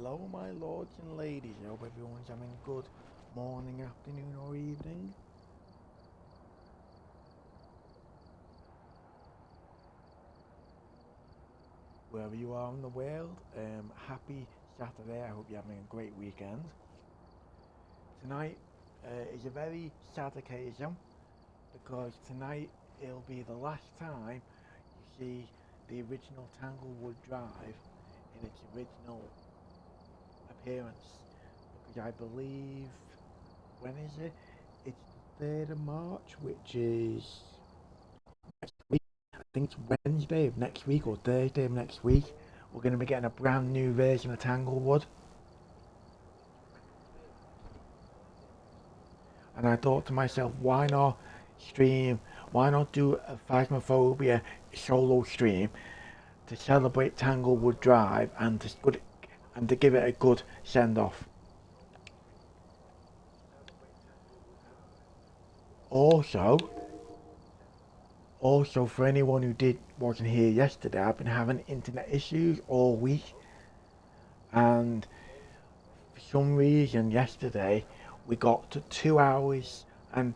Hello, my lords and ladies. I hope everyone's having a good morning, afternoon, or evening. Wherever you are in the world, happy Saturday. I hope you're having a great weekend. Tonight is a very sad occasion because tonight it'll be the last time you see the original Tanglewood Drive in its original appearance. Because I believe, when is it? It's the 3rd of March, which is next week. I think it's Wednesday of next week or Thursday of next week. We're going to be getting a brand new version of Tanglewood. And I thought to myself, why not do a Phasmophobia solo stream to celebrate Tanglewood Drive and to give it a good send off. Also, for anyone who wasn't here yesterday, I've been having internet issues all week, and for some reason yesterday we got to 2 hours and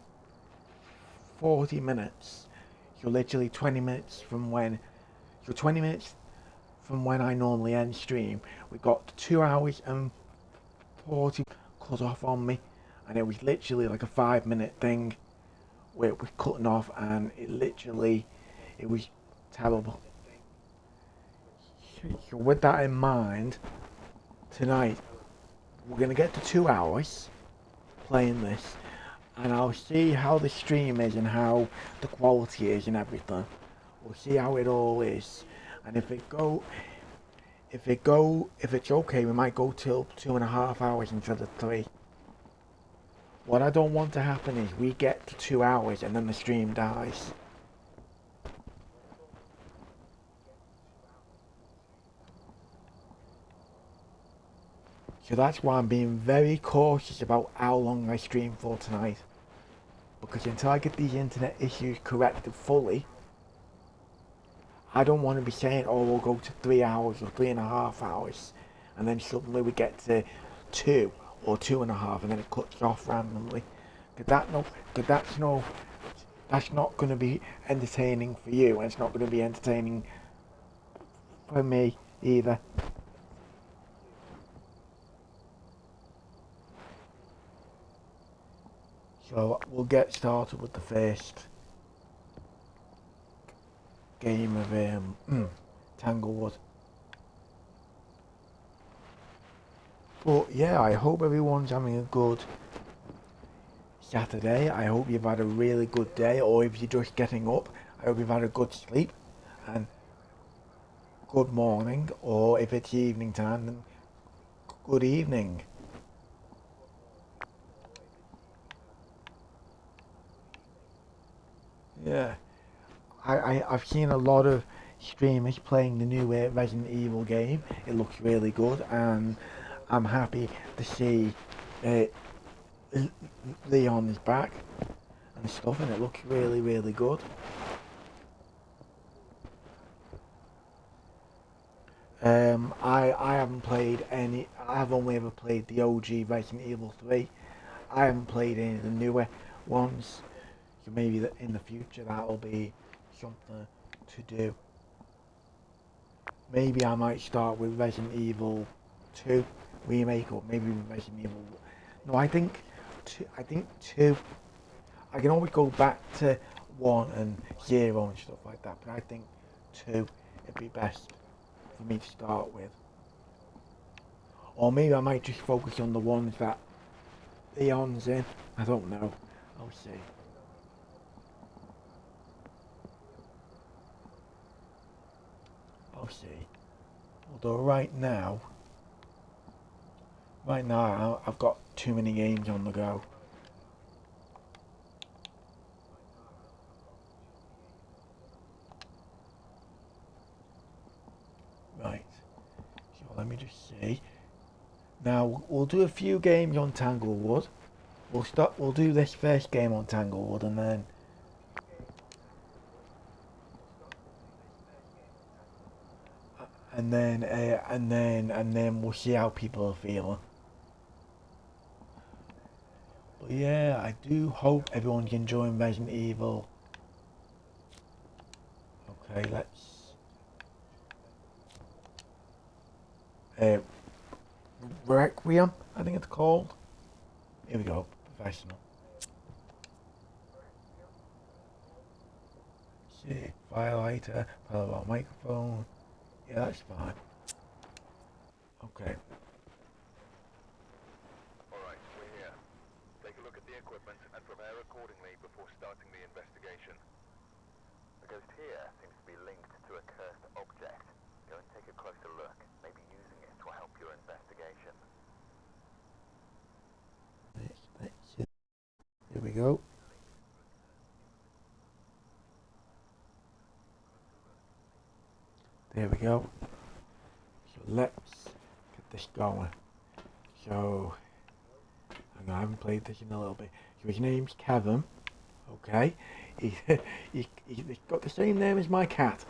40 minutes. So literally 20 minutes from when I normally end stream. We got to 2 hours and 40 cut off on me, and it was literally like a 5-minute thing where it was cutting off, and it was terrible. So with that in mind, tonight we're gonna get to 2 hours playing this, and I'll see how the stream is and how the quality is and everything. We'll see how it all is, and if it's okay, we might go till 2.5 hours instead of 3. What I don't want to happen is we get to 2 hours and then the stream dies. So that's why I'm being very cautious about how long I stream for tonight. Because until I get these internet issues corrected fully, I don't want to be saying, oh, we'll go to 3 hours or 3.5 hours, and then suddenly we get to 2 or 2.5, and then it cuts off randomly. That's not going to be entertaining for you, and it's not going to be entertaining for me either. So we'll get started with the first game of Tanglewood. But yeah, I hope everyone's having a good Saturday. I hope you've had a really good day, or if you're just getting up, I hope you've had a good sleep and good morning, or if it's evening time, then good evening. Yeah, I've seen a lot of streamers playing the new Resident Evil game. It looks really good, and I'm happy to see uh, Leon is back and stuff, and it looks really, really good. I haven't played any. I've only ever played the OG Resident Evil 3. I haven't played any of the newer ones. So maybe in the future that'll be something to do. Maybe I might start with Resident Evil 2 remake, or maybe Resident Evil. No, I think two. I think 2. I can always go back to 1 and 0 and stuff like that, but I think 2 it'd be best for me to start with. Or maybe I might just focus on the ones that Leon's in. I don't know. I'll see. I'll see. Although right now I've got too many games on the go. Right. So let me just see. Now we'll do a few games on Tanglewood. We'll do this first game on Tanglewood, and then we'll see how people are feeling. But yeah, I do hope everyone's enjoying Resident Evil. Okay, let's Requiem, I think it's called. Here we go, professional. See, firelighter, parallel microphone. Yeah, that's fine. Okay. Alright, we're here. Take a look at the equipment and prepare accordingly before starting the investigation. The ghost here seems to be linked to a cursed object. Go and take a closer look, maybe using it to help your investigation. Here we go. There we go. So let's get this going. So, I haven't played this in a little bit. So his name's Kevin. Okay. He's got the same name as my cat.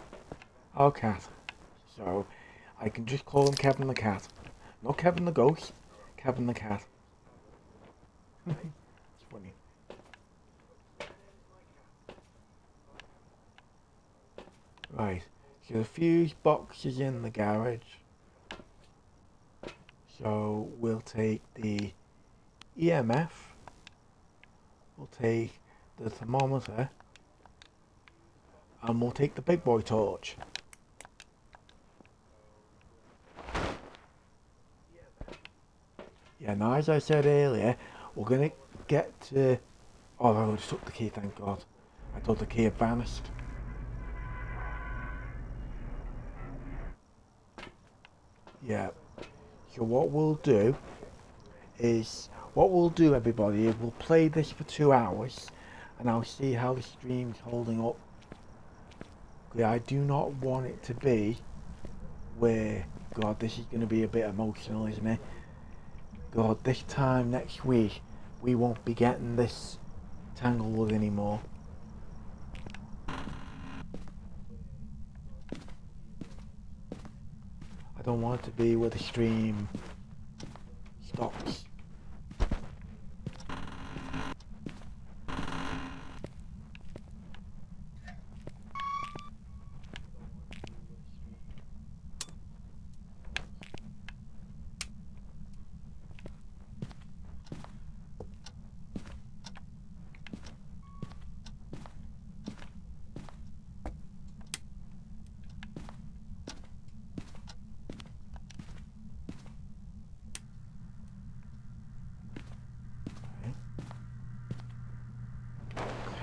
Our cat. So, I can just call him Kevin the cat. Not Kevin the ghost. Kevin the cat. It's funny. Right. So the fuse box is in the garage. So we'll take the EMF. We'll take the thermometer. And we'll take the big boy torch. Yeah, now as I said earlier, we're going to get to... Oh, I just took the key, thank God. I thought the key had vanished. Yeah. So what we'll do, everybody, is we'll play this for 2 hours, and I'll see how the stream's holding up. Yeah, I do not want it to be where, God, this is going to be a bit emotional, isn't it? God, this time next week, we won't be getting this tanglewood anymore. I don't want it to be where the stream stops.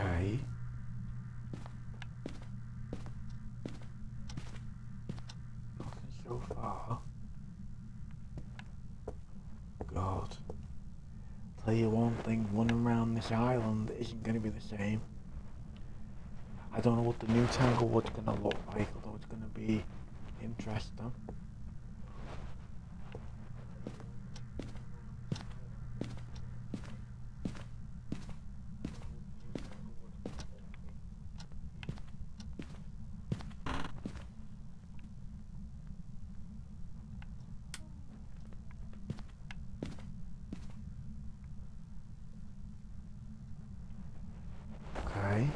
Okay. Nothing so far. God. Tell you one thing, running around this island isn't going to be the same. I don't know what the new tanglewood's going to look like, although it's going to be interesting. Okay.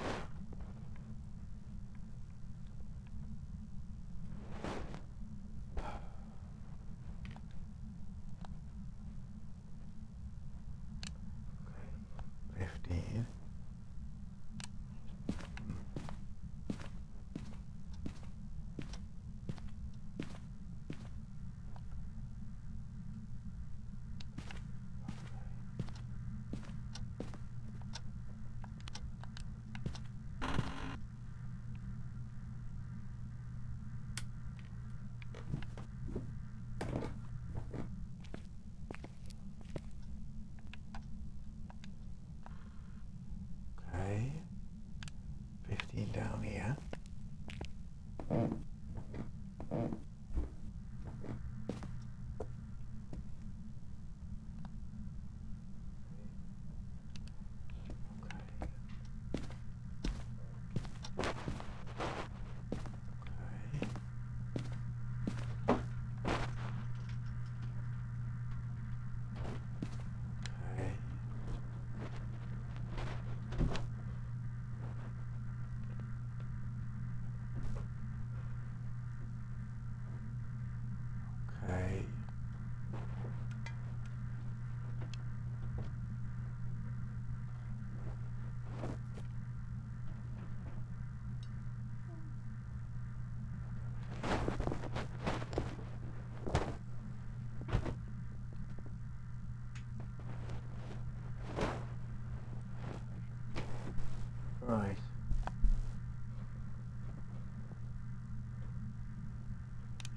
Right.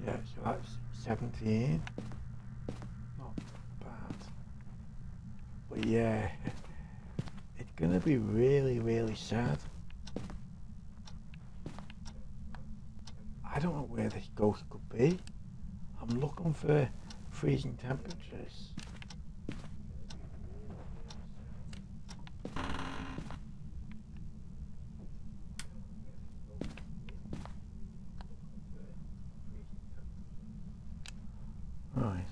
Yeah, so that's 17. Not bad. But yeah, it's gonna be really, really sad. I don't know where this ghost could be. I'm looking for freezing temperatures. Right.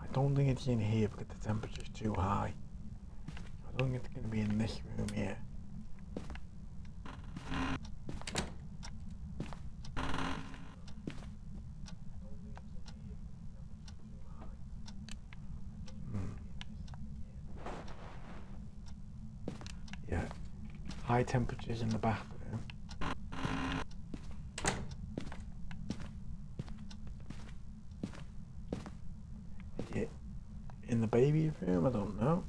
I don't think it's in here because the temperature's too high. I don't think it's going to be in this room here. Yeah. High temperatures in the bathroom. Is it in the baby room? I don't know.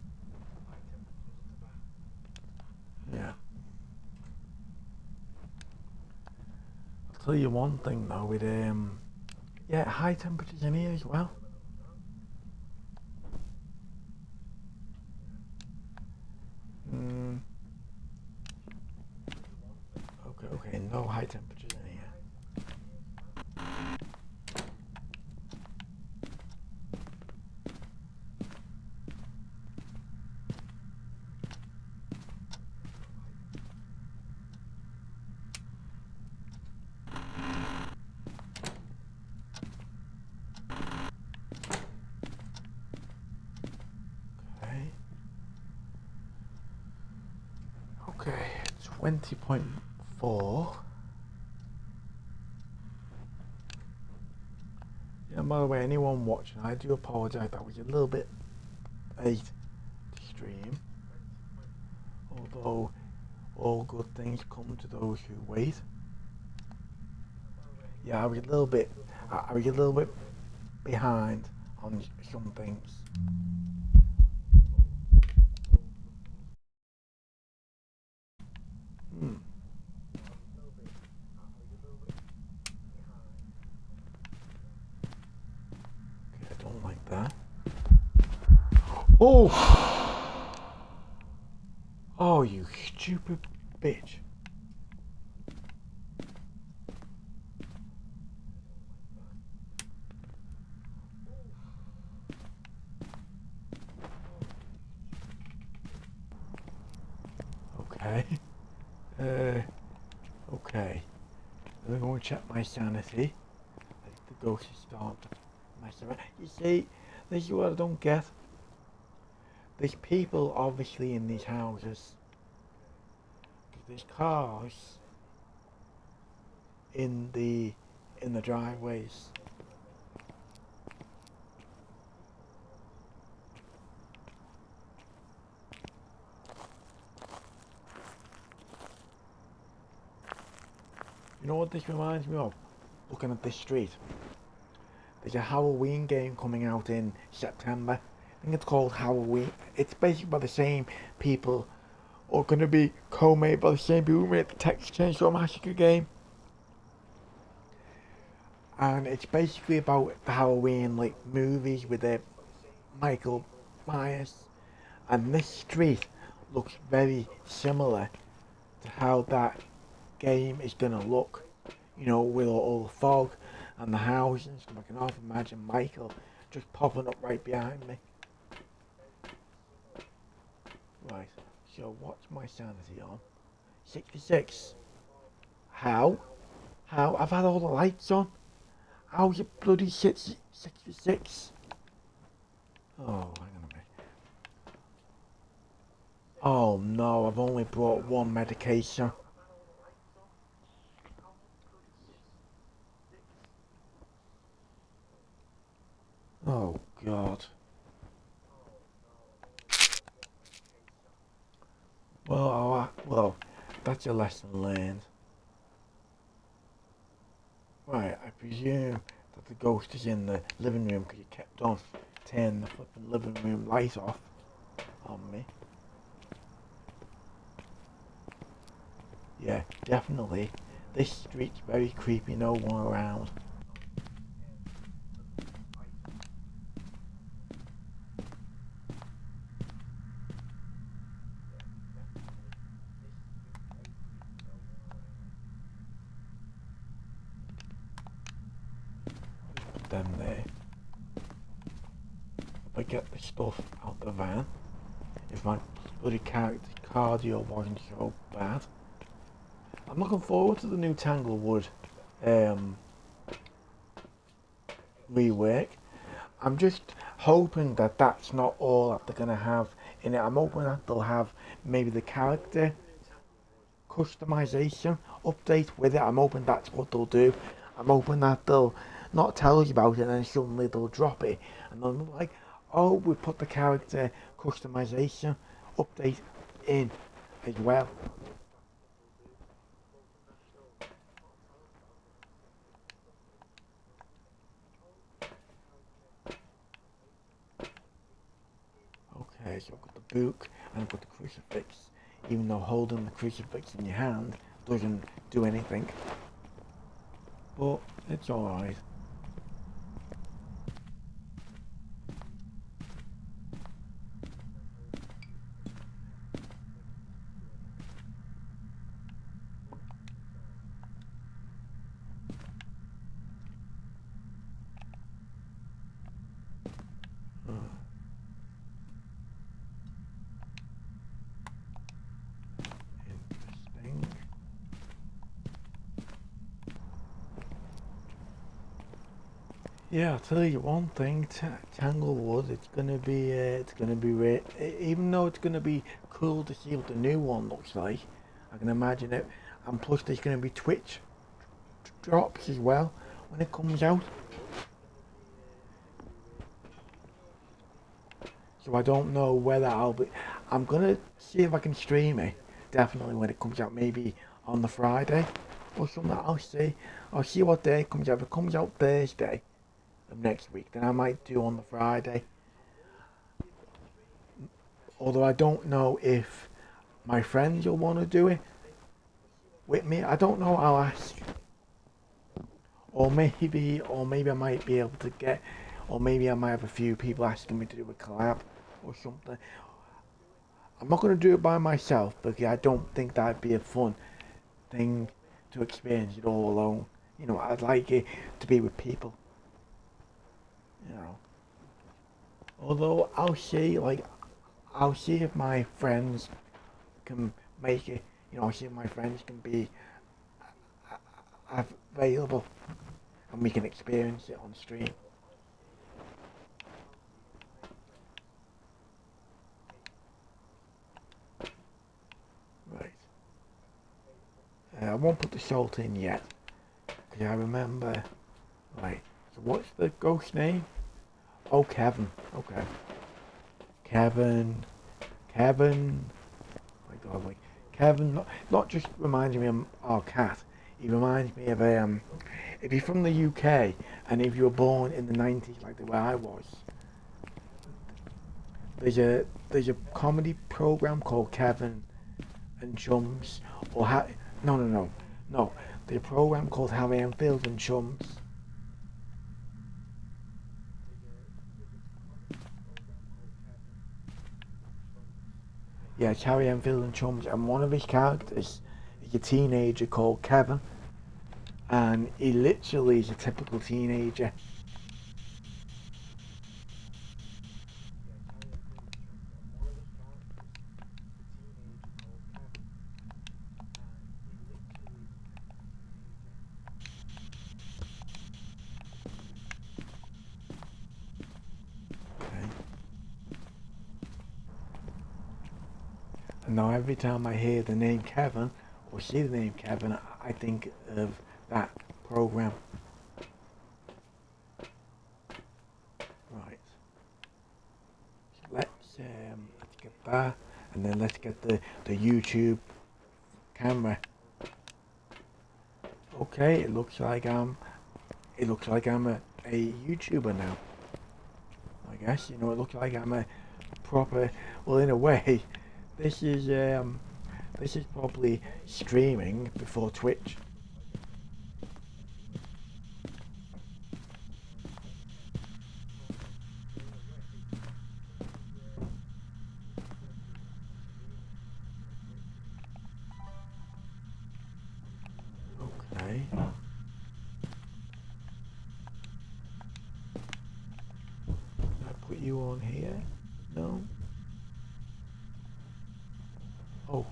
Yeah. I'll tell you one thing though, with yeah, high temperatures in here as well. Okay, no high temperatures in here. Okay, 20.4. Yeah, by the way, anyone watching, I do apologise, that was a little bit late to stream. Although all good things come to those who wait. Yeah, I was a little bit behind on some things. Okay, I don't like that. Oh! Oh, you stupid bitch. Okay. Okay. I'm going to check my sanity. I think the ghost is starting to mess around. You see, this is what I don't get. There's people obviously in these houses. There's cars in the driveways. You know what this reminds me of? Looking at this street. There's a Halloween game coming out in September. I think it's called Halloween. It's basically by the same people, or going to be co-made by the same people who made the Texas Chainsaw Massacre game. And it's basically about the Halloween like movies with Michael Myers. And this street looks very similar to how that game is going to look. You know, with all the fog and the houses. I can often imagine Michael just popping up right behind me. Right, so what's my sanity on? 66. How? I've had all the lights on. How's it bloody 66? Oh, hang on a minute. Oh no, I've only brought one medication. Oh God. Well, that's a lesson learned. Right, I presume that the ghost is in the living room because you kept on turning the flipping living room light off on me. Yeah, definitely. This street's very creepy, no one around. Put them there. If I get the stuff out the van, if my bloody character cardio wasn't so bad. I'm looking forward to the new Tanglewood rework. I'm just hoping that that's not all that they're going to have in it. I'm hoping that they'll have maybe the character customization update with it. I'm hoping that's what they'll do. I'm hoping that they'll not tell you about it and then suddenly they'll drop it. And they'll be like, oh, we put the character customization update in as well. Okay, so I've got the book and I've got the crucifix. Even though holding the crucifix in your hand doesn't do anything. But it's alright. Interesting. Yeah, I'll tell you one thing, Tanglewood, even though it's gonna be cool to see what the new one looks like, I can imagine it, and plus there's gonna be Twitch drops as well when it comes out. So I don't know whether I'm gonna see if I can stream it, definitely when it comes out, maybe on the Friday or something, I'll see what day it comes out. If it comes out Thursday of next week, then I might do on the Friday. Although I don't know if my friends will want to do it with me. I don't know, I'll ask. Or maybe I might be able to get, or maybe I might have a few people asking me to do a collab or something. I'm not going to do it by myself because I don't think that'd be a fun thing to experience it all alone. You know, I'd like it to be with people. You know. Although I'll see if my friends can make it. You know, I'll see if my friends can be available and we can experience it on stream. Right. I won't put the salt in yet because I remember. Right. So what's the ghost name? Oh, Kevin. Okay. Kevin. Oh my God, like Kevin. Not just reminding me of our cat. He reminds me of if you're from the UK and if you were born in the 90s like the way I was. There's a comedy program called Kevin and Chums, or no. There's a program called Harry Enfield and Chums. Yeah, it's Harry Enfield and Chums, and one of his characters is a teenager called Kevin, and he literally is a typical teenager. Okay. And now every time I hear the name Kevin or see the name Kevin, I think of that program. Right. So let's get that, and then let's get the YouTube camera. Okay, it looks like I'm a YouTuber now. I guess, you know, it looks like I'm a proper, well, in a way, this is This is probably streaming before Twitch. Okay. Can I put you on here? No? Oh.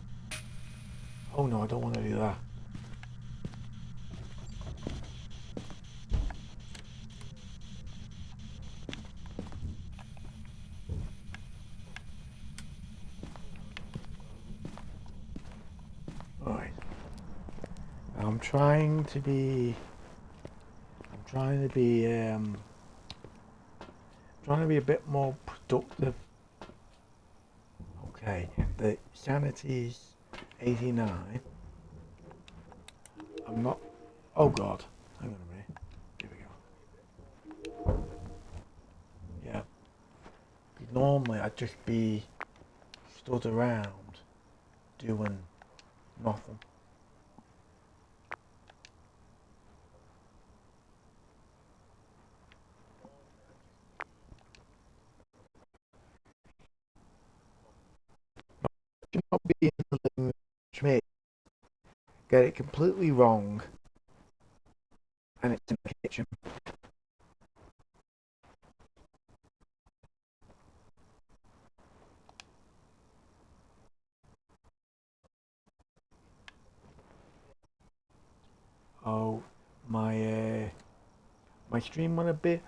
Oh no, I don't want to do that. Alright. I'm trying to be a bit more productive. Okay, the sanity's 89. I'm not. Oh God, hang on a minute. Here we go. Yeah. Normally I'd just be stood around doing nothing. Should not be in the living room, Schmidt. Get it completely wrong, and it's in the kitchen. Oh, my stream went a bit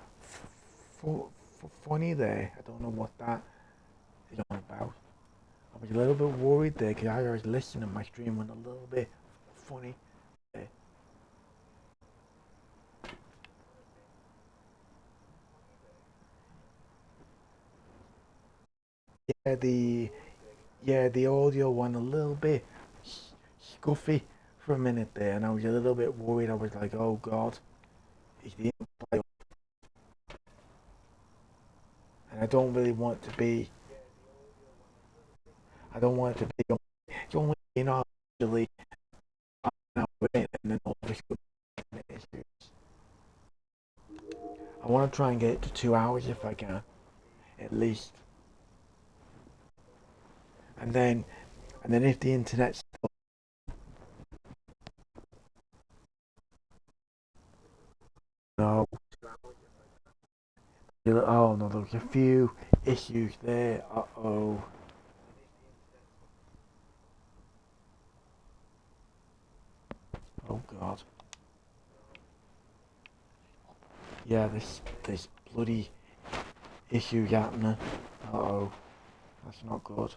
funny there. I don't know what that is all about. I was a little bit worried there because I was listening. My stream went a little bit funny there. The audio went a little bit scuffy for a minute there, and I was a little bit worried. I was like, oh God, is the play? And I don't really want to be. I don't want it to be only actually and then all this issues. I want to try and get it to 2 hours if I can, at least. And then if the internet's no, oh no, there's a few issues there. Oh. Oh God. Yeah, this bloody issue happening. Oh, that's not good.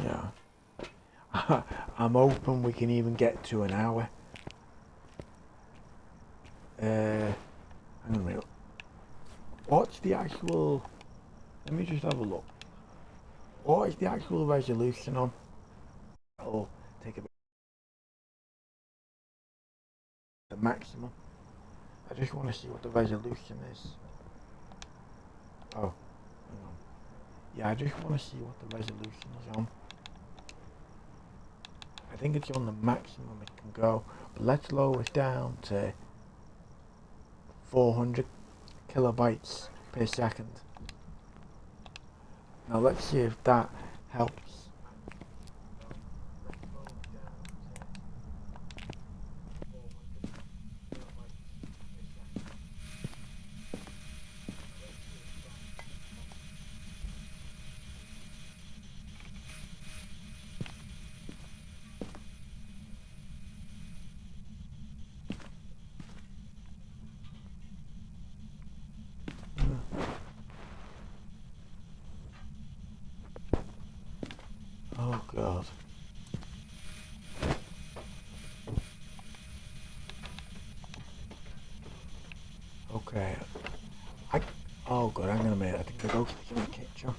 Yeah. I'm hoping we can even get to an hour. Hang on a minute. What's the actual... Let me just have a look. What is the actual resolution on? I'll take a bit. The maximum. I just want to see what the resolution is. Oh, hang on. Yeah, I just want to see what the resolution is on. I think it's on the maximum it can go. But let's lower it down to 400 kilobytes per second. Now let's see if that helps. Oh God. Okay. Oh God, hang on a minute. I think I go to the kitchen.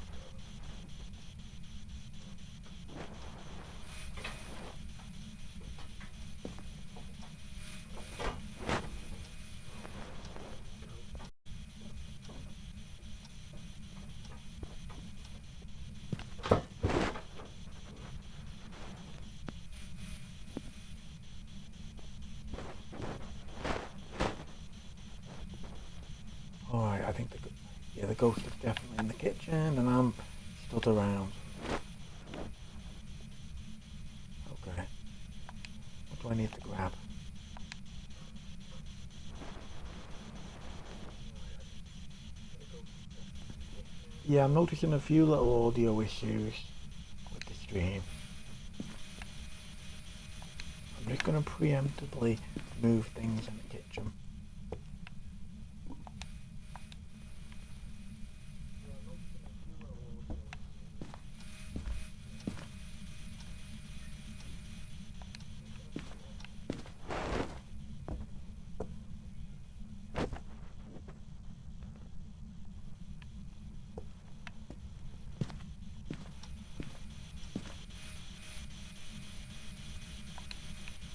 I think the ghost is definitely in the kitchen, and I'm stood around. Okay. What do I need to grab? Yeah, I'm noticing a few little audio issues with the stream. I'm just going to preemptively move things in the kitchen.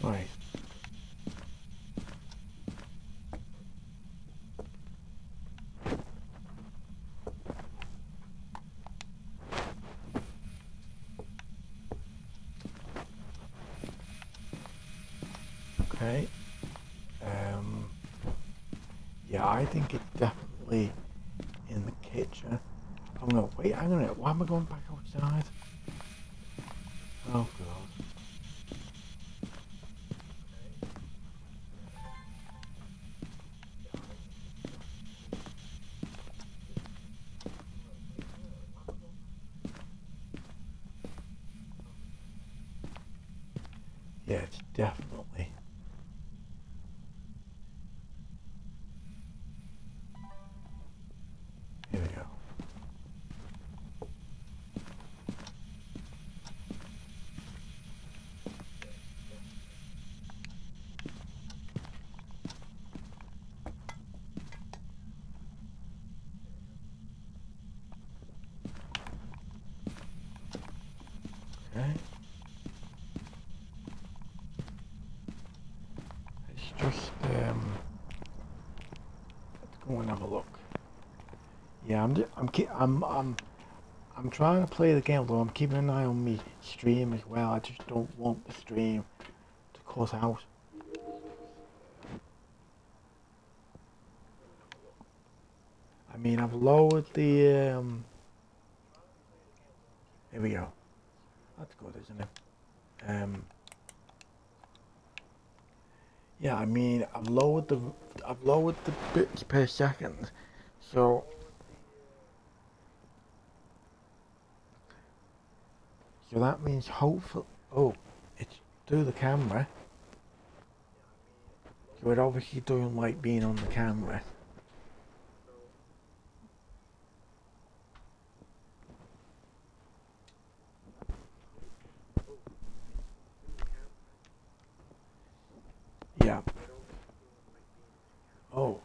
Right. Okay. Yeah, I think it's definitely in the kitchen. I'm gonna wait. Hang on a minute. Why am I going back outside? Oh god. Yeah, it's definitely. Here we go. Okay. Let's just let's go and have a look. Yeah, I'm trying to play the game, though I'm keeping an eye on me stream as well. I just don't want the stream to cut out. I mean, I've lowered the here we go. That's good, isn't it? Yeah, I mean, I've lowered the bits per second, so that means hopefully. Oh, it's through the camera. So it obviously doesn't like being on the camera. Yeah. Oh,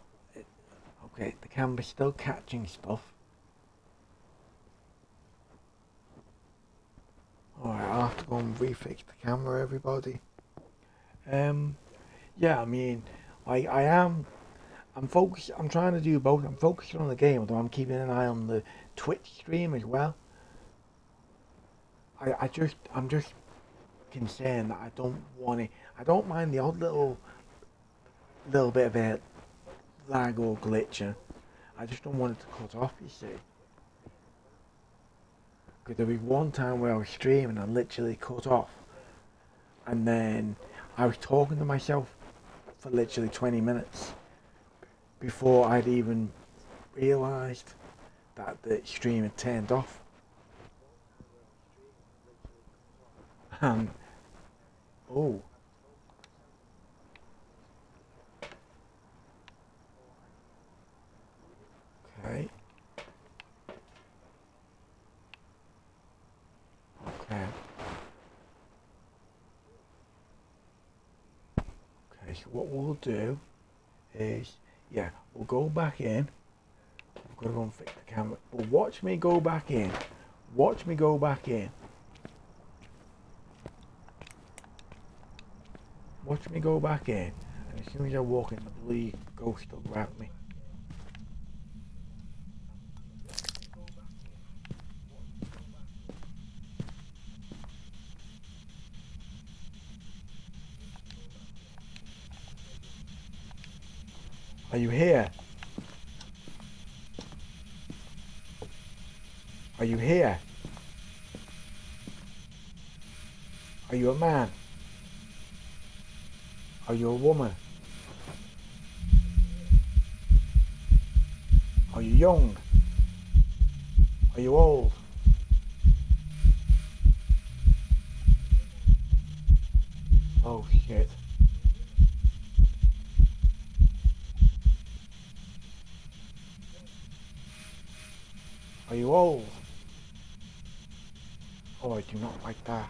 okay. The camera's still catching stuff. Alright, I'll have to go and refix the camera, everybody. Yeah, I mean, like I'm focused. I'm trying to do both. I'm focusing on the game, although I'm keeping an eye on the Twitch stream as well. I'm just concerned that I don't want it. I don't mind the odd little bit of a lag or glitching. I just don't want it to cut off, you see. Because there was one time where I was streaming and literally cut off. And then I was talking to myself for literally 20 minutes before I'd even realised that the stream had turned off. And, oh. Okay. Okay. Okay, so what we'll do is, yeah, we'll go back in. I'm gonna go and fix the camera. But watch me go back in. Watch me go back in. Watch me go back in. And as soon as I walk in, the bloody ghost will grab me. Are you here? Are you here? Are you a man? Are you a woman? Are you young? Are you old? Oh shit. Are you old? Oh, I do not like that.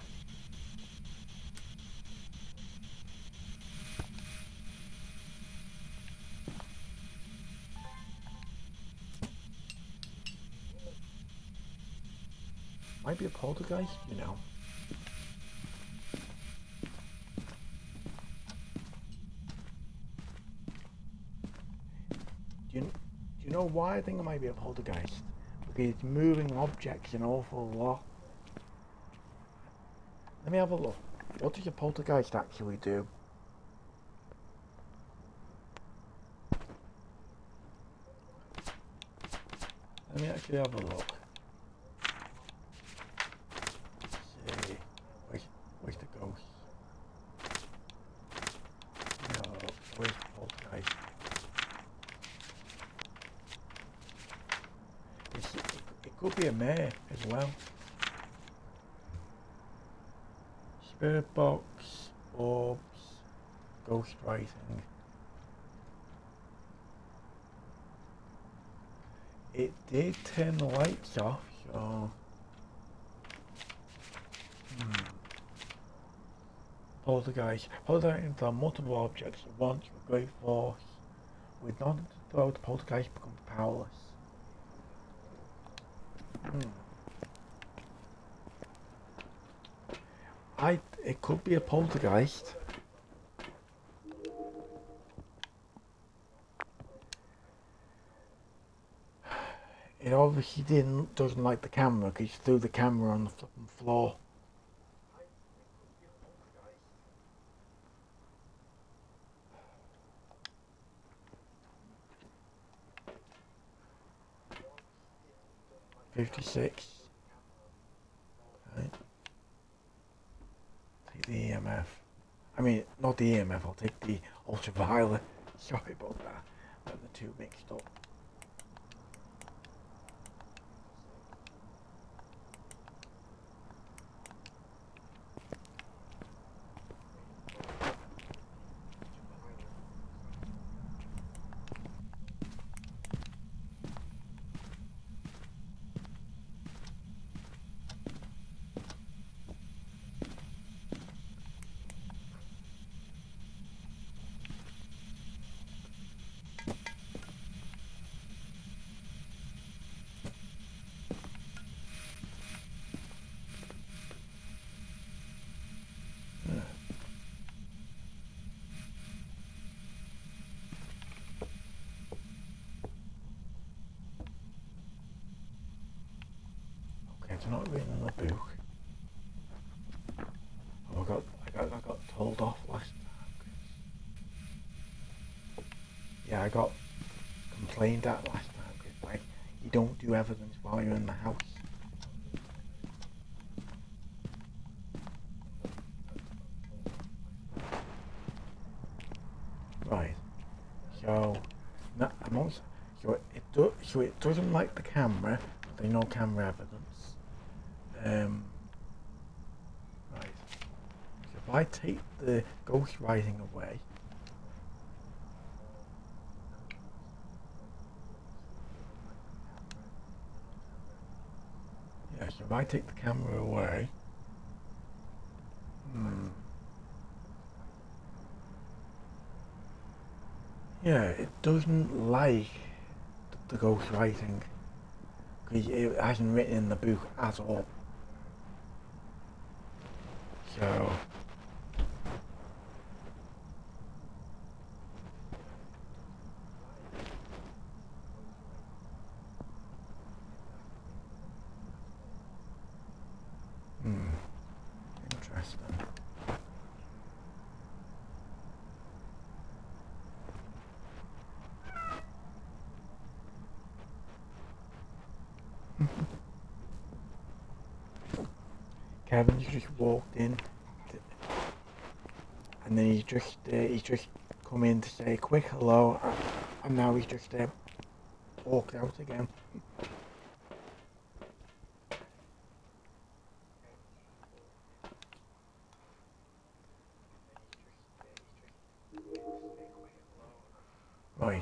Might be a poltergeist, you know. Do you know why I think it might be a poltergeist? Because it's moving objects an awful lot. Let me have a look. What does a poltergeist actually do? Let me actually have a look. Let's see. Where's the ghost? No, where's the poltergeist? It could be a mare as well. Spirit box, orbs, ghost writing. It did turn the lights off, so... Poltergeist. Poltergeist are multiple objects at once with great force. With nothing to throw, the poltergeist becomes powerless. It could be a poltergeist. It obviously doesn't like the camera because he threw the camera on the flipping floor. $56. Right. Take the EMF. I mean, not the EMF, I'll take the ultraviolet. Sorry about that. Got the two mixed up. It's not written in the book. Oh, I got told off last time. Yeah, I got complained at last time because like you don't do evidence while you're in the house. Right. So, no, so it doesn't like the camera. There's no camera evidence. Right. So if I take the ghost writing away, yeah. So if I take the camera away, yeah, it doesn't like the ghost writing because it hasn't written in the book at all. So. Interesting. Kevin's just walked in, and then he's just come in to say a quick hello, and now he's just walked out again. Right.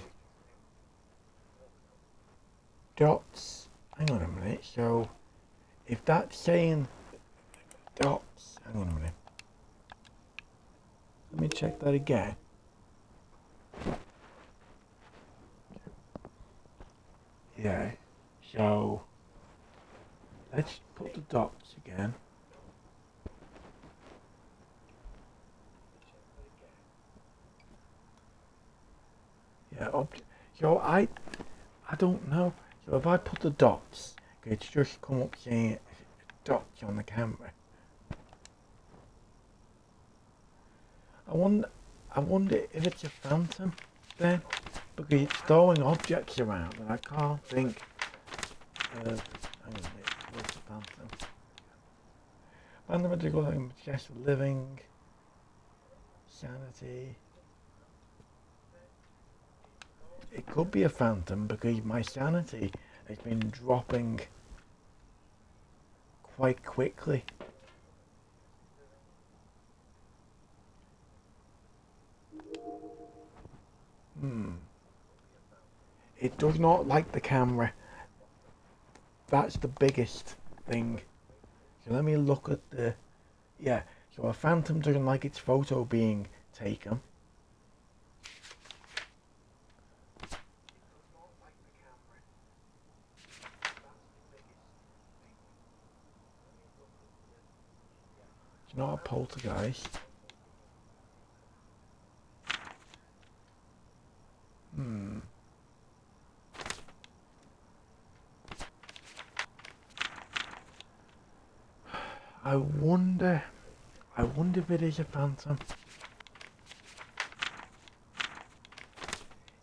Dots. Hang on a minute. So, if that's saying dots, hang on a minute. Let me check that again. Yeah. So, let's put the dots again. Yeah. So I don't know. So if I put the dots, it's just come up saying dots on the camera. I wonder if it's a phantom then, because it's throwing objects around and I can't think of, hang on a minute, what's the phantom? Fundamental thing, just living, sanity. It could be a phantom because my sanity has been dropping quite quickly. It does not like the camera. That's the biggest thing. So let me look at the... Yeah, so a phantom doesn't like its photo being taken. It's not a poltergeist. I wonder if it is a phantom.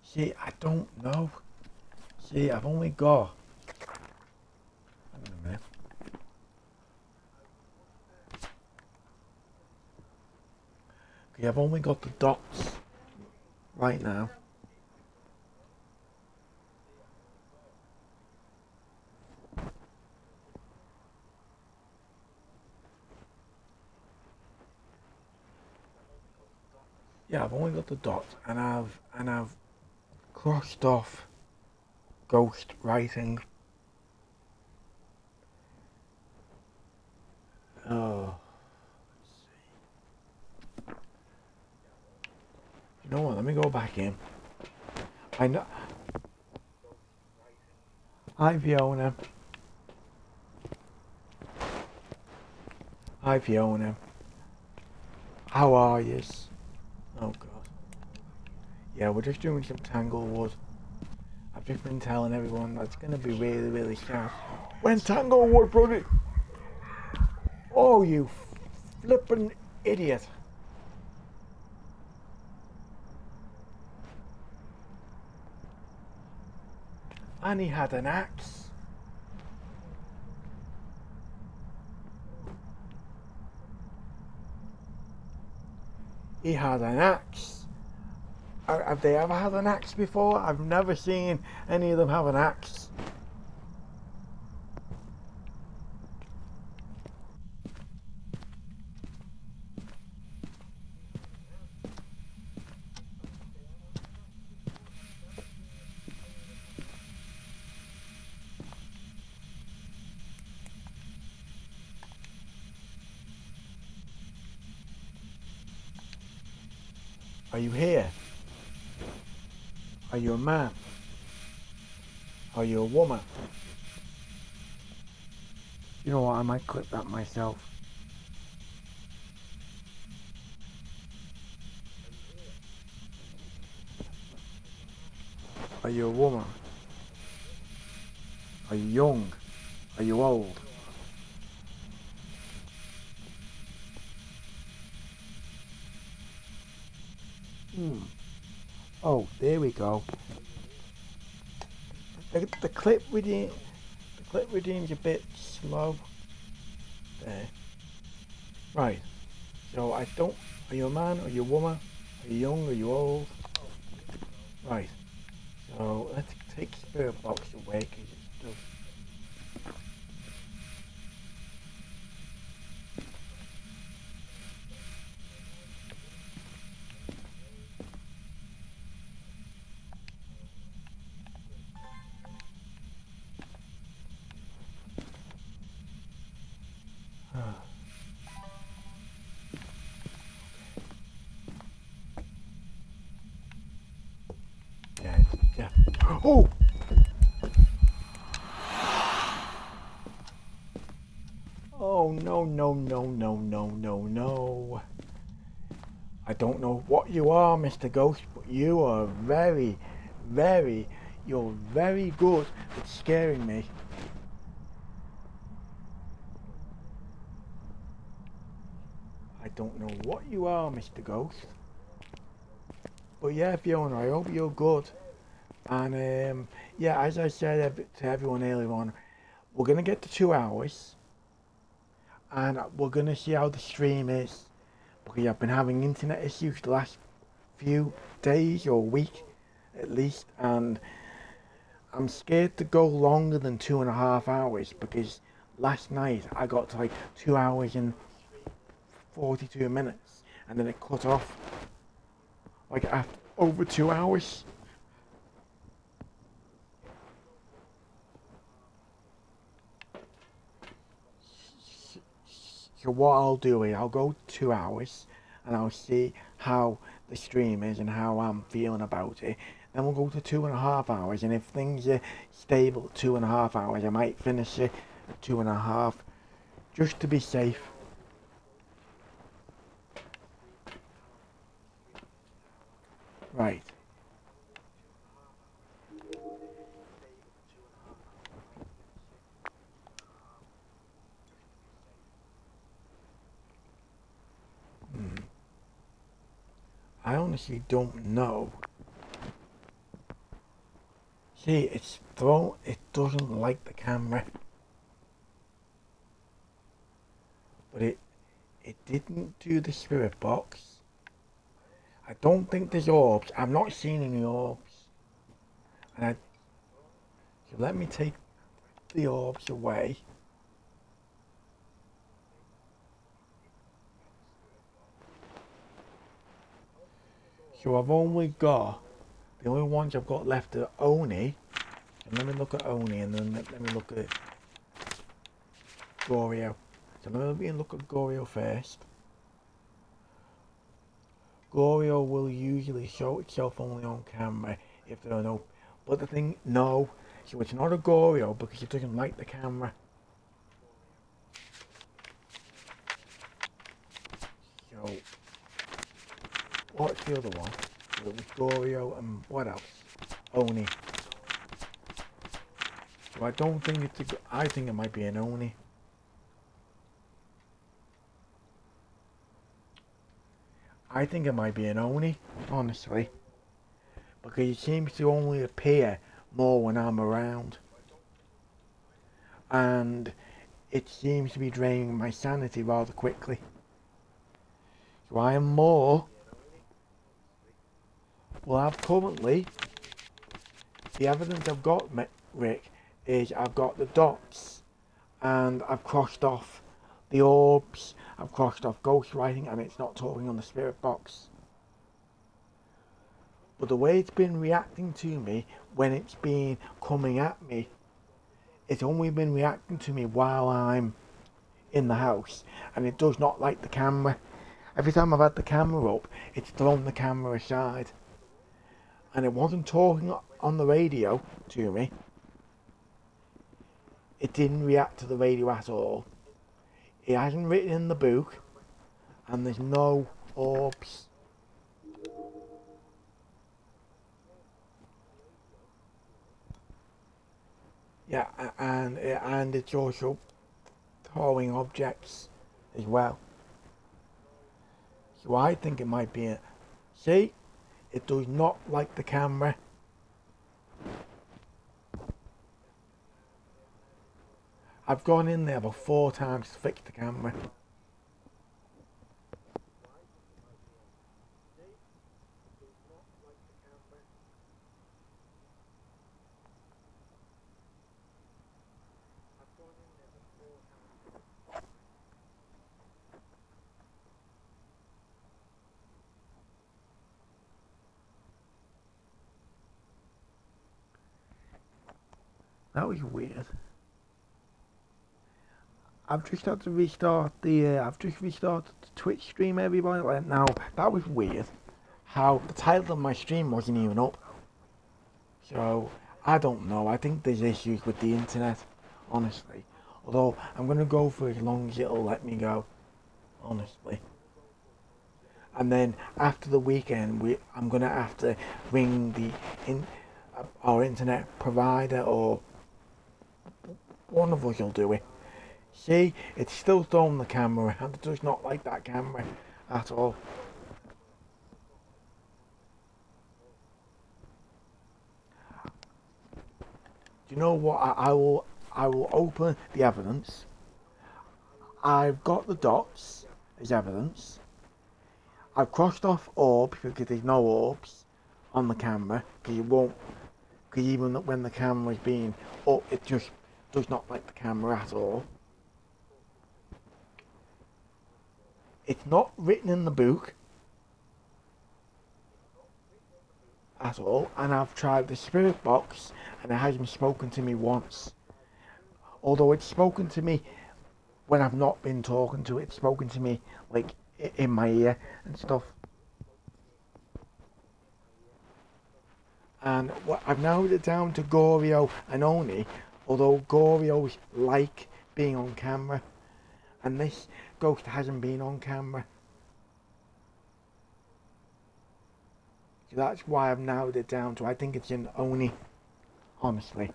See, I don't know. See, I've only got... Hang on a minute. Okay, I've only got the dots right now. Yeah, I've only got the dots, and I've crossed off ghost writing. Oh, you know what? Let me go back in. I know. Hi, Fiona. Hi, Fiona. How are yous? Oh god. Yeah, we're just doing some tanglewood. I've just been telling everyone that's gonna be really, really sad. When tanglewood, brother? Oh, you flippin' idiot. And he had an axe. He had an axe. Have they ever had an axe before? I've never seen any of them have an axe. Are you here? Are you a man? Are you a woman? You know what, I might clip that myself. Are you a woman? Are you young? Are you old? Oh, there we go. The clip redeem's a bit slow. There. Right. So I don't. Are you a man? Are you a woman? Are you young? Are you old? Right. So let's take spirit box away because it's still. Yeah. Yeah. Oh. Oh no no no no no no no. I don't know what you are, Mr. Ghost, but you are very, you're very good at scaring me. I don't know what you are, Mr. Ghost. But yeah, Fiona, I hope you're good. And yeah, as I said to everyone earlier on, we're going to get to 2 hours. And we're going to see how the stream is. Because I've been having internet issues the last few days or week at least. And I'm scared to go longer than 2.5 hours. Because last night I got to like 2 hours and 42 minutes. And then it cut off. Like after over 2 hours. So what I'll do is I'll go 2 hours and I'll see how the stream is and how I'm feeling about it. Then we'll go to 2.5 hours, and if things are stable at 2.5 hours, I might finish it at 2.5, just to be safe. Right. I honestly don't know. See, it's thrown. It doesn't like the camera, but it didn't do the spirit box. I don't think there's orbs. I'm not seeing any orbs. And so let me take the orbs away. So I've only got, the only ones I've got left are Oni. And let me look at Oni, and then let me look at Goryo. So let me look at Goryo first. Goryo will usually show itself only on camera if there are no, but the thing, no. So it's not a Goryo because it doesn't like the camera. So, what's the other one? So it was Goryo and what else? Oni. So I don't think it's a, I think it might be an Oni. I think it might be an Oni, honestly. Because it seems to only appear more when I'm around. And it seems to be draining my sanity rather quickly. So I am more. Well, I've currently, the evidence I've got, Rick, is I've got the dots, and I've crossed off the orbs, I've crossed off ghostwriting, and it's not talking on the spirit box. But the way it's been reacting to me when it's been coming at me, it's only been reacting to me while I'm in the house, and it does not like the camera. Every time I've had the camera up, it's thrown the camera aside. And it wasn't talking on the radio to me. It didn't react to the radio at all. It hasn't written in the book, and there's no orbs. Yeah, and it's also throwing objects as well. So I think it might be a, see, it does not like the camera. I've gone in there about 4 times to fix the camera. That was weird. I've just had to restart I've just restarted the Twitch stream, everybody. Like, now, that was weird. How the title of my stream wasn't even up. So, I don't know. I think there's issues with the internet, honestly. Although, I'm going to go for as long as it'll let me go, honestly. And then, after the weekend, I'm going to have to ring our internet provider, or one of us will do it. See, it's still throwing the camera, and it does not like that camera at all. Do you know what? I will open the evidence. I've got the dots as evidence. I've crossed off orbs because there's no orbs on the camera, because it won't. Because even when the camera's being up, it just does not like the camera at all. It's not written in the book at all, and I've tried the spirit box and it hasn't spoken to me once. Although it's spoken to me when I've not been talking to it, it's spoken to me like in my ear and stuff. And I've narrowed it down to Gorio and Oni, although Gorio's like being on camera, and this ghost hasn't been on camera. So that's why I've narrowed it down to, I think it's in Oni, honestly.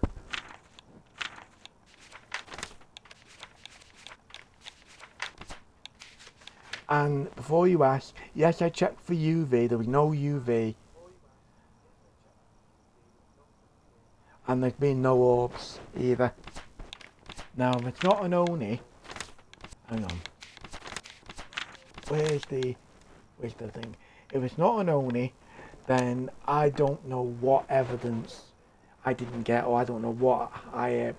And before you ask, yes, I checked for UV, there was no UV. And there's been no orbs either. Now, if it's not an Oni, hang on. Where's the thing? If it's not an Oni, then I don't know what evidence I didn't get, or I don't know what I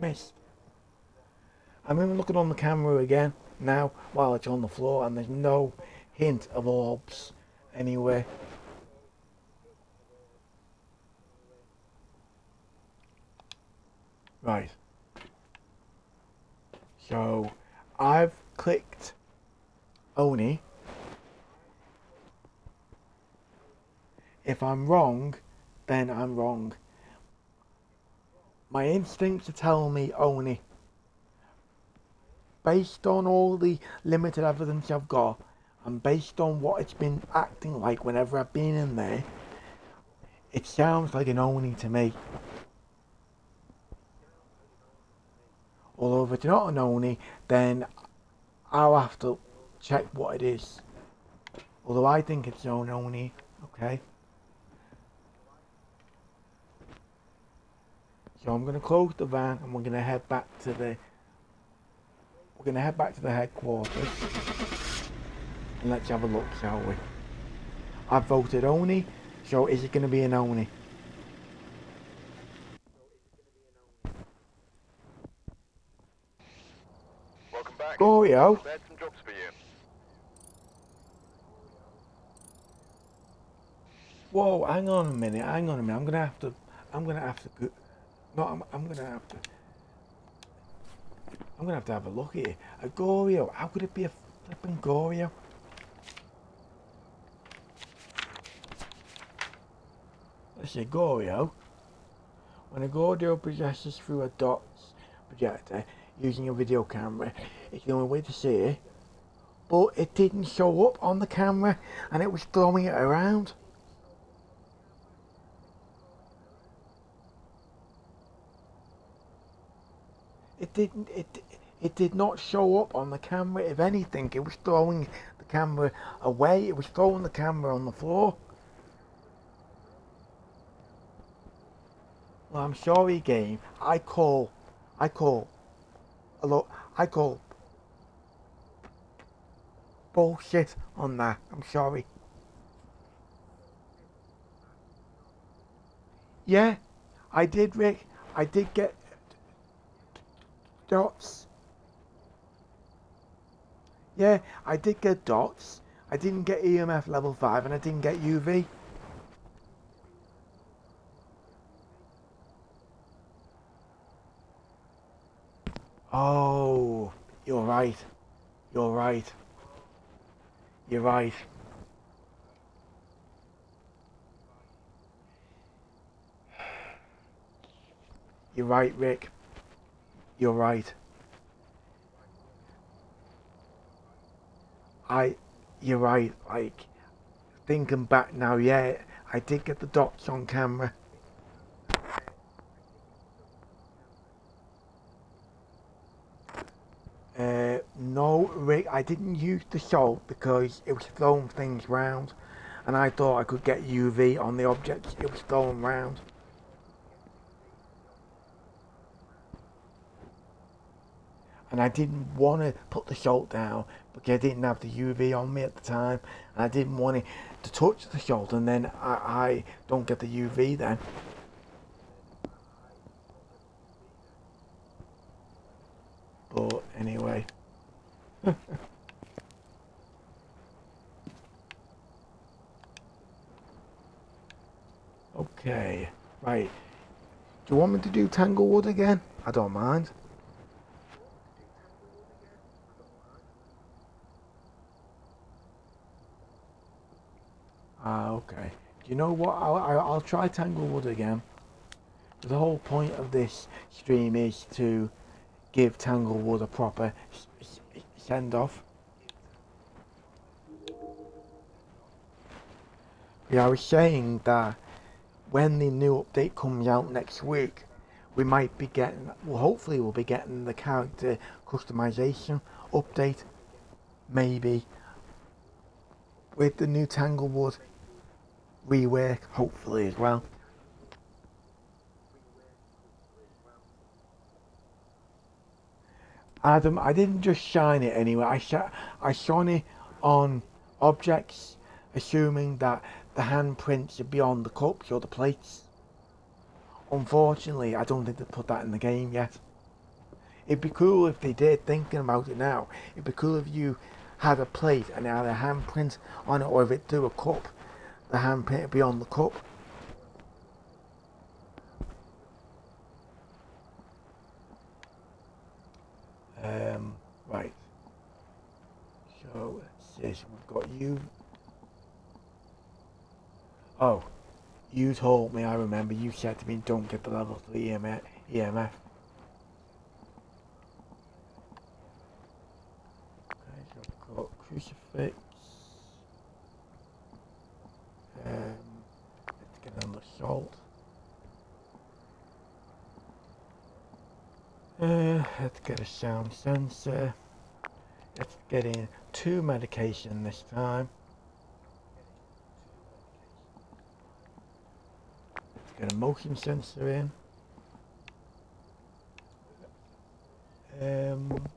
missed. I'm even looking on the camera again now while it's on the floor, and there's no hint of orbs anywhere. Right. So I've clicked Oni. If I'm wrong, then I'm wrong. My instincts are telling me Oni. Based on all the limited evidence I've got, and based on what it's been acting like whenever I've been in there, it sounds like an Oni to me. Although if it's not an Oni, then I'll have to check what it is. Although I think it's an Oni, okay? So I'm going to close the van and we're going to head back to the headquarters, and let's have a look, shall we? I've voted Oni, so is it going to be an Oni? Welcome back. Gorio? I had some jobs for you. Whoa, hang on a minute. I'm going to have to go. No, I'm going to have a look here. A Gorio. How could it be a flipping Gorio? Let's say Gorio. When a Gorio possesses through a dots projector using a video camera, it's the only way to see it. But it didn't show up on the camera, and it was throwing it around. It did not show up on the camera. If anything, it was throwing the camera away. It was throwing the camera on the floor. Well, I'm sorry, game. I call bullshit on that. I'm sorry. Yeah, I did, Rick. I did get dots. Yeah, I did get dots. I didn't get EMF level 5 and I didn't get UV. Oh, you're right. You're right. You're right. You're right, Rick. You're right. I, you're right. Like, thinking back now, yeah, I did get the dots on camera. No, Rick, I didn't use the salt because it was throwing things round, and I thought I could get UV on the objects it was throwing round. And I didn't want to put the salt down because I didn't have the UV on me at the time, and I didn't want it to touch the salt, and then I don't get the UV then. But anyway. Okay, right. Do you want me to do tanglewood again? I don't mind. Ah, okay. Do you know what? I'll try tanglewood again. The whole point of this stream is to give tanglewood a proper send off. Yeah, I was saying that when the new update comes out next week, we might be getting, well, hopefully we'll be getting the character customization update, maybe with the new Tanglewood rework, hopefully as well. Adam, I didn't just shine it anyway. I shone it on objects, assuming that the handprints would be on the cups or the plates. Unfortunately, I don't think they put that in the game yet. It'd be cool if they did, thinking about it now. It'd be cool if you had a plate and it had a handprint on it, or if it threw a cup, the handprint would be on the cup. Right. So, let's see, so we've got you. Oh, you told me, I remember, you said to me, don't get the level 3 EMF. Okay, so I've got crucifix. Let's get on the salt. Let's get a sound sensor. Let's get in 2 medication this time. Let's get a motion sensor in. Let's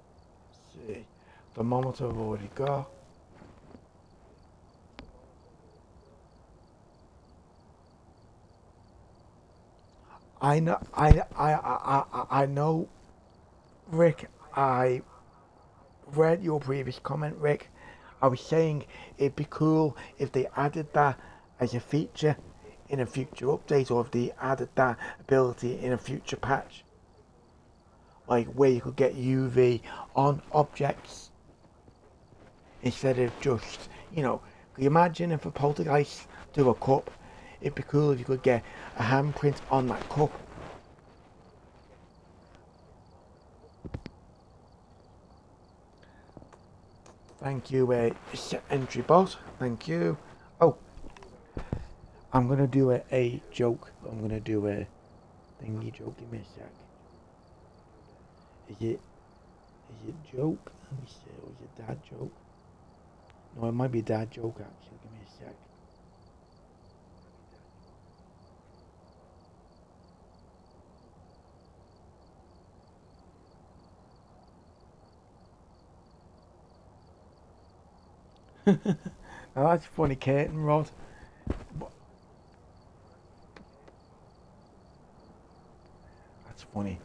see. Thermometer I've already got. I know, Rick. I read your previous comment, Rick. I was saying it'd be cool if they added that as a feature in a future update, or if they added that ability in a future patch, like where you could get UV on objects instead of just, you know, can you imagine if a poltergeist threw a cup? It'd be cool if you could get a handprint on that cup. Thank you, entry bot. Thank you. Oh, I'm gonna do a joke. I'm gonna do a thingy joke. Give me a sec. Is it joke? Let me see. Or is it dad joke? No, it might be dad joke actually. Give me a sec. Now that's funny, curtain rod. That's funny.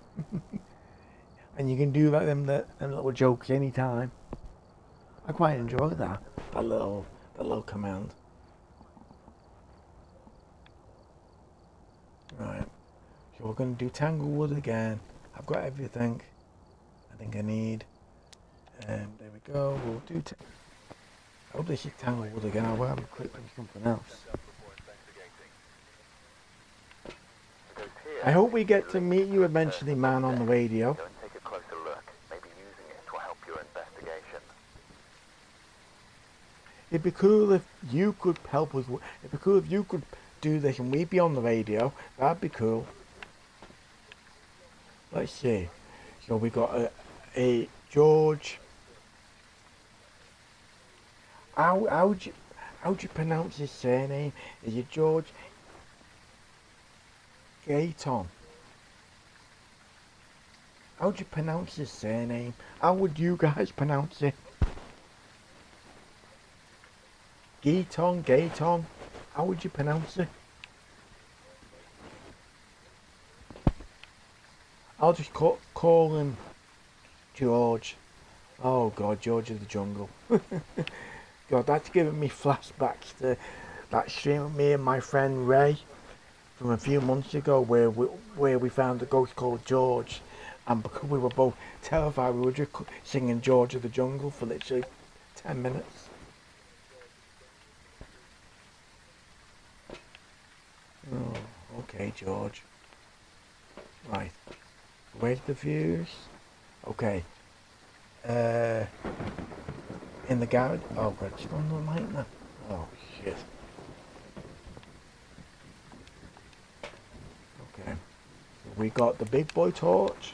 And you can do like them little jokes anytime. I quite enjoy that. That little command. Right. So we're gonna do Tanglewood again. I've got everything. I think I need. There we go. We'll do. I hope this is tanglewood again. I'll have a quick with something else. I hope we get to meet you eventually, man, on the radio. Go and take a closer look. Maybe using it will help your investigation. It'd be cool if you could help us. It'd be cool if you could do this and we'd be on the radio. That'd be cool. Let's see. So we got a George. How do you pronounce his surname? Is it George Gayton? How do you pronounce his surname? How would you guys pronounce it? Gayton. How would you pronounce it? I'll just call him George. Oh God, George of the Jungle. God, that's giving me flashbacks to that stream with me and my friend Ray from a few months ago where we found a ghost called George, and because we were both terrified, we were just singing George of the Jungle for literally 10 minutes. Oh, okay, George. Right. Where's the fuse? Okay. In the garage. Oh God, it's on the light now. Oh shit. Okay. So we got the big boy torch.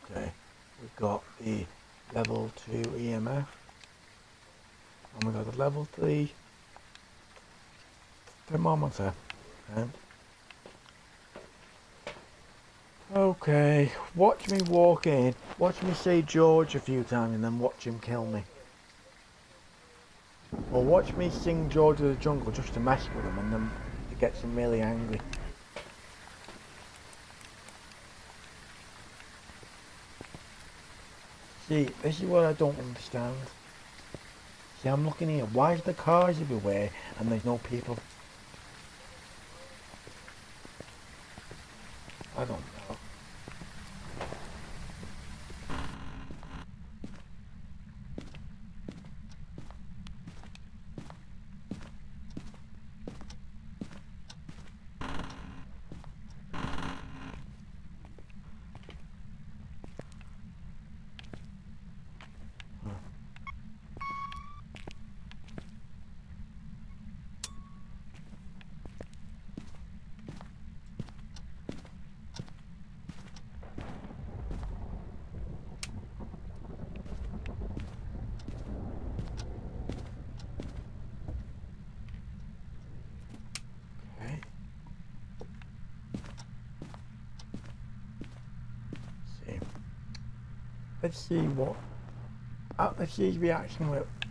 Okay. We got the level 2 EMF. And we got the level 3 thermometer. Okay, watch me walk in, watch me say George a few times and then watch him kill me. Or watch me sing George of the Jungle just to mess with him and then it gets him really angry. See, this is what I don't understand. See, I'm looking here, why is the cars everywhere and there's no people? I don't know. Let's see what. Let's see his reaction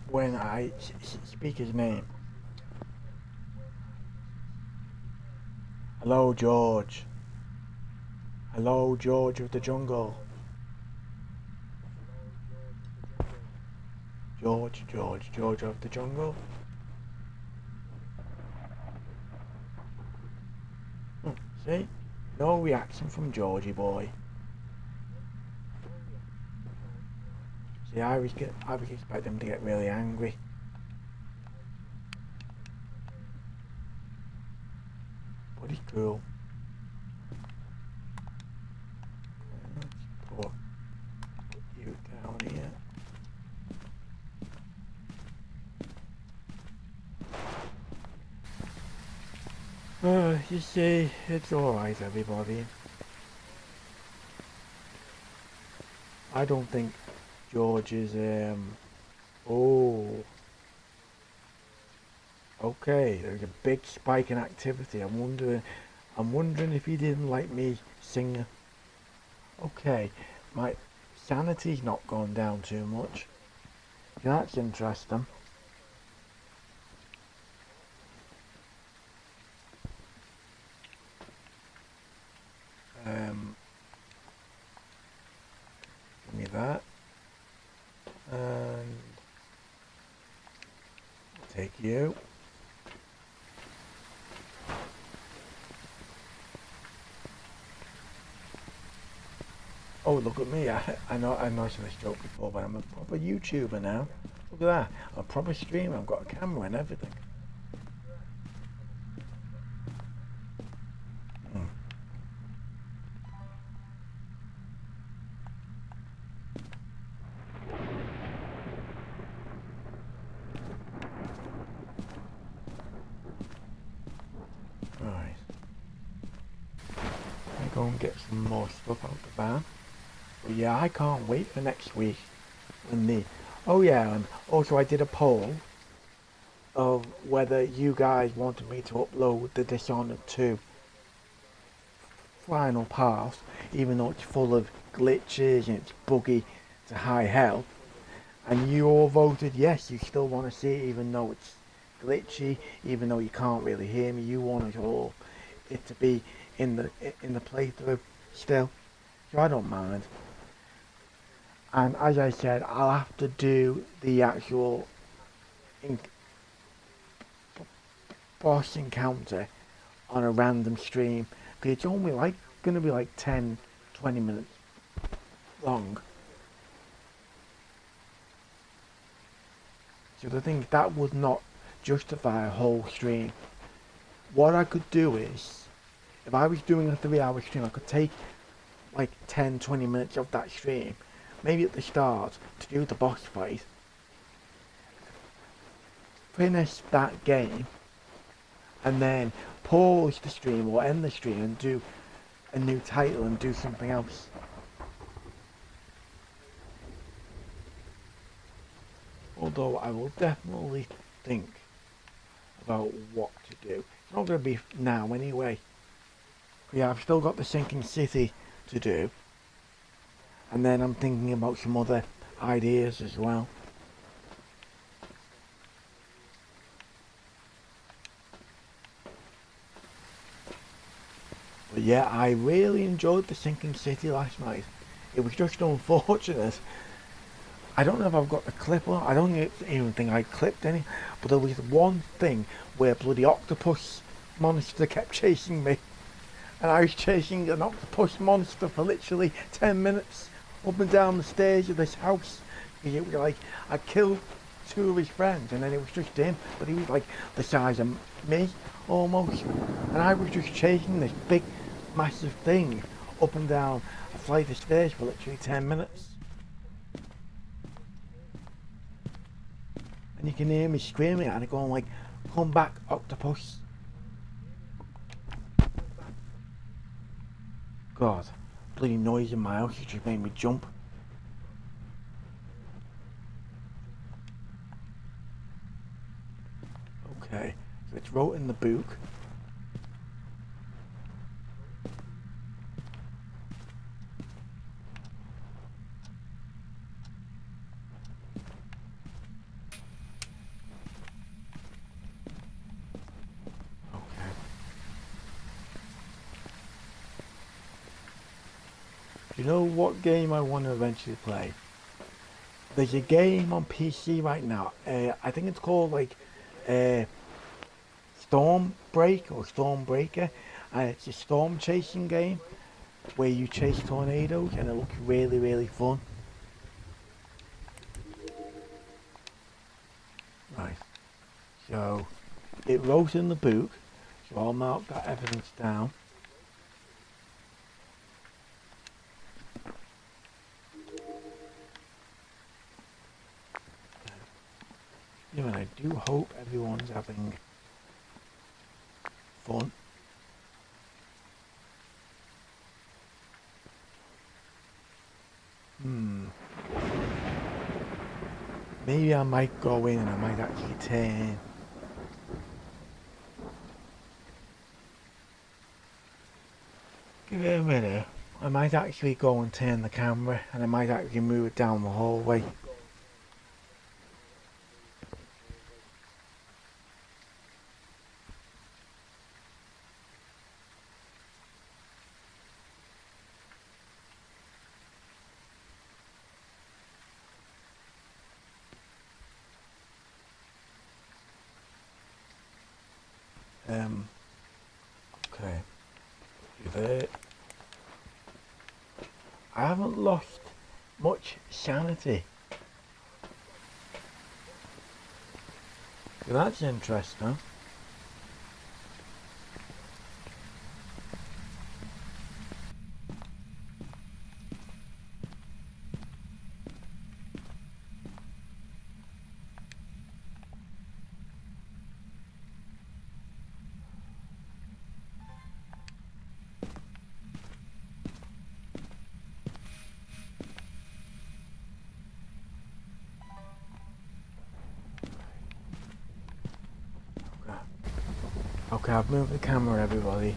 when I speak his name. Hello, George. Hello, George of the Jungle. George of the Jungle. See? No reaction from Georgie boy. See, I would expect them to get really angry. But he's cool. Let's put you down here. You see, it's alright everybody. I don't think George is, oh. Okay, there's a big spike in activity. I'm wondering if he didn't like me singing. Okay, my sanity's not gone down too much. That's interesting. Give me that. And Thank you. Oh, look at me. I know I mentioned this joke before, but I'm a proper YouTuber now. Look at that. I'm a proper streamer. I've got a camera and everything. Hmm. Right. I'm going to get some more stuff out the van. But yeah, I can't wait for next week. When the... Oh yeah, and also I did a poll of whether you guys wanted me to upload the Dishonored 2 final pass, even though it's full of glitches and it's buggy to high hell. And you all voted yes, you still want to see it even though it's glitchy, even though you can't really hear me. You want it to be in the playthrough still. So I don't mind. And as I said, I'll have to do the actual boss encounter on a random stream because it's only like going to be like 10-20 minutes long. So the thing that would not justify a whole stream. What I could do is, if I was doing a 3-hour stream, I could take like 10-20 minutes of that stream, maybe at the start, to do the boss fight, finish that game, and then pause the stream or end the stream and do a new title and do something else. Although I will definitely think about what to do. It's not going to be now anyway. Yeah, I've still got the sinking city to do. And then I'm thinking about some other ideas as well. But yeah, I really enjoyed the sinking city last night. It was just unfortunate. I don't know if I've got the clip on. I don't even think I clipped any. But there was one thing where bloody octopus monster kept chasing me. And I was chasing an octopus monster for literally 10 minutes up and down the stairs of this house. It was like, I killed 2 of his friends and then it was just him. But he was like the size of me, almost. And I was just chasing this big, massive thing up and down a flight of stairs for literally 10 minutes. And you can hear me screaming at it, going like, come back, octopus. God, bloody noise in my house, it just made me jump. Okay, so it's wrote in the book. Okay. Do you know what game I want to eventually play? There's a game on PC right now. I think it's called like Storm Break or Stormbreaker. It's a storm chasing game where you chase tornadoes and it looks really, really fun. Right. So it wrote in the book, so I'll mark that evidence down. You know, and I do hope everyone's having fun. Maybe I might go in and I might actually turn. Give it a minute. I might actually go and turn the camera and I might actually move it down the hallway. I haven't lost much sanity. So that's interesting. Okay, I've moved the camera, everybody.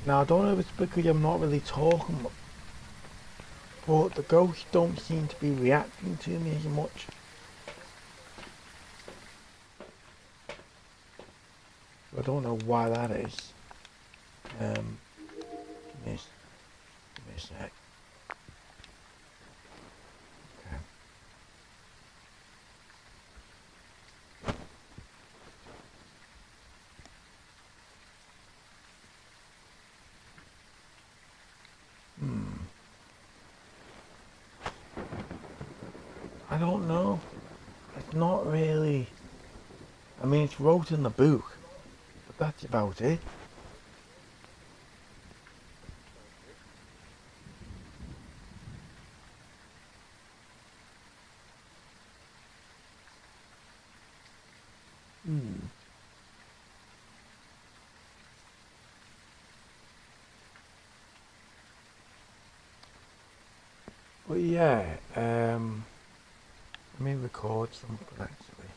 Now, I don't know if it's because I'm not really talking, but the ghosts don't seem to be reacting to me as much. I don't know why that is. Give me a sec. Okay. I don't know. It's not really. I mean, it's wrote in the book, but that's about it. But yeah, let me record something actually.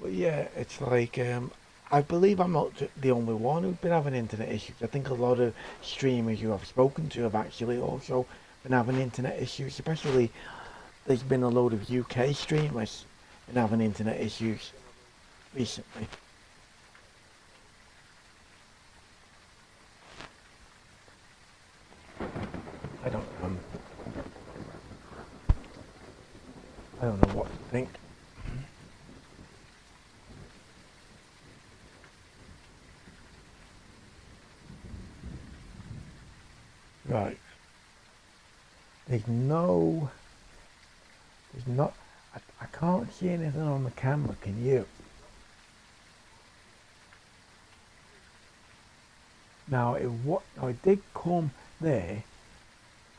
But yeah, it's like, I believe I'm not the only one who's been having internet issues. I think a lot of streamers you have spoken to have actually also been having internet issues, especially there's been a load of UK streamers been having internet issues recently. I don't I don't know what to think. Right. There's not, I can't see anything on the camera, can you? Now it did come there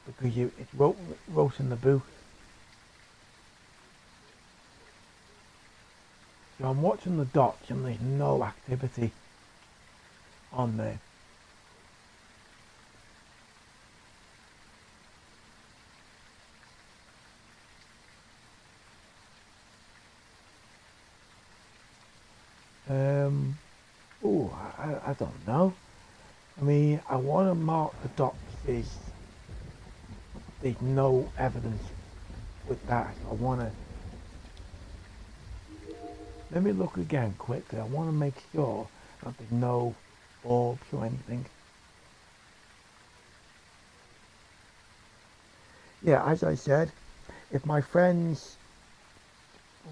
because it wrote in the book. So I'm watching the dots and there's no activity on there. I don't know. I mean, I want to mark the dots as there's no evidence with that. I want to. Let me look again quickly. I want to make sure that there's no orbs or anything. Yeah, as I said, if my friends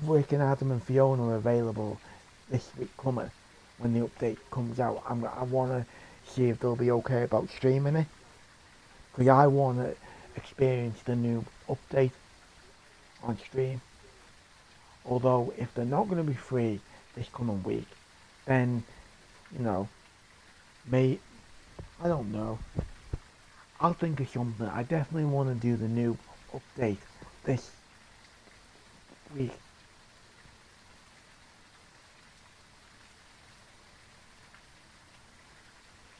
Rick and Adam and Fiona are available this week coming, when the update comes out, I want to see if they'll be okay about streaming it. Because I want to experience the new update on stream. Although, if they're not going to be free this coming week, then, you know, I don't know. I'll think of something. I definitely want to do the new update this week.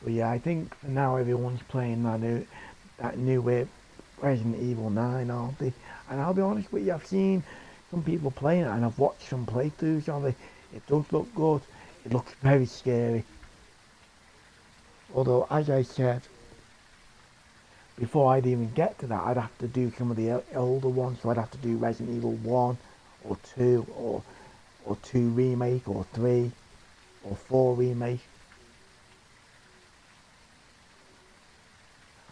But yeah, I think for now everyone's playing that new Resident Evil 9, aren't they? And I'll be honest with you, I've seen some people playing it and I've watched some playthroughs of it. It does look good. It looks very scary. Although, as I said, before I'd even get to that, I'd have to do some of the older ones. So I'd have to do Resident Evil 1 or 2 or 2 remake or 3 or 4 remake.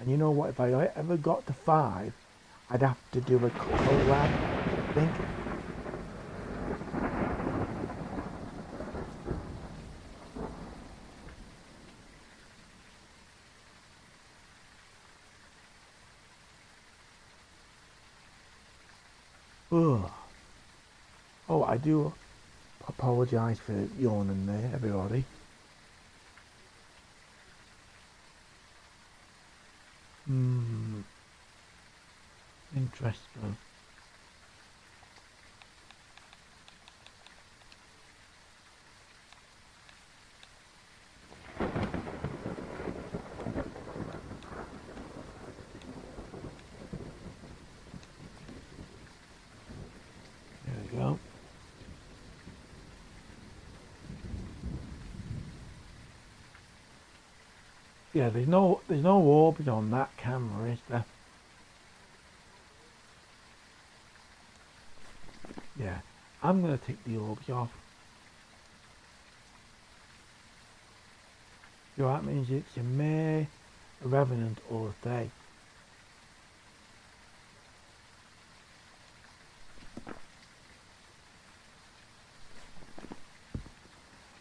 And you know what, if I ever got to 5, I'd have to do a collab, I think. Ugh. Oh, I do apologise for yawning there, everybody. Interesting. There we go. Yeah, there's no orbit on that camera, is there? Yeah, I'm gonna take the orbs off. So that means it's a May, a Revenant, or a day.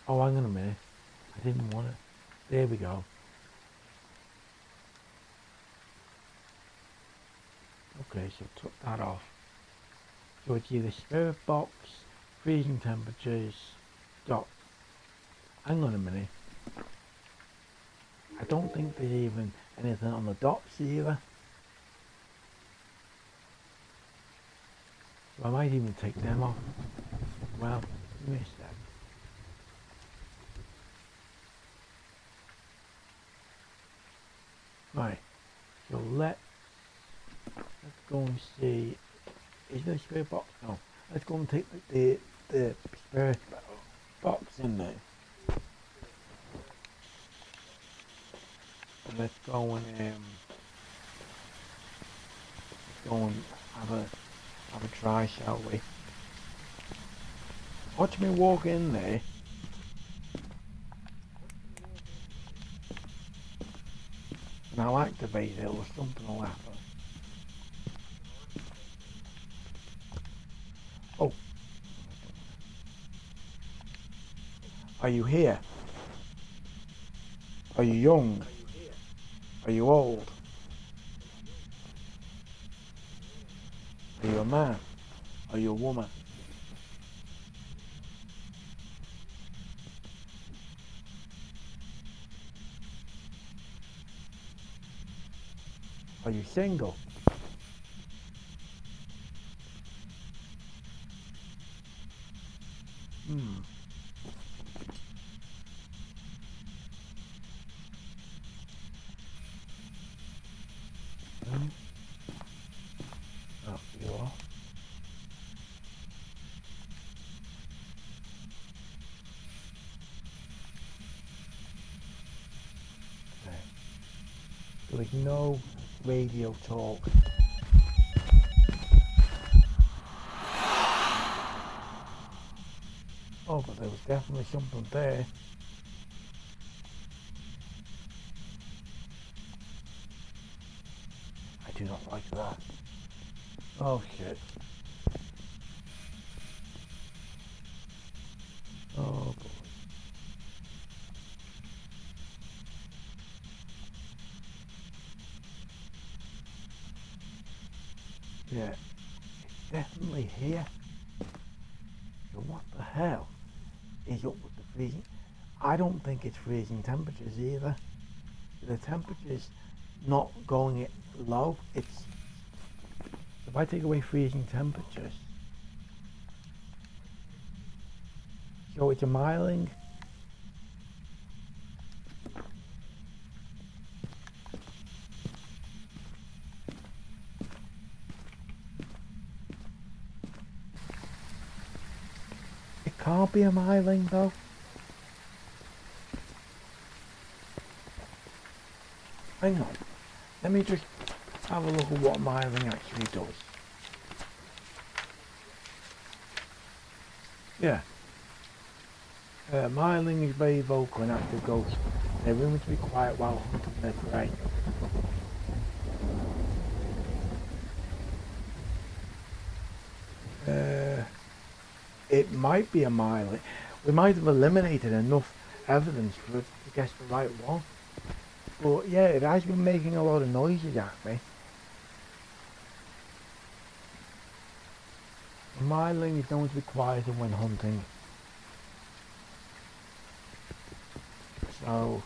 Oh, hang on a minute. I didn't want it. There we go. Okay, so took that off. So it's either spirit box, freezing temperatures, dots. Hang on a minute. I don't think there's even anything on the dots either. So I might even take them off. Well, give me a sec. Right, so let's go and see. Is there a spirit box? No. Let's go and take the spirit box in there. And let's go and have a try, shall we? Watch me walk in there. And I'll activate it or something will happen. Oh. Are you here? Are you young? Are you old? Are you a man? Are you a woman? Are you single? Oh, you are. Okay. There is no radio talk. Oh, but there was definitely something there. I do not like that. Oh shit. Oh boy. Yeah, it's definitely here. So what the hell is up with the freezing? I don't think it's freezing temperatures either. The temperature's not going it low. It's if I take away freezing temperatures, so it's a miling. It can't be a miling though. Hang on. Let me just have a look at what miling actually does. Yeah. Miling is very vocal and active ghosts. They're rumored to be quiet while hunting their prey. It might be a miling. We might have eliminated enough evidence for us to guess the right one. But yeah, it has been making a lot of noises at me. Miling is going to be quieter when hunting. So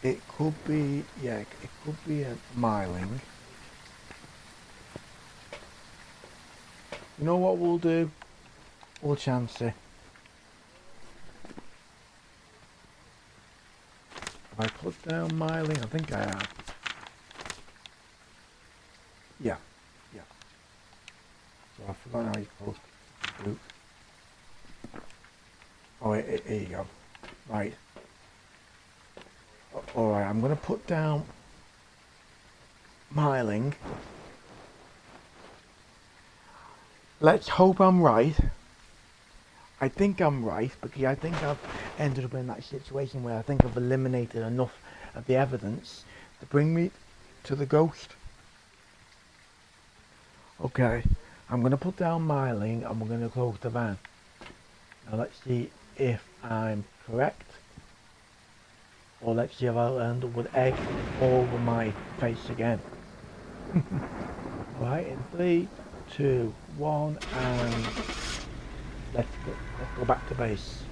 it could be, yeah, it could be a miling. You know what we'll do? We'll chance it. If I put down miling, I think I have. Yeah, yeah. So I forgot how you close the boot. Oh, here you go. Right. Alright, I'm going to put down miling. Let's hope I'm right. I think I'm right, because I think I've ended up in that situation where I think I've eliminated enough of the evidence to bring me to the ghost. Okay, I'm going to put down miling and we're going to close the van. Now let's see if I'm correct. Or let's see if I'll end up with egg all over my face again. Right, in 3, 2, 1, and let's go back to base.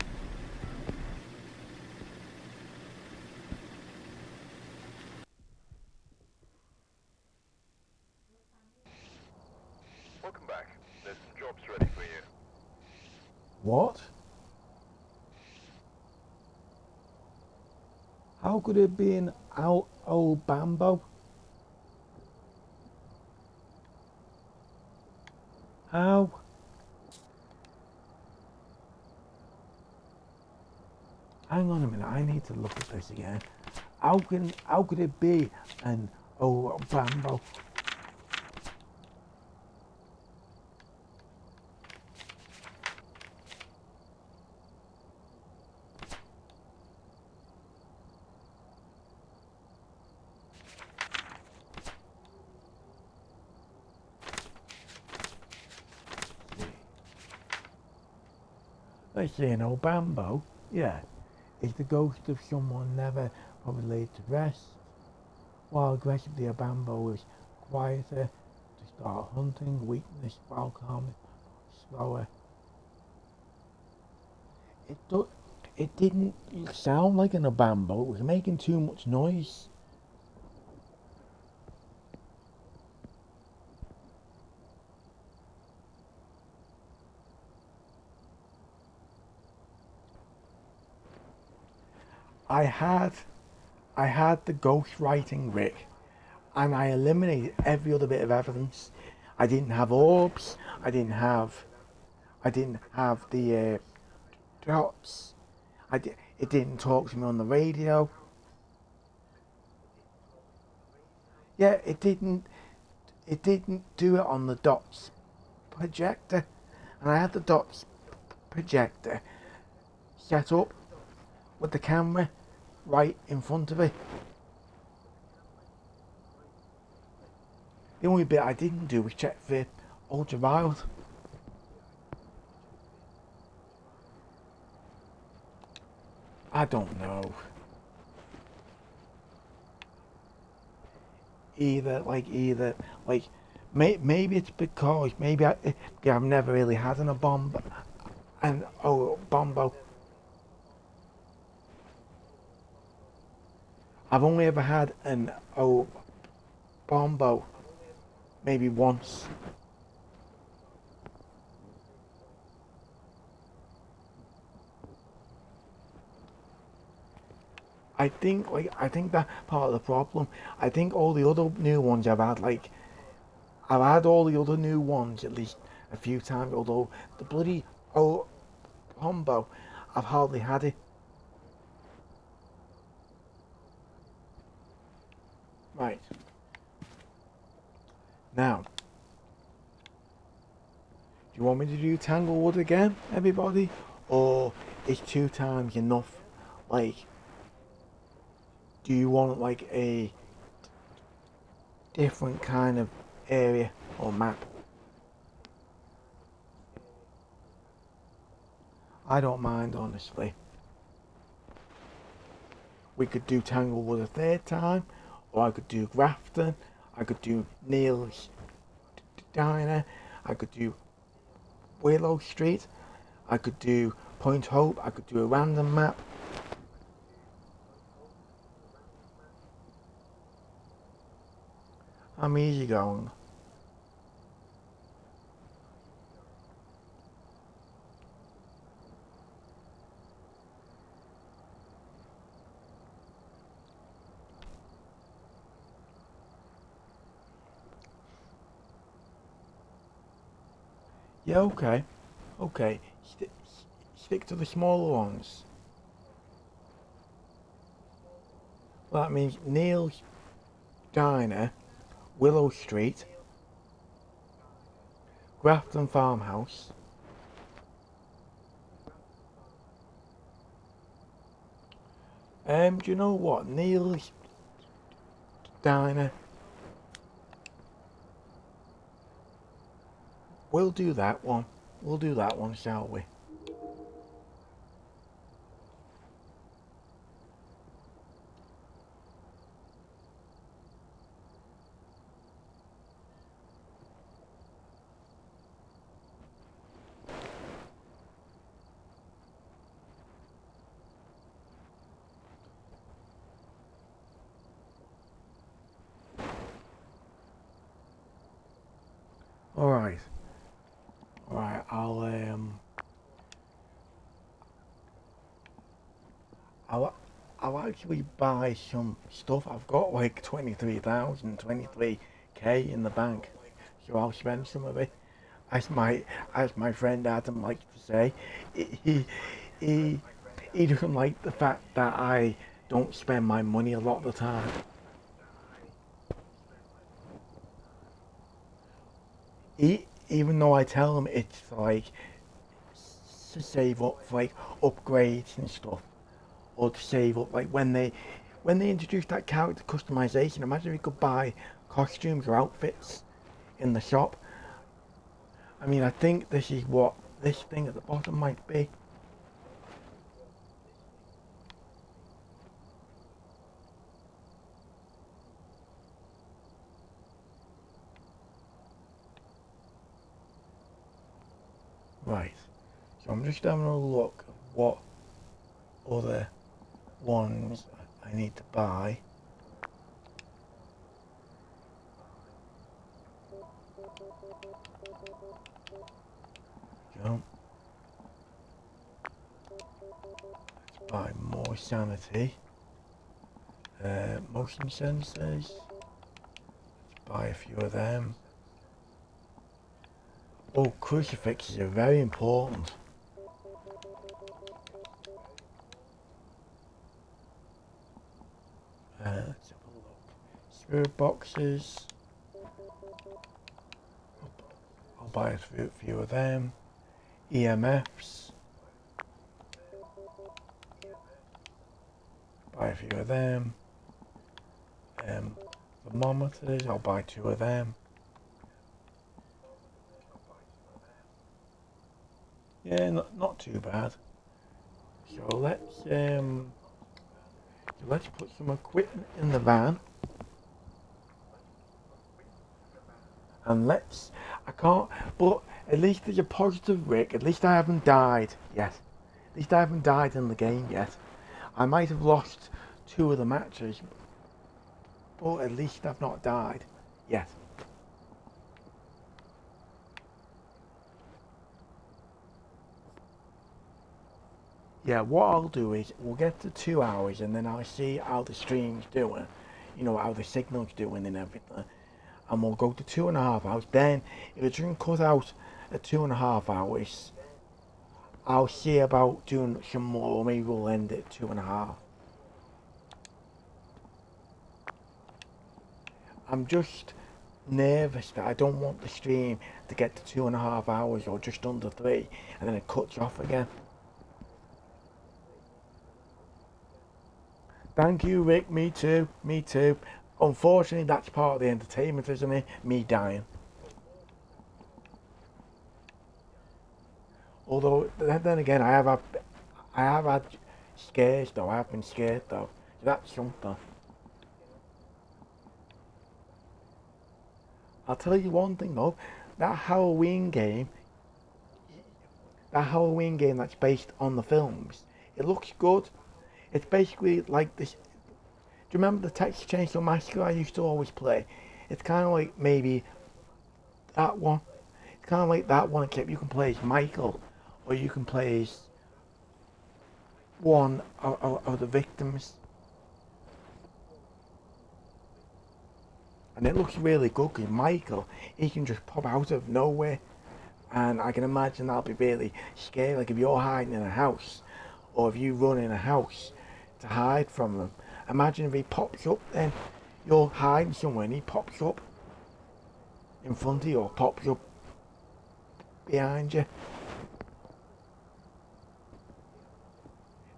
Welcome back. There's some jobs ready for you. What? How could it be an old bamboo? How? Hang on a minute, I need to look at this again. How could it be an old bamboo? Let's see, an old bamboo? Yeah. Is the ghost of someone never probably laid to rest? While aggressively a bamboo is quieter to start hunting, weakness while calm, slower. It didn't sound like an bamboo, it was making too much noise. I had the ghost writing Rick, and I eliminated every other bit of evidence. I didn't have orbs. I didn't have the drops. It didn't talk to me on the radio. Yeah, it didn't. It didn't do it on the dots projector, and I had the dots projector set up with the camera right in front of it. The only bit I didn't do was check for ultraviolet. I don't know. Either maybe it's because I've never really had a bomb and bombo. I've only ever had an bombo maybe once. I think that part of the problem. I think all the other new ones I've had all the other new ones at least a few times. Although the bloody combo, I've hardly had it. Right now, do you want me to do Tanglewood again, everybody, or is 2 times enough? Like, do you want like a different kind of area or map? I don't mind, honestly. We could do Tanglewood a 3rd time, or I could do Grafton, I could do Neil's Diner, I could do Willow Street, I could do Point Hope, I could do a random map. I'm easy going. Yeah, okay. Okay. Stick to the smaller ones. Well, that means Neil's Diner, Willow Street, Grafton Farmhouse. Do you know what? Neil's Diner. We'll do that one. We'll do that one, shall we? Alright. Alright, I'll actually buy some stuff. I've got like 23k in the bank. So I'll spend some of it. As my friend Adam likes to say, he he he doesn't like the fact that I don't spend my money a lot of the time. Even though I tell him it's like to save up for like upgrades and stuff, or to save up like when they introduced that character customization. Imagine if you could buy costumes or outfits in the shop. I mean, I think this is what this thing at the bottom might be. Right. So I'm just having a look at what other ones I need to buy. Go. Let's buy more sanity. Motion sensors. Let's buy a few of them. Oh, crucifixes are very important. Let's have a look. Spirit boxes. I'll buy a few of them. EMFs. Buy a few of them. Thermometers. I'll buy 2 of them. Yeah, not too bad. So let's put some equipment in the van. And I can't, but at least there's a positive, Rick. At least I haven't died yet. At least I haven't died in the game yet. I might have lost 2 of the matches, but at least I've not died yet. Yeah, what I'll do is we'll get to 2 hours and then I'll see how the stream's doing, how the signal's doing and everything. And we'll go to 2.5 hours. Then, if it doesn't cut out at 2.5 hours, I'll see about doing some more, or maybe we'll end at 2.5. I'm just nervous that I don't want the stream to get to 2.5 hours or just under 3, and then it cuts off again. Thank you, Rick. Me too. Me too. Unfortunately, that's part of the entertainment, isn't it? Me dying. Although, then again, I have had scares though. I have been scared though. So that's something. I'll tell you one thing though, that Halloween game, that Halloween game that's based on the films, it looks good. It's basically like this. Do you remember the Texas Chainsaw Massacre I used to always play? It's kind of like maybe that one. It's kind of like that one, except you can play as Michael, or you can play as one of the victims. And it looks really good because Michael, he can just pop out of nowhere. And I can imagine that'll be really scary. Like if you're hiding in a house, or if you run in a house to hide from them. Imagine if he pops up then. You're hiding somewhere and he pops up in front of you or pops up behind you.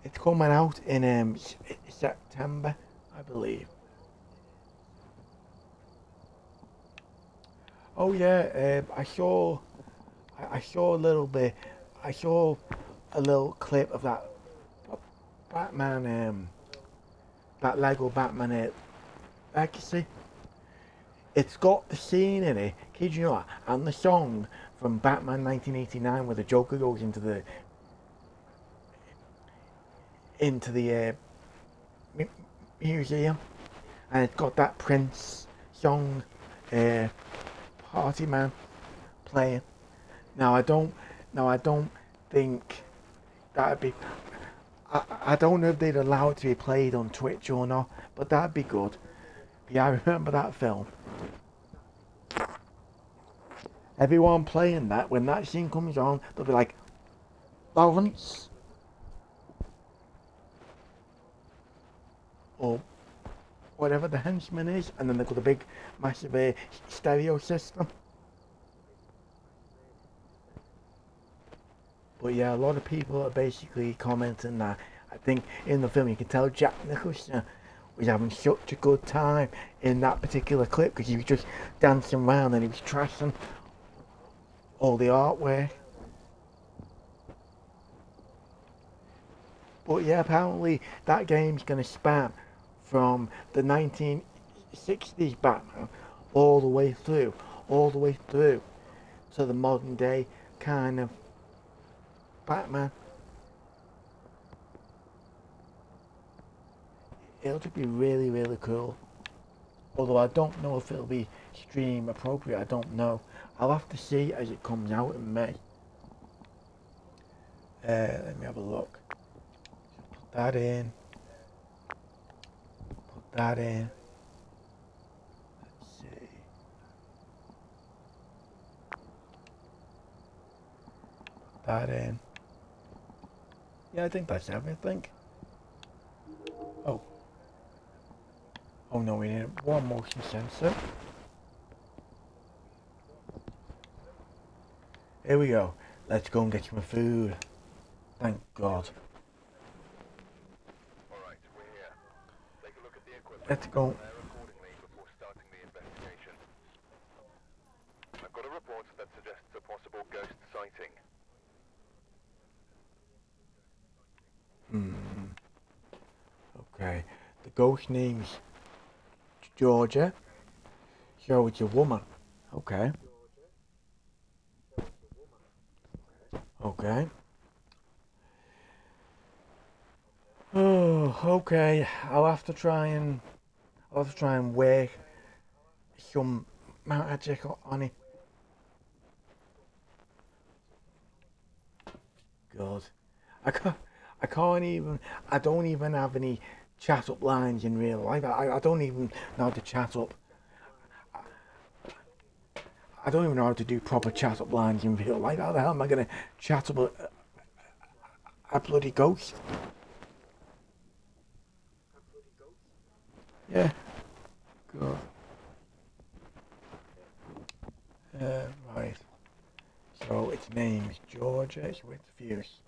It's coming out in September, I believe. Oh yeah, I saw a little bit. I saw a little clip of that Batman, that Lego Batman Legacy. It's got the scene in it, kid you not, and the song from Batman 1989 where the Joker goes into the museum, and it's got that Prince song, Party Man, playing. Now I don't think that'd be. I don't know if they'd allow it to be played on Twitch or not, but that'd be good. Yeah, I remember that film. Everyone playing that, when that scene comes on, they'll be like, Lawrence, or whatever the henchman is, and then they've got a big, massive stereo system. But yeah, a lot of people are basically commenting that I think in the film you can tell Jack Nicholson was having such a good time in that particular clip because he was just dancing around and he was trashing all the artwork. But yeah, apparently that game's going to span from the 1960s Batman all the way through to the modern day kind of Batman. It'll just be really, really cool. Although I don't know if it'll be stream appropriate, I don't know. I'll have to see as it comes out in May. Let me have a look. Put that in. Put that in. Let's see. Put that in. Yeah, I think that's everything. Oh no, we need one motion sensor. Here we go. Let's go and get some food. Thank God. Alright, we're here. Take a look at the equipment. Let's go. Accordingly before starting the investigation. I've got a report that suggests a possible ghost sighting. Okay. The ghost name's Georgia. So it's a woman. Okay. Okay. Oh, okay. I'll have to try and work some magic on it. God. I don't even have any chat up lines in real life. I don't even know how to chat up. I don't even know how to do proper chat up lines in real life. How the hell am I going to chat up a bloody ghost? Yeah. Good. Right. So its name is Georgia. It's with the fuse.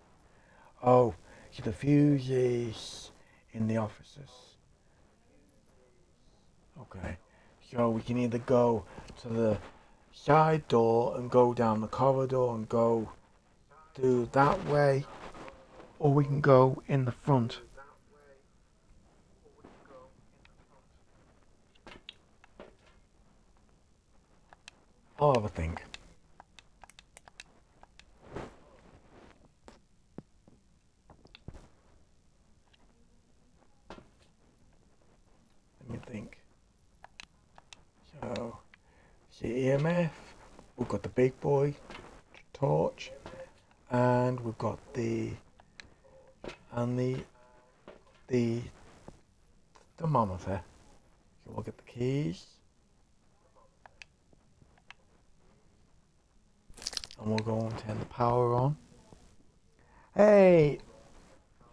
Oh, so the fuse is in the offices. Okay. So we can either go to the side door and go down the corridor and go through that way, or we can go in the front. I'll have a think. Let me think. So, see EMF, we've got the big boy torch, and we've got the thermometer. So we'll get the keys, and we'll go and turn the power on. Hey,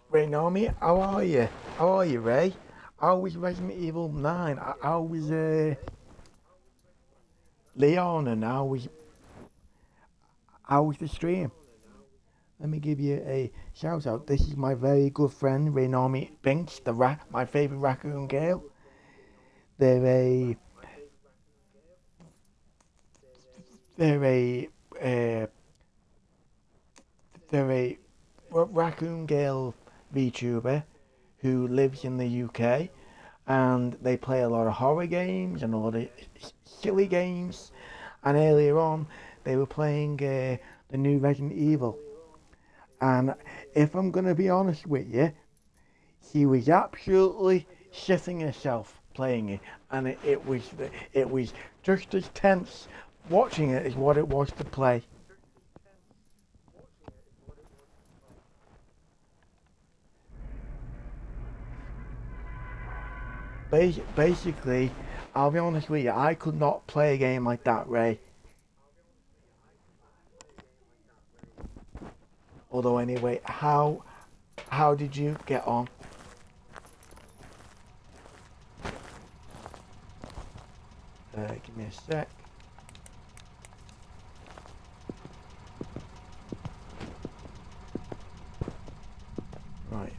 Ray Normie, how are you? How are you, Ray? How was Resident Evil 9? How was Leon, and how was the stream? Let me give you a shout out. This is my very good friend Ray Normie Binks, my favourite raccoon girl. They're a raccoon girl VTuber who lives in the UK, and they play a lot of horror games and a lot of silly games. And earlier on, they were playing the new Resident Evil. And if I'm gonna be honest with you, she was absolutely shitting herself playing it, and it was just as tense watching it as what it was to play. Basically, I'll be honest with you, I could not play a game like that, Ray. Although anyway, how did you get on? Give me a sec. Right.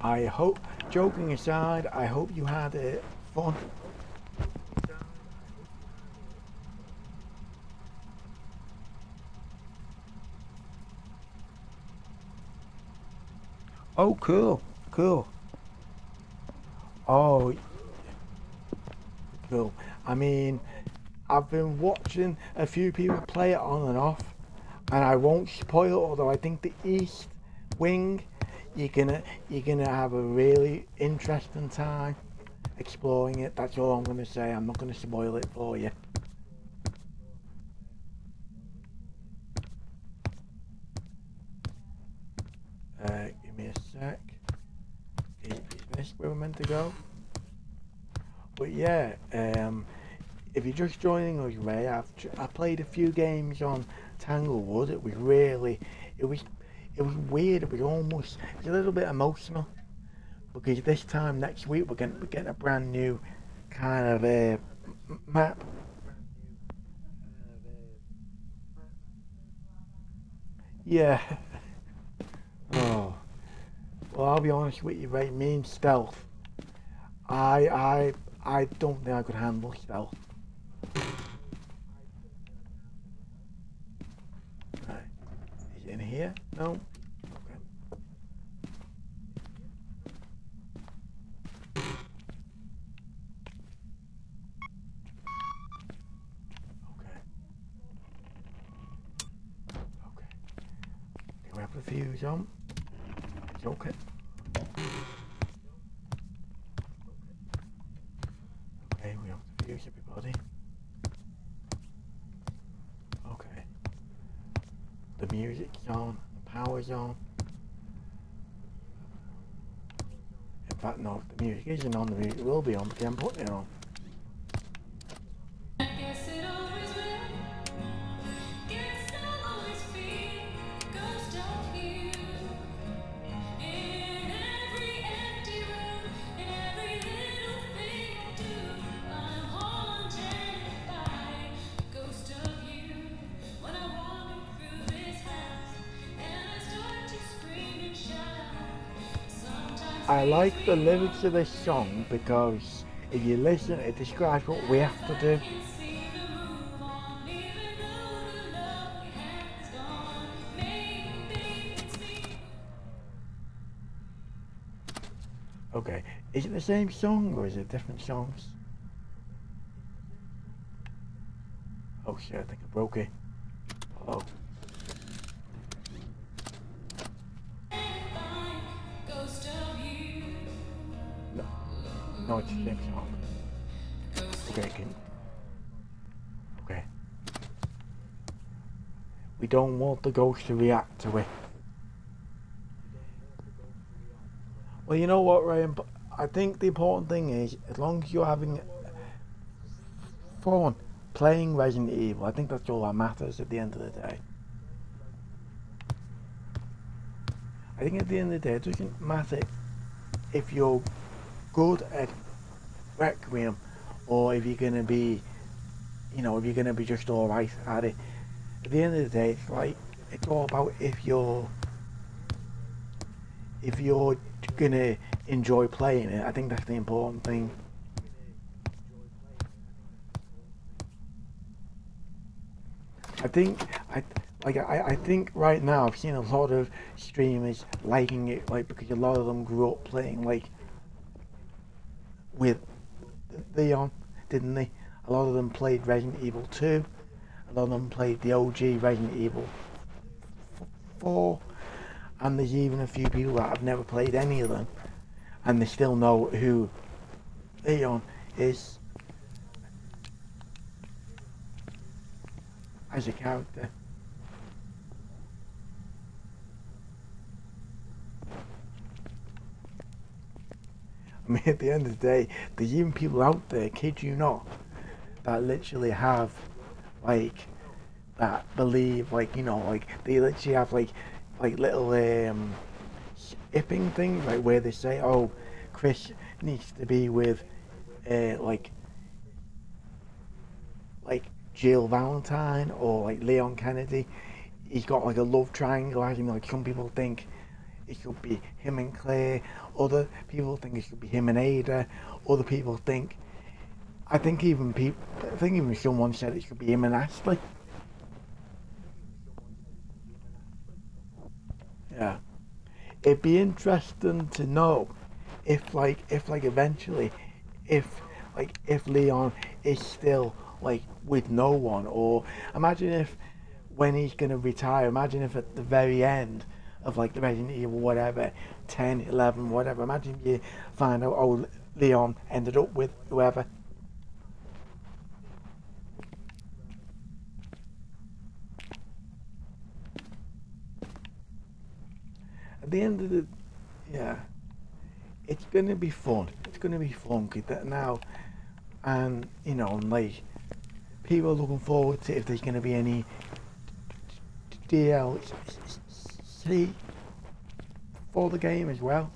I hope, joking aside, I hope you had fun. Oh, cool, cool. Oh, cool. I mean, I've been watching a few people play it on and off, and I won't spoil it, although I think the East Wing, you're gonna have a really interesting time exploring it. That's all I'm gonna say. I'm not gonna spoil it for you. Give me a sec. Is this where we're meant to go? But yeah, if you're just joining us, Ray, I played a few games on Tanglewood. It was weird. It was a little bit emotional, because this time next week we're getting a brand new kind of map. Yeah. Oh. Well, I'll be honest with you, Ray. Me and stealth. I don't think I could handle stealth. Right. Is it in here? No? Okay. Okay. Okay. Can we have the fuse on? It's okay. Okay, we have the fuse, everybody. Okay. The music's on, the power's on. In fact, no, if the music isn't on, the music will be on, because I'm putting it on. I like the lyrics of this song because if you listen, it describes what we have to do. Okay, is it the same song or is it different songs? Oh shit, I think I broke it. Oh. No, no, it's the same song. Okay, okay. We don't want the ghost to react to it. Well, you know what, Ryan? I think the important thing is, as long as you're having fun playing Resident Evil, I think that's all that matters at the end of the day. I think at the end of the day, it doesn't matter if you're good at Requiem or if you're gonna be, you know, if you're gonna be just alright at it. At the end of the day, it's like it's all about if you're gonna enjoy playing it. I think that's the important thing. I think I think right now I've seen a lot of streamers liking it, like because a lot of them grew up playing like with Leon, didn't they? A lot of them played Resident Evil 2. A lot of them played the OG Resident Evil 4. And there's even a few people that have never played any of them, and they still know who Leon is as a character. I mean, at the end of the day, there's even people out there, kid you not, that literally have, like, that believe, like, you know, like, they literally have, like little, hipping things, like, where they say, oh, Chris needs to be with, like Jill Valentine or, like, Leon Kennedy. He's got, like, a love triangle, as you know, like, some people think it should be him and Claire. Other people think it should be him and Ada. Other people think, I think even someone said it should be him and Ashley. Yeah, it'd be interesting to know if eventually, if if Leon is still like with no one, or imagine if when he's gonna retire, imagine if at the very end of like the Resident Evil whatever 10, 11, whatever, imagine you find out, oh, Leon ended up with whoever. At the end of the, yeah, it's gonna be fun. It's gonna be fun now, and you know, like people are looking forward to if there's gonna be any DLC for the game as well.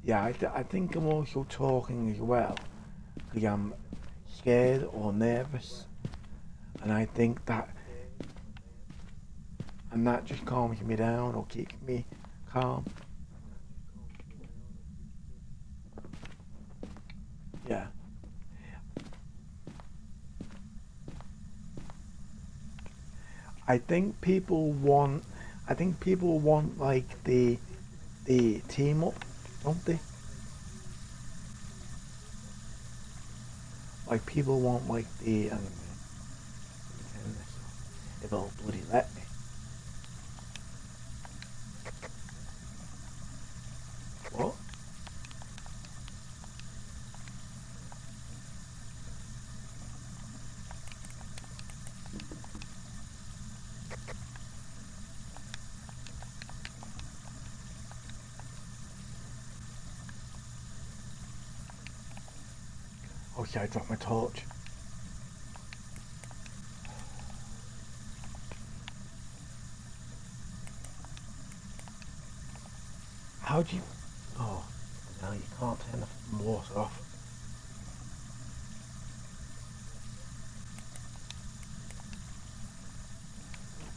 Yeah, I think I'm also talking as well because I'm scared or nervous, and I think that just calms me down or keeps me calm. Yeah. I think people want like the team up, don't they? Like people want like the if it'll bloody let me. What? Oh yeah, I dropped my torch. How do you? Oh, no, you can't turn the water off.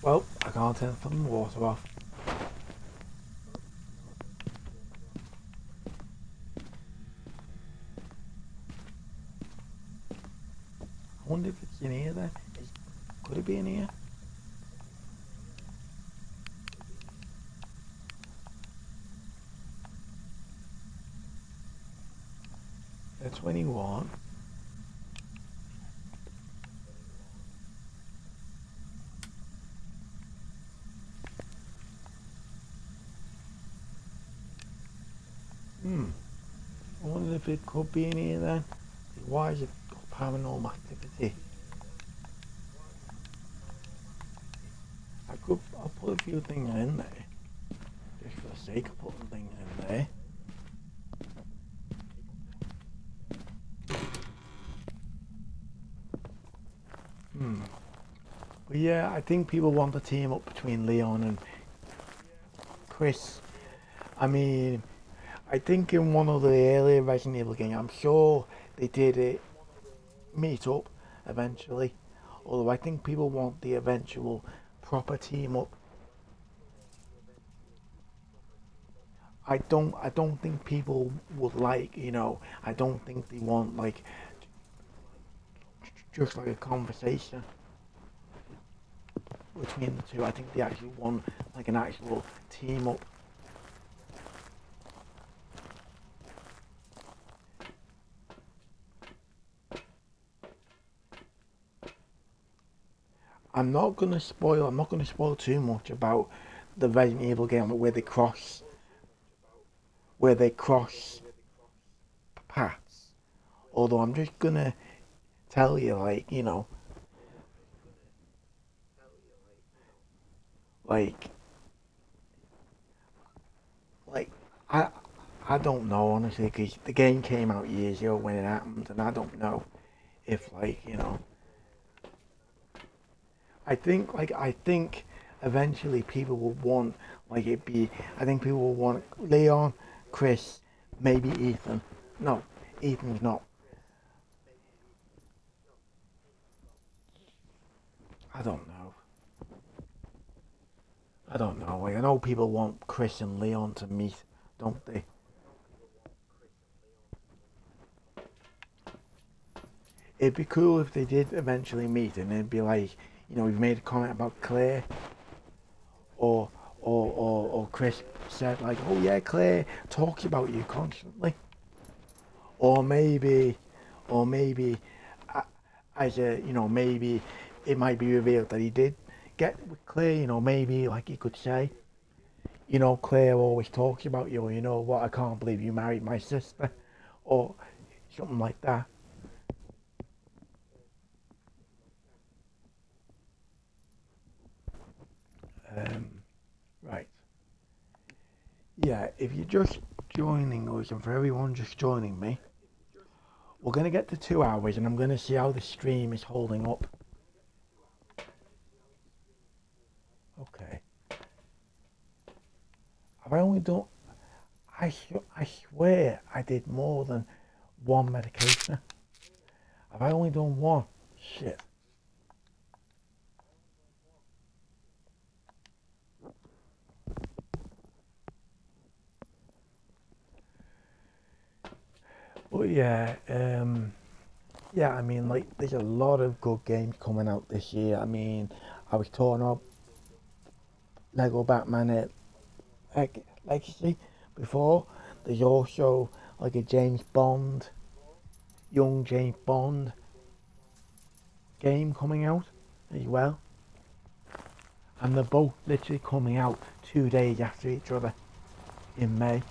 Well, I can't turn the water off. I wonder if it's in here there. Could it be in here? 21. I wonder if it could be in here then. Why is it paranormal activity? I'll put a few things in there. Just for the sake of putting things in there. But yeah, I think people want a team up between Leon and Chris. I mean, I think in one of the earlier Resident Evil games, I'm sure they did it meet up eventually. Although I think people want the eventual proper team up. I don't think people would like, I don't think they want like just like a conversation between the two. I think they actually want like an actual team up. I'm not gonna spoil too much about the Resident Evil game where they cross paths. Although I'm just gonna tell you, like like I I don't know honestly, because the game came out years ago when it happened, and I don't know if I think eventually people will want like it be. I think people will want Leon, Chris, maybe Ethan. No, Ethan's not. I don't know. I don't know. Like I know people want Chris and Leon to meet, don't they? It'd be cool if they did eventually meet, and it'd be like, we've made a comment about Claire, or or Chris said like, oh yeah, Claire talks about you constantly, or maybe as a maybe it might be revealed that he did get with Claire. Maybe like he could say, Claire always talks about you. You know what? I can't believe you married my sister, or something like that. Um, right. Yeah, if you're just joining us, and for everyone just joining me, we're going to get to 2 hours, and I'm going to see how the stream is holding up. Okay. Have I only done... I swear I did more than one medication. Have I only done one? Shit. But yeah, I mean, like, there's a lot of good games coming out this year. I mean, I was talking about Lego Batman Legacy before. There's also like a young James Bond game coming out as well. And they're both literally coming out 2 days after each other in May.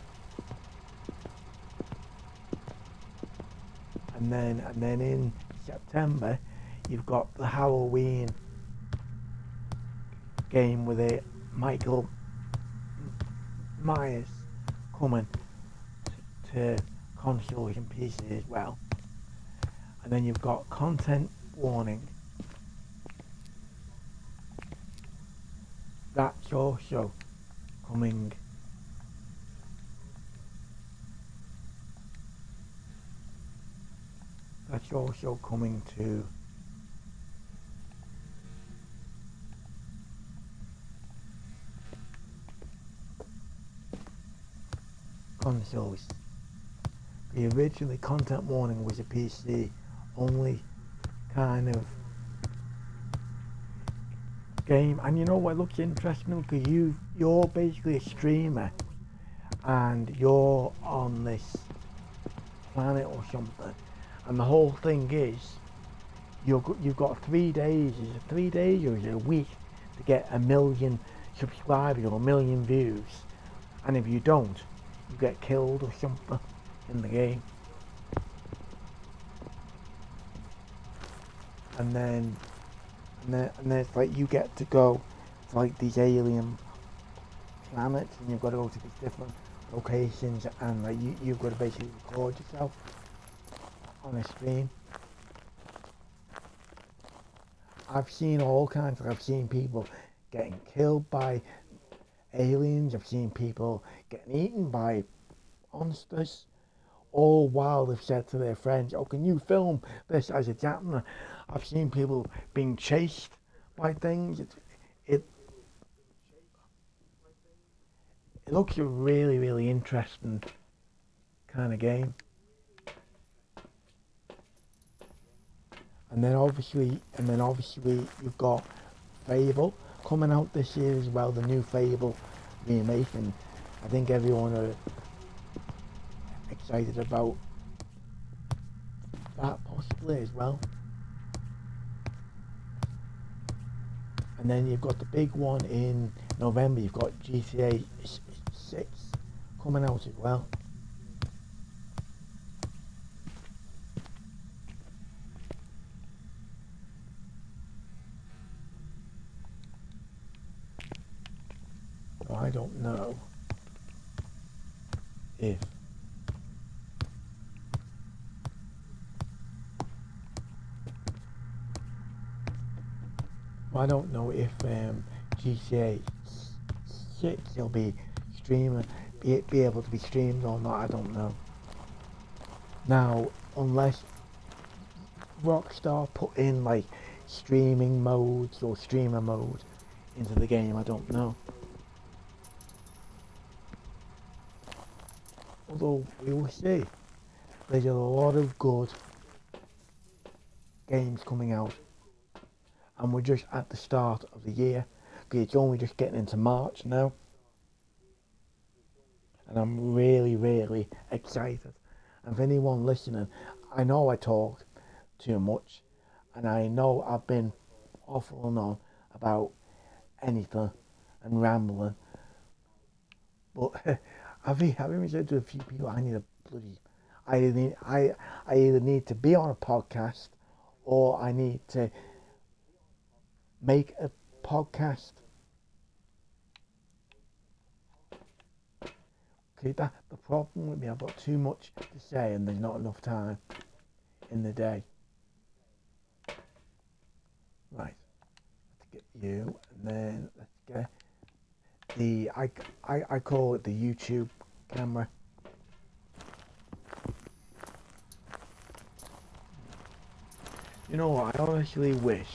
And then in September, you've got the Halloween game with it, Michael Myers coming to consoles and PC as well. And then you've got content warning. That's also coming. That's also coming to consoles. The originally content warning was a PC only kind of game, and you know what looks interesting, because you're basically a streamer and you're on this planet or something. And the whole thing is, you've got 3 days. Is it 3 days or is it a week to get 1 million subscribers or 1 million views? And if you don't, you get killed or something in the game. And then it's like you get to go to like these alien planets, and you've got to go to these different locations, and like you've got to basically record yourself on a screen. I've seen all kinds. I've seen people getting killed by aliens. I've seen people getting eaten by monsters, all while they've said to their friends, "Oh, can you film this as it's happening?" I've seen people being chased by things. It looks a really, really interesting kind of game. And then obviously you've got Fable coming out this year as well, the new Fable remake, and I think everyone are excited about that possibly as well. And then you've got the big one in November, you've got GTA 6 coming out as well. So I don't know if GTA 6 will be streaming, be able to be streamed or not. I don't know. Now, unless Rockstar put in like streaming modes or streamer mode into the game, I don't know. Although we will see. There's a lot of good games coming out, and we're just at the start of the year, because it's only just getting into March now, and I'm really, really excited. And for anyone listening, I know I talk too much, and I know I've been awful and on about anything and rambling, but I've even said to a few people, I need a bloody, I either need to be on a podcast, or I need to make a podcast. Okay, that's the problem with me. I've got too much to say, and there's not enough time in the day. Right, let's get you, and then let's get the I call it the YouTube camera. You know what? I honestly wish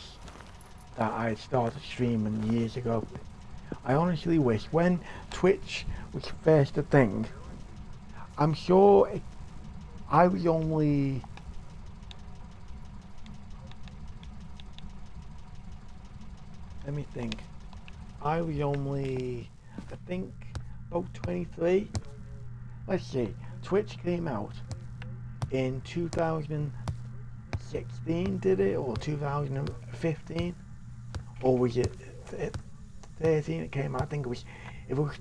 that I had started streaming years ago. I honestly wish when Twitch was first a thing, I'm sure I was only, let me think, I was only, I think, about 23. Let's see, Twitch came out in 2016, did it? Or 2015? Or was it 13 it came out? I think it was, if it was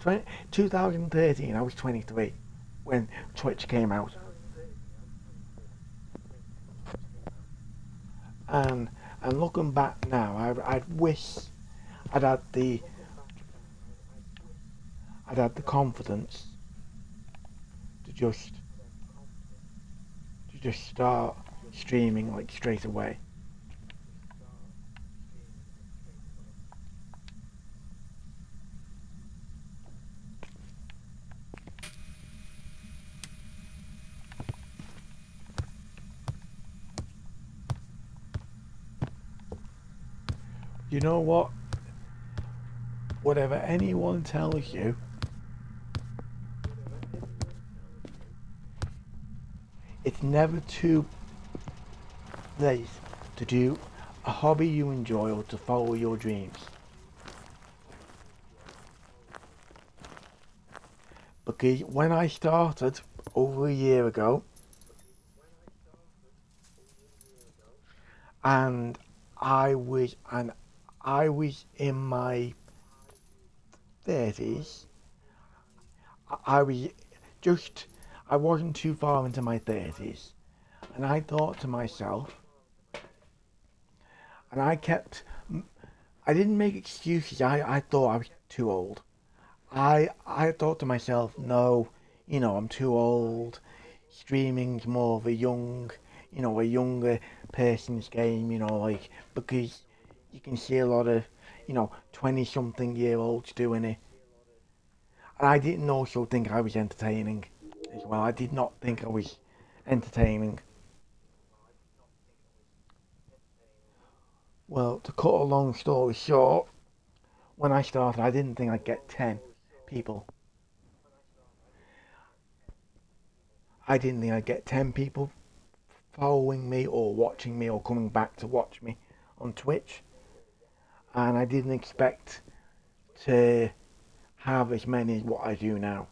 2013, I was 23 when Twitch came out. And looking back now, I wish I'd had the confidence to just start streaming like straight away. You know what? Whatever anyone tells you, it's never too late to do a hobby you enjoy or to follow your dreams. Because when I started over a year ago, and I was in my 30s. I was just I wasn't too far into my 30s, and I thought to myself, and I didn't make excuses. I thought I was too old. I thought to myself, no, I'm too old. Streaming's more of a a younger person's game, like, because you can see a lot of, 20 something year olds doing it. And I didn't also think I was entertaining as well. I did not think I was entertaining. Well, to cut a long story short, when I started, I didn't think I'd get 10 people. I didn't think I'd get 10 people following me or watching me or coming back to watch me on Twitch. And I didn't expect to have as many as what I do now.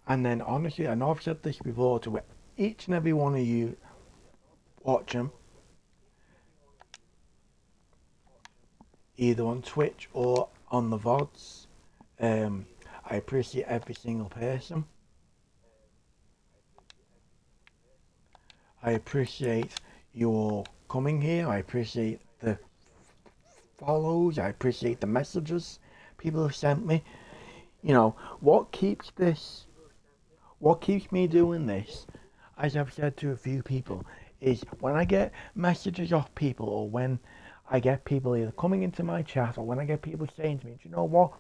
And then honestly, I know I've said this before to each and every one of you watch them, either on Twitch or on the vods. I appreciate every single person. I appreciate your coming here. I appreciate the follows. I appreciate the messages people have sent me. What keeps me doing this, as I've said to a few people, is when I get messages off people, or when I get people either coming into my chat, or when I get people saying to me, do you know what,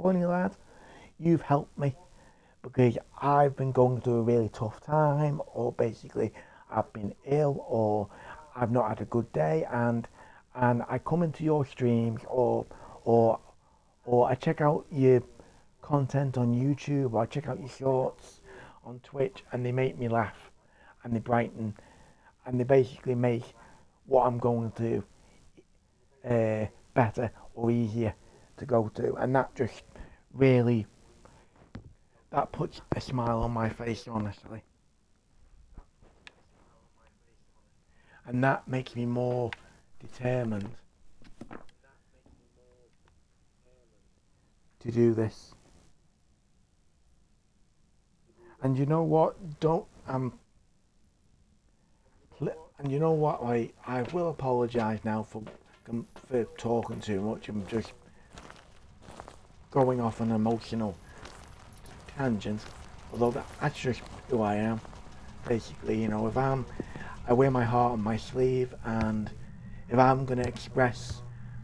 funny lad, you've helped me, because I've been going through a really tough time, or basically I've been ill, or I've not had a good day, and I come into your streams, or I check out your content on YouTube, or I check out your shorts on Twitch, and they make me laugh, and they brighten, and they basically make what I'm going through better or easier to go through, and that just really, that puts a smile on my face, honestly, and that makes me more determined to do this. And you know what? And you know what? I will apologise now for talking too much. I'm just going off an emotional tangent. Although that's just who I am. Basically, if I wear my heart on my sleeve, and if I'm gonna express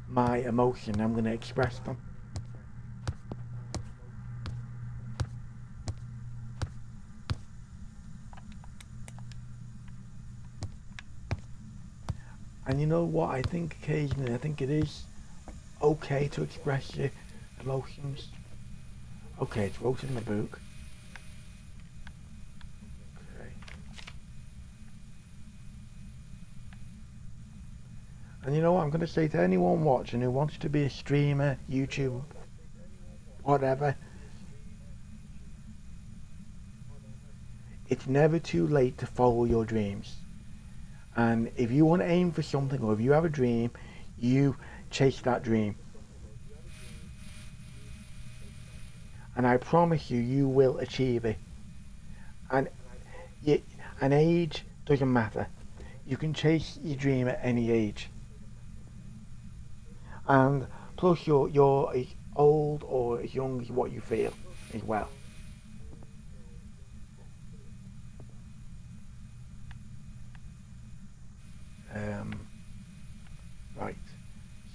my emotion, I'm gonna express them. And you know what? I think occasionally, it is okay to express your emotions. Okay, it's wrote in the book. Okay. And you know what? I'm going to say to anyone watching who wants to be a streamer, YouTube, whatever, it's never too late to follow your dreams. And if you want to aim for something, or if you have a dream, you chase that dream. And I promise you, you will achieve it. And an age doesn't matter. You can chase your dream at any age. And plus, you're as old or as young as what you feel as well. Right.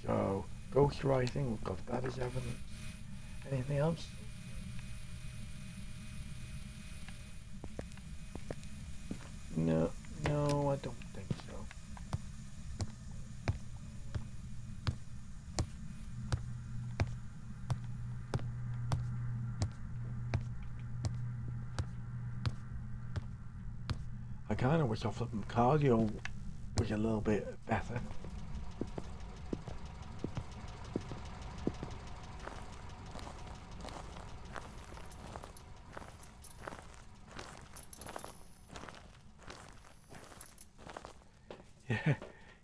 So, ghostwriting, we've got that as evidence. Anything else? No, I don't think so. I kind of wish our flipping cardio was a little bit better.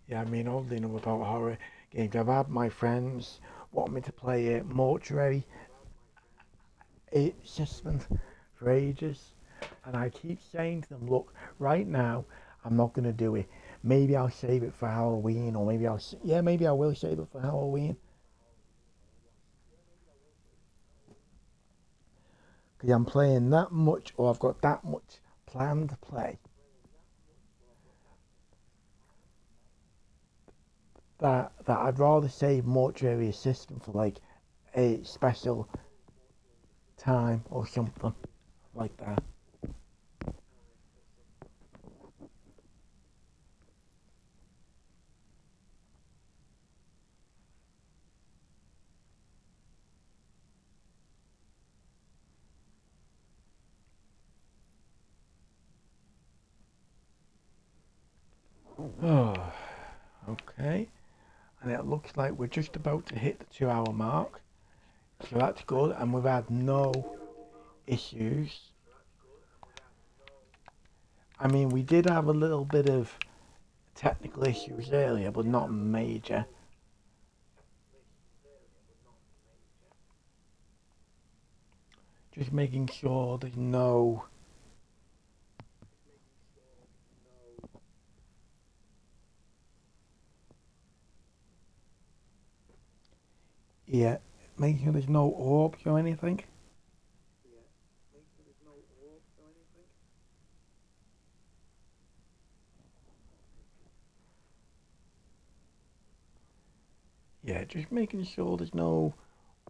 Yeah, I mean, oddly enough about horror games, I've had my friends want me to play a mortuary assessment for ages, and I keep saying to them, look, right now, I'm not going to do it. Maybe I'll save it for Halloween, or maybe I will save it for Halloween. Because I'm playing that much, or I've got that much planned to play, that I'd rather save mortuary assistant for like a special time or something like that. Oh, okay. And it looks like we're just about to hit the 2 hour mark. So that's good, and we've had no issues. I mean, we did have a little bit of technical issues earlier, but not major. Just making sure there's no. Yeah, making sure there's no orbs or anything. Yeah, just making sure there's no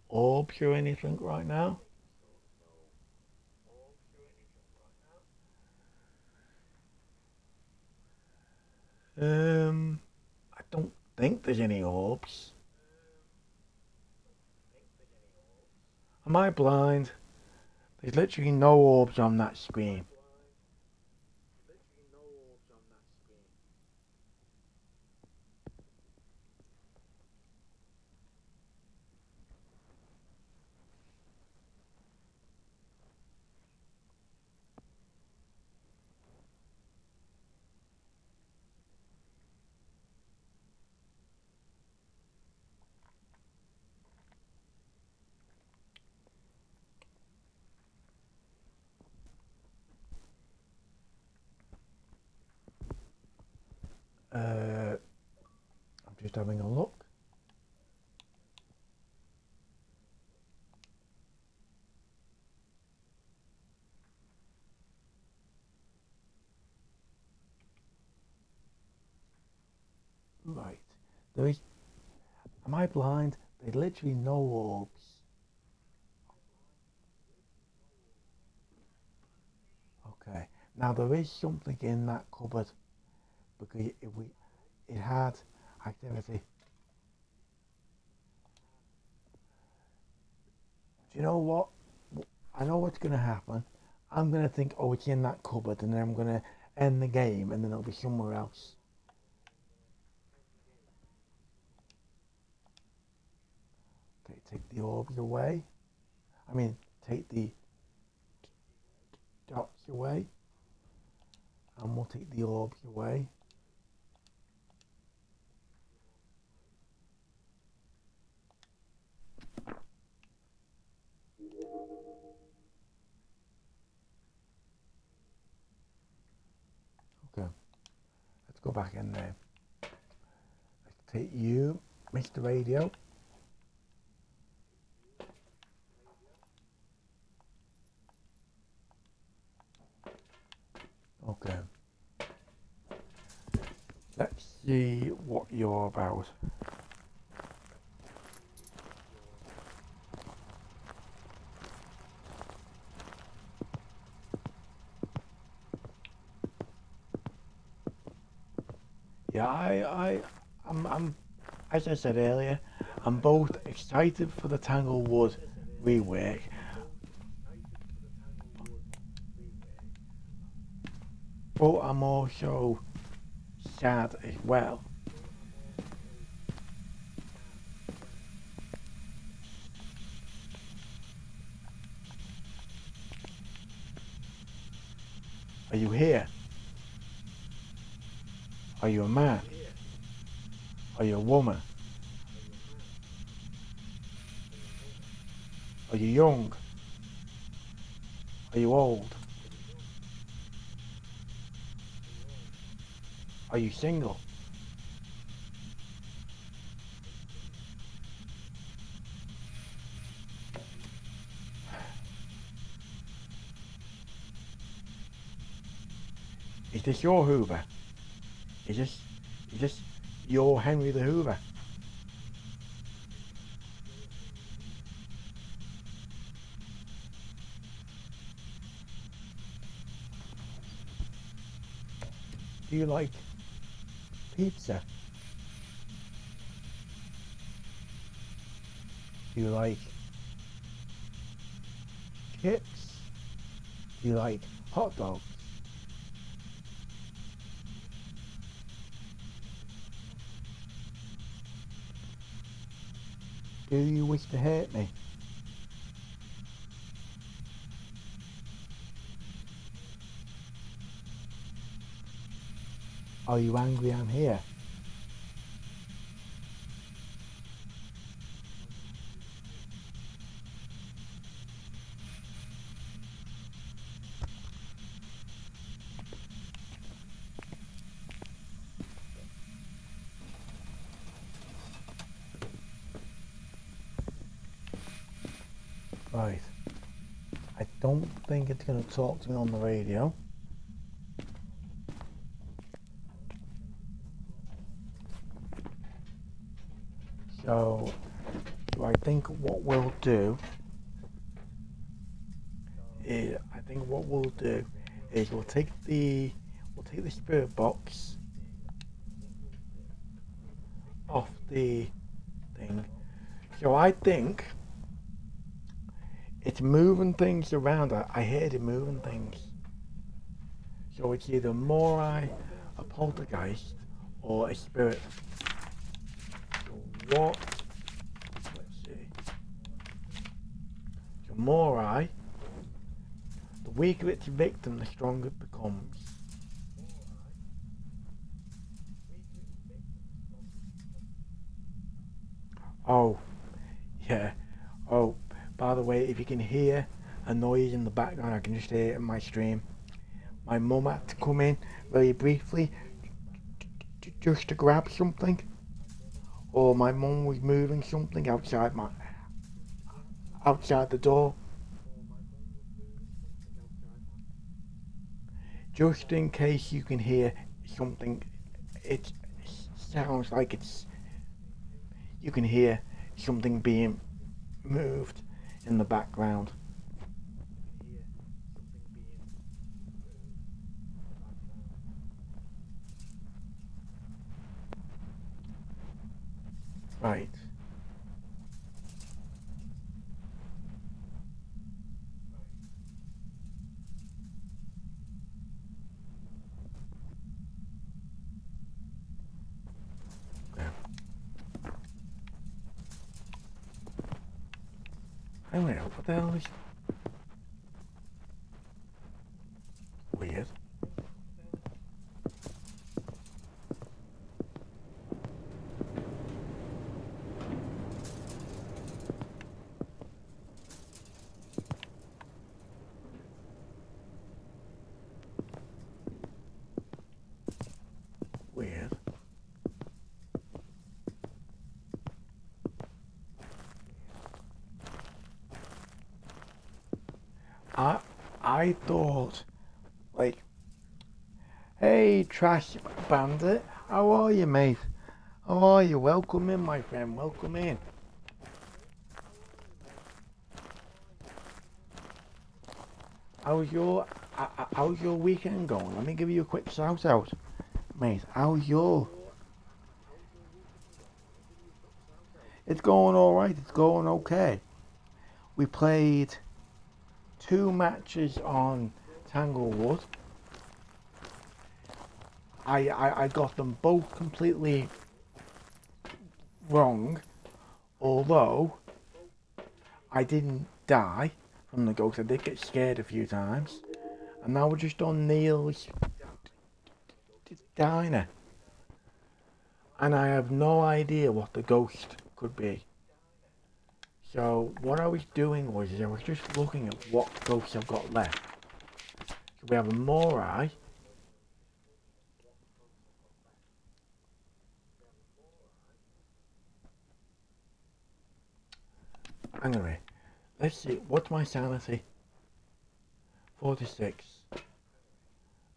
orbs or anything right now. I don't think there's any orbs. Am I blind? There's literally no orbs on that screen. I'm just having a look. Right. There is. Am I blind? There's literally no orbs. Okay. Now there is something in that cupboard because it had activity. Do you know what? I know what's gonna happen. I'm gonna think, oh, it's in that cupboard, and then I'm gonna end the game, and then it'll be somewhere else. Okay, take the orbs away. I mean, take the dots away, and we'll take the orbs away. Okay, let's go back in there. Let's take you, Mr. Radio. Okay. Let's see what you're about. Yeah, I'm, as I said earlier, I'm both excited for the Tanglewood rework, but I'm also sad as well. Are you here? Are you a man? Are you a woman? Are you young? Are you old? Are you single? Is this your Hoover? Is this your Henry the Hoover? Do you like pizza? Do you like chips? Do you like hot dogs? Do you wish to hurt me? Are you angry I'm here? Right. I don't think it's going to talk to me on the radio. So I think what we'll do is we'll take the spirit box off the thing. So I think it's moving things around. I heard it moving things. So it's either Morai, a poltergeist, or a spirit. So what? Let's see. So Morai, the weaker its victim, the stronger it becomes. Oh, yeah. Oh, by the way, if you can hear a noise in the background, I can just hear it in my stream. My mum had to come in very briefly just to grab something, or my mum was moving something outside the door. Just in case you can hear something, it sounds like you can hear something being moved in the background. Right. Hang on, what the hell is weird? Weird. I thought, like, hey, trash bandit, how are you, mate? How are you? Welcome in, my friend. Welcome in. How's your weekend going? Let me give you a quick shout out, mate. It's going all right. It's going okay. We played 2 matches on Tanglewood. I got them both completely wrong, although I didn't die from the ghost. I did get scared a few times. And now we're just on Neil's diner. and I have no idea what the ghost could be. So what I was doing was I was just looking at what ghosts I've got left. So we have a Morai. Anyway, let's see, what's my sanity? 46.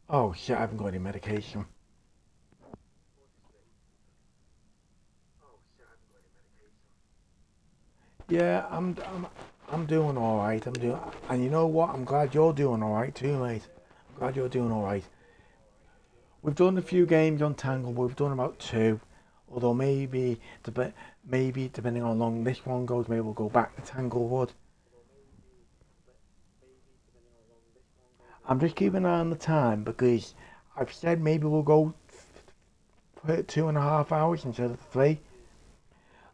Oh shit, I haven't got any medication. Yeah, I'm doing alright. And you know what? I'm glad you're doing alright too, mate. I'm glad you're doing alright. We've done a few games on Tanglewood. We've done about 2. Although maybe depending on how long this one goes, maybe we'll go back to Tanglewood. I'm just keeping an eye on the time because I've said maybe we'll go for 2.5 hours instead of 3.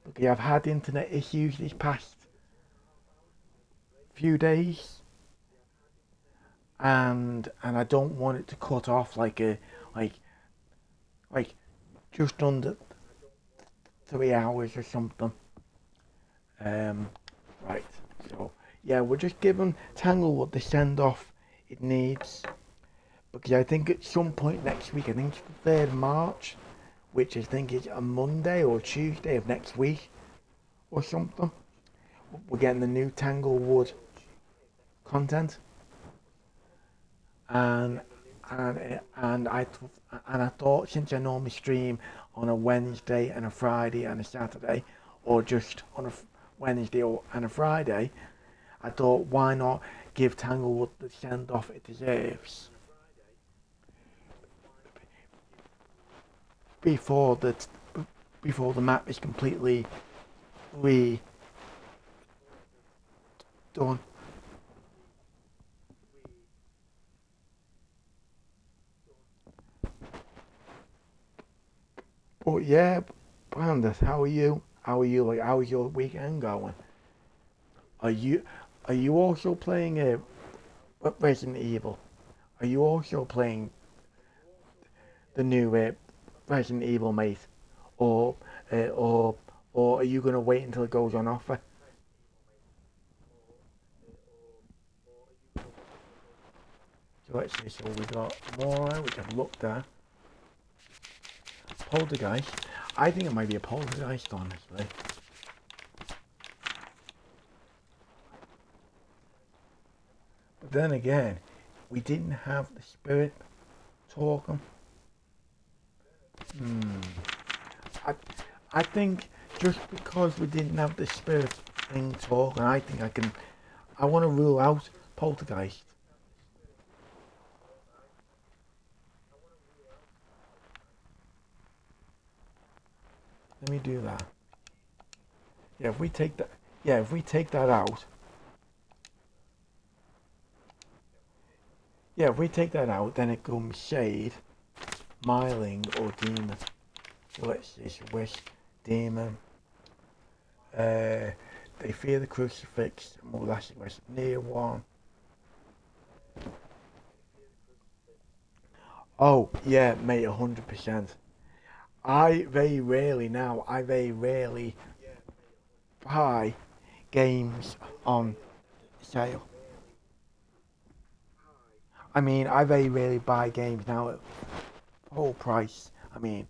Because I've had internet issues these past few days, and I don't want it to cut off like just under 3 hours or something. Right. So yeah, we're just giving Tanglewood the send off it needs, because I think at some point next week, I think it's the 3rd of March, which I think is a Monday or Tuesday of next week or something. We're getting the new Tanglewood content, and I thought, since I normally stream on a Wednesday and a Friday and a Saturday, or just on a Wednesday and a Friday, I thought, why not give Tanglewood the send off it deserves before the map is completely redone. But yeah, Brandis, how are you? How are you? Like, how is your weekend going? Are you also playing Resident Evil? Are you also playing the new Resident Evil, mate? Or uh, or or are you gonna wait until it goes on offer? So let's see. So we got Mora, which I've looked at. Poltergeist. I think it might be a Poltergeist, honestly. But then again, we didn't have the spirit talking. Hmm. I, I think just because we didn't have the spirit thing talking, I want to rule out Poltergeist. Let me do that. Yeah, if we take that, if we take that out, then it comes Shade, Myling, or Demon. So let's see, Wish, Demon. They fear the crucifix, more less near one. Oh yeah, mate, 100%. I very rarely buy games on sale. I mean, I very rarely buy games now at full price. I mean,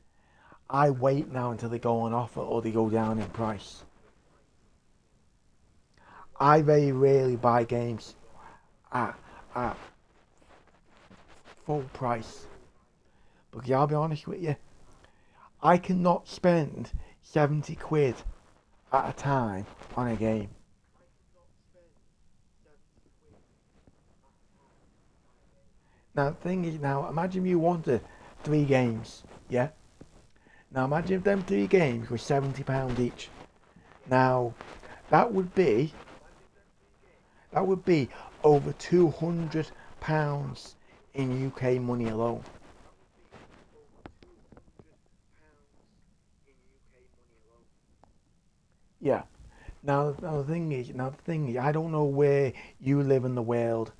I wait now until they go on offer or they go down in price. I very rarely buy games at, at full price. But yeah, I'll be honest with you, I cannot spend 70 quid at a time on a game. Now, the thing is, now imagine you wanted 3 games, yeah? Now, imagine if them 3 games were £70 each. Now, that would be over £200 in UK money alone. Yeah. Now the thing is, I don't know where you live in the world,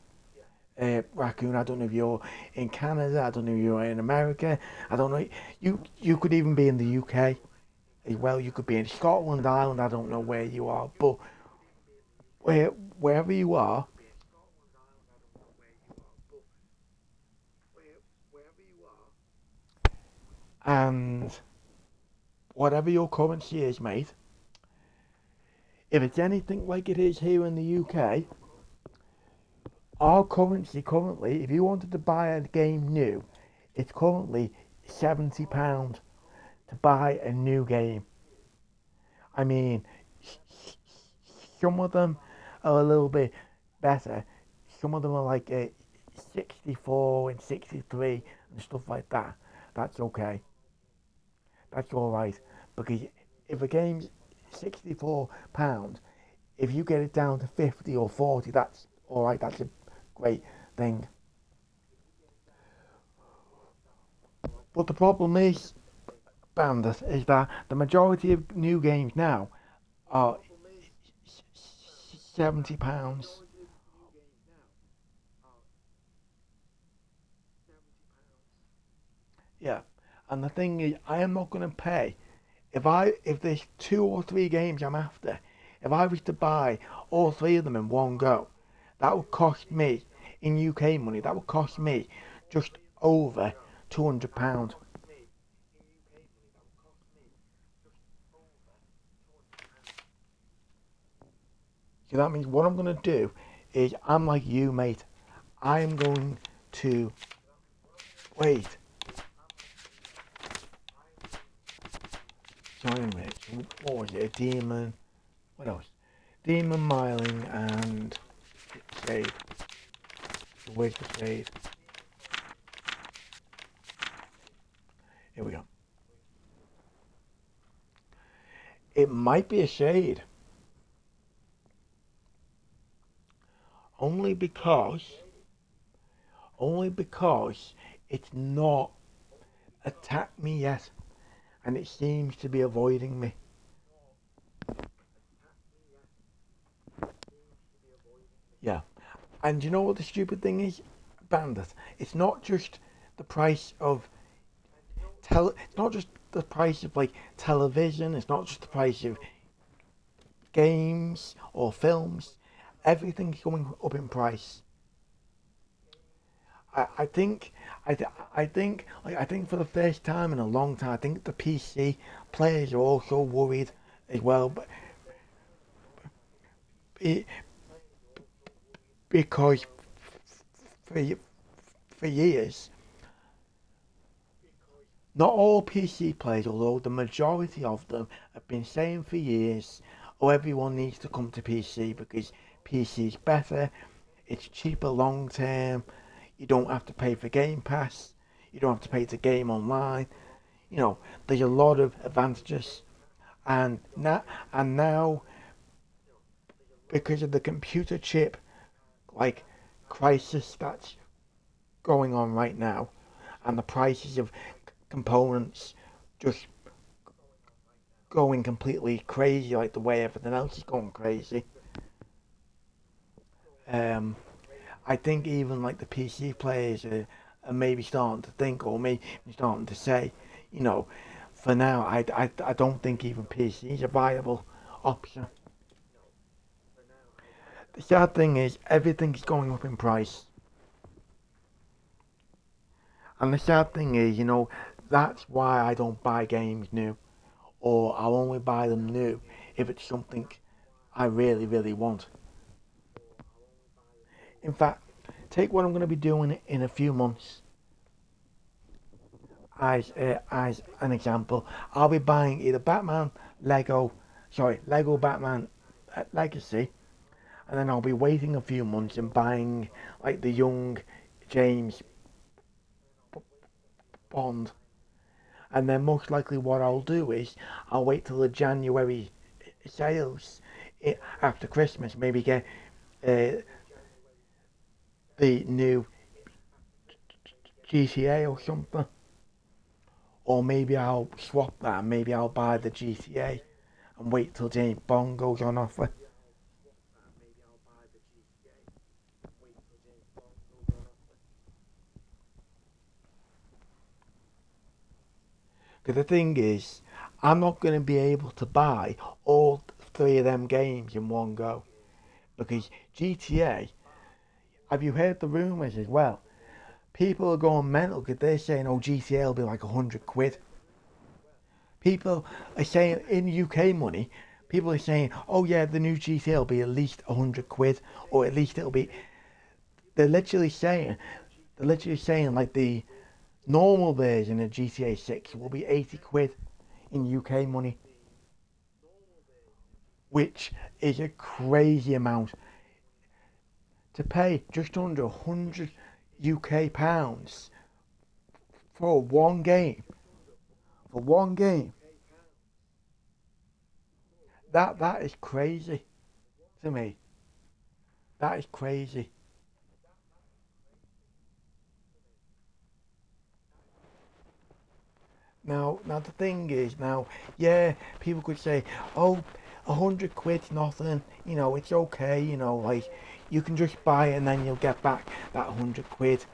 Raccoon. I don't know if you're in Canada. I don't know if you're in America. I don't know. You could even be in the UK as well. You could be in Scotland, Ireland. I don't know where you are, but wherever you are, and whatever your currency is, mate, if it's anything like it is here in the UK, our currency currently, if you wanted to buy a game new, it's currently £70 to buy a new game. I mean, some of them are a little bit better. Some of them are like 64 and 63 and stuff like that. That's okay. That's all right. Because if a game's £64, if you get it down to 50 or 40, that's all right. That's a great thing. But the problem is, Bandit, is that the majority of new games now are £70. Yeah, and the thing is, I am not going to pay if there's 2 or 3 games I'm after. If I was to buy all 3 of them in one go, that would cost me in UK money. That would cost me just over £200. So that means what I'm going to do is I'm like you, mate. I am going to wait. Giant Rich. What was it? A demon. What else? Demon Miling and Shade. Where's the Shade? Here we go. It might be a Shade. Only because it's not attacked me yet, and it seems to be avoiding me. Yeah, and you know what the stupid thing is, Bandit? It's not just the price of It's not just the price of like television. It's not just the price of games or films. Everything's going up in price. I think I think for the first time in a long time, I think the PC players are also worried as well, but it, because for for years, not all PC players, although the majority of them have been saying for years, oh, everyone needs to come to PC because PC is better, it's cheaper long term, you don't have to pay for Game Pass, you don't have to pay to game online. You know, there's a lot of advantages, and now because of the computer chip like crisis that's going on right now, and the prices of components just going completely crazy, like the way everything else is going crazy. Um, I think even like the PC players are maybe starting to think, or maybe starting to say, you know, for now, I don't think even PC is a viable option. The sad thing is, everything's going up in price. And the sad thing is, that's why I don't buy games new. Or I'll only buy them new if it's something I really, really want. In fact, take what I'm going to be doing in a few months as an example. I'll be buying either Lego Batman Legacy, and then I'll be waiting a few months and buying like the young James Bond. And then most likely what I'll do is I'll wait till the January sales after Christmas, maybe get uh, the new GTA or something. Or maybe I'll swap that and maybe I'll buy the GTA and wait till James Bond goes on offer. Because the thing is, I'm not going to be able to buy all 3 of them games in one go. Because GTA, have you heard the rumours as well? People are going mental because they're saying, oh, GTA will be like £100. People are saying, in UK money, people are saying, oh yeah, the new GTA will be at least £100, or at least it'll be. They're literally saying like the normal version of GTA 6 will be £80 in UK money, which is a crazy amount to pay. Just under £100 for one game. For one game. That is crazy to me. That is crazy. Now the thing is, yeah, people could say, oh, £100 nothing, it's okay, like, you can just buy it and then you'll get back that £100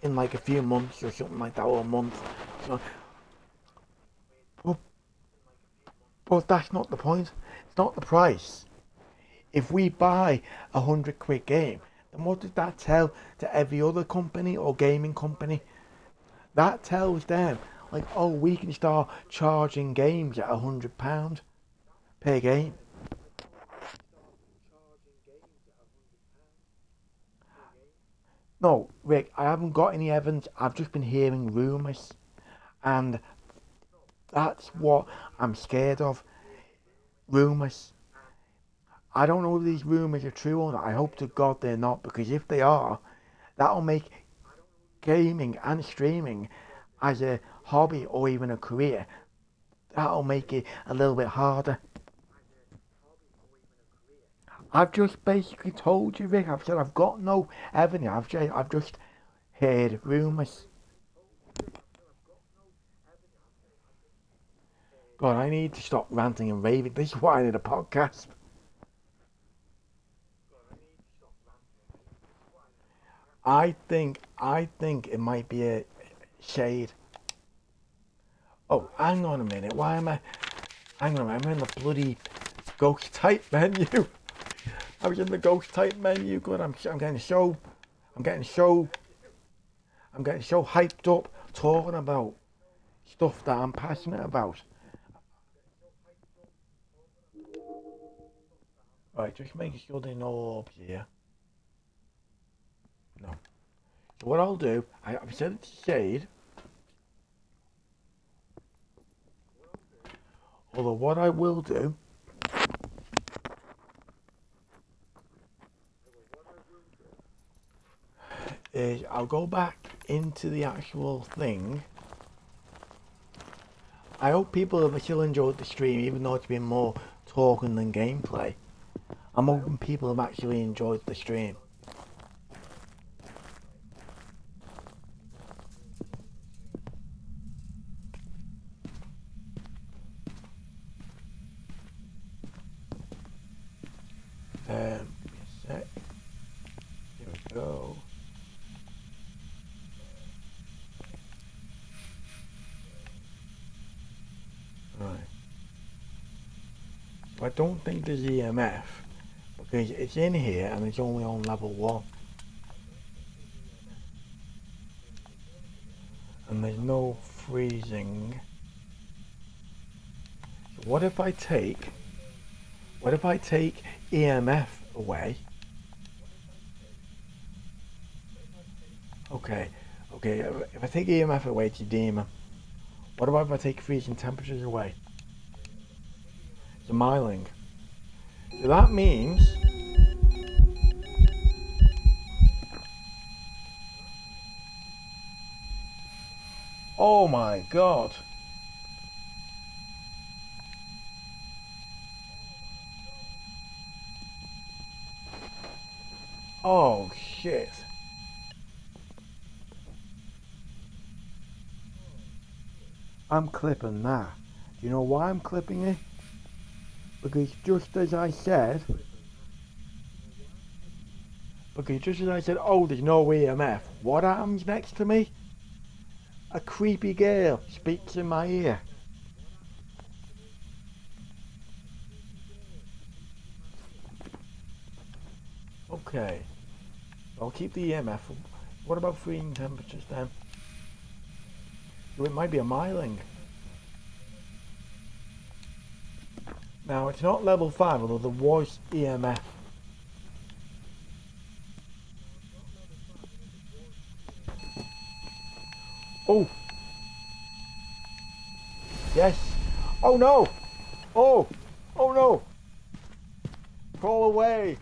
in like a few months or something like that, or a month. So, but, but that's not the point. It's not the price. If we buy £100 game, then what does that tell to every other company or gaming company? That tells them, like, oh, we can start charging games at £100 per game. No, Rick, I haven't got any evidence. I've just been hearing rumours, and that's what I'm scared of. Rumours. I don't know if these rumours are true or not. I hope to God they're not, because if they are, that'll make gaming and streaming as a hobby or even a career, that'll make it a little bit harder. I've just basically told you, Rick. I've said I've got no evidence. I've just heard rumours. God, I need to stop ranting and raving. This is why I need a podcast. I think it might be a shade. Oh, hang on a minute. Why am I? Hang on a minute. I'm in the bloody ghost type menu. I was in the ghost type menu. Good. I'm getting so hyped up talking about stuff that I'm passionate about. Right, just making sure there's no orbs here. No. So what I'll do, I've set it to shade. Although what I will do is I'll go back into the actual thing. I hope people have still enjoyed the stream, even though it's been more talking than gameplay. I'm hoping people have actually enjoyed the stream. Give me a sec. Here we go. Right. So I don't think there's EMF, because it's in here and it's only on level 1. And there's no freezing. So what if I take EMF away? Okay, if I take EMF away, it's a demon. What about if I take freezing temperatures away? It's a myling. So that means oh my god. Oh shit. I'm clipping that. Do you know why I'm clipping it? Because just as I said, oh, there's no EMF. What happens next to me? a creepy girl speaks in my ear. Okay, I'll keep the EMF. What about freezing temperatures then? Oh, it might be a miling. Now it's not level 5, although there was EMF. Oh! Yes! Oh no! Oh! Oh no! Crawl away!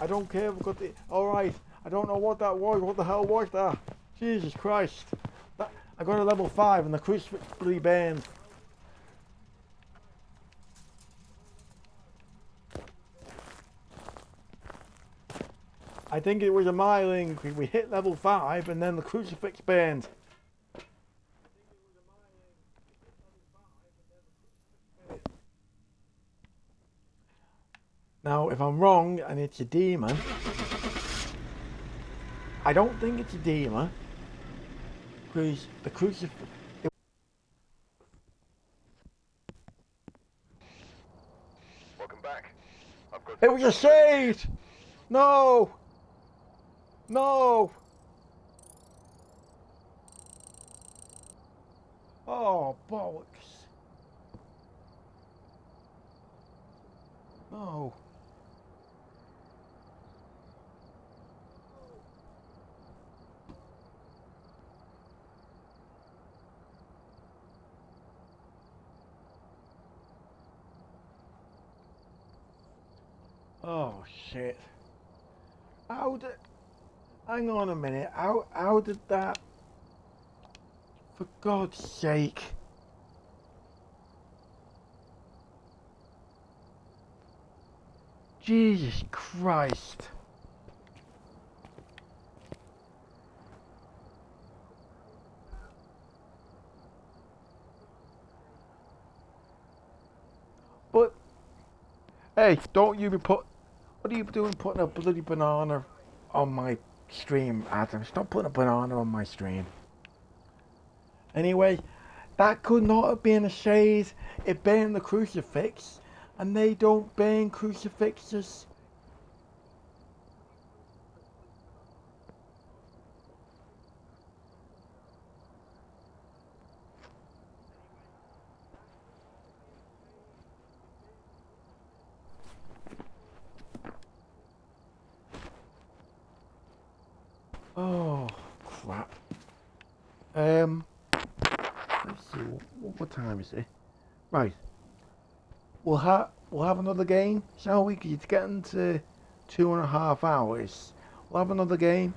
I don't care, we've got the... Alright, I don't know what that was. What the hell was that? Jesus Christ. I got a level 5 and the crucifix bloody burned. I think it was a miling. We hit level 5 and then the crucifix burned. Now, if I'm wrong and it's a demon, I don't think it's a demon, because the crucifix... Welcome back. I've got It was a shade! No! No! Oh, bollocks. No. Oh, shit. How did... Hang on a minute. How did that... For God's sake. Jesus Christ. But... Hey, don't you be put... What are you doing putting a bloody banana on my stream, Adam? Stop putting a banana on my stream. Anyway, that could not have been a shade. It burned the crucifix, and they don't burn crucifixes. Oh, crap. Let's see, what time is it? Right. We'll have another game, shall we? 'Cause it's getting to 2.5 hours. We'll have another game.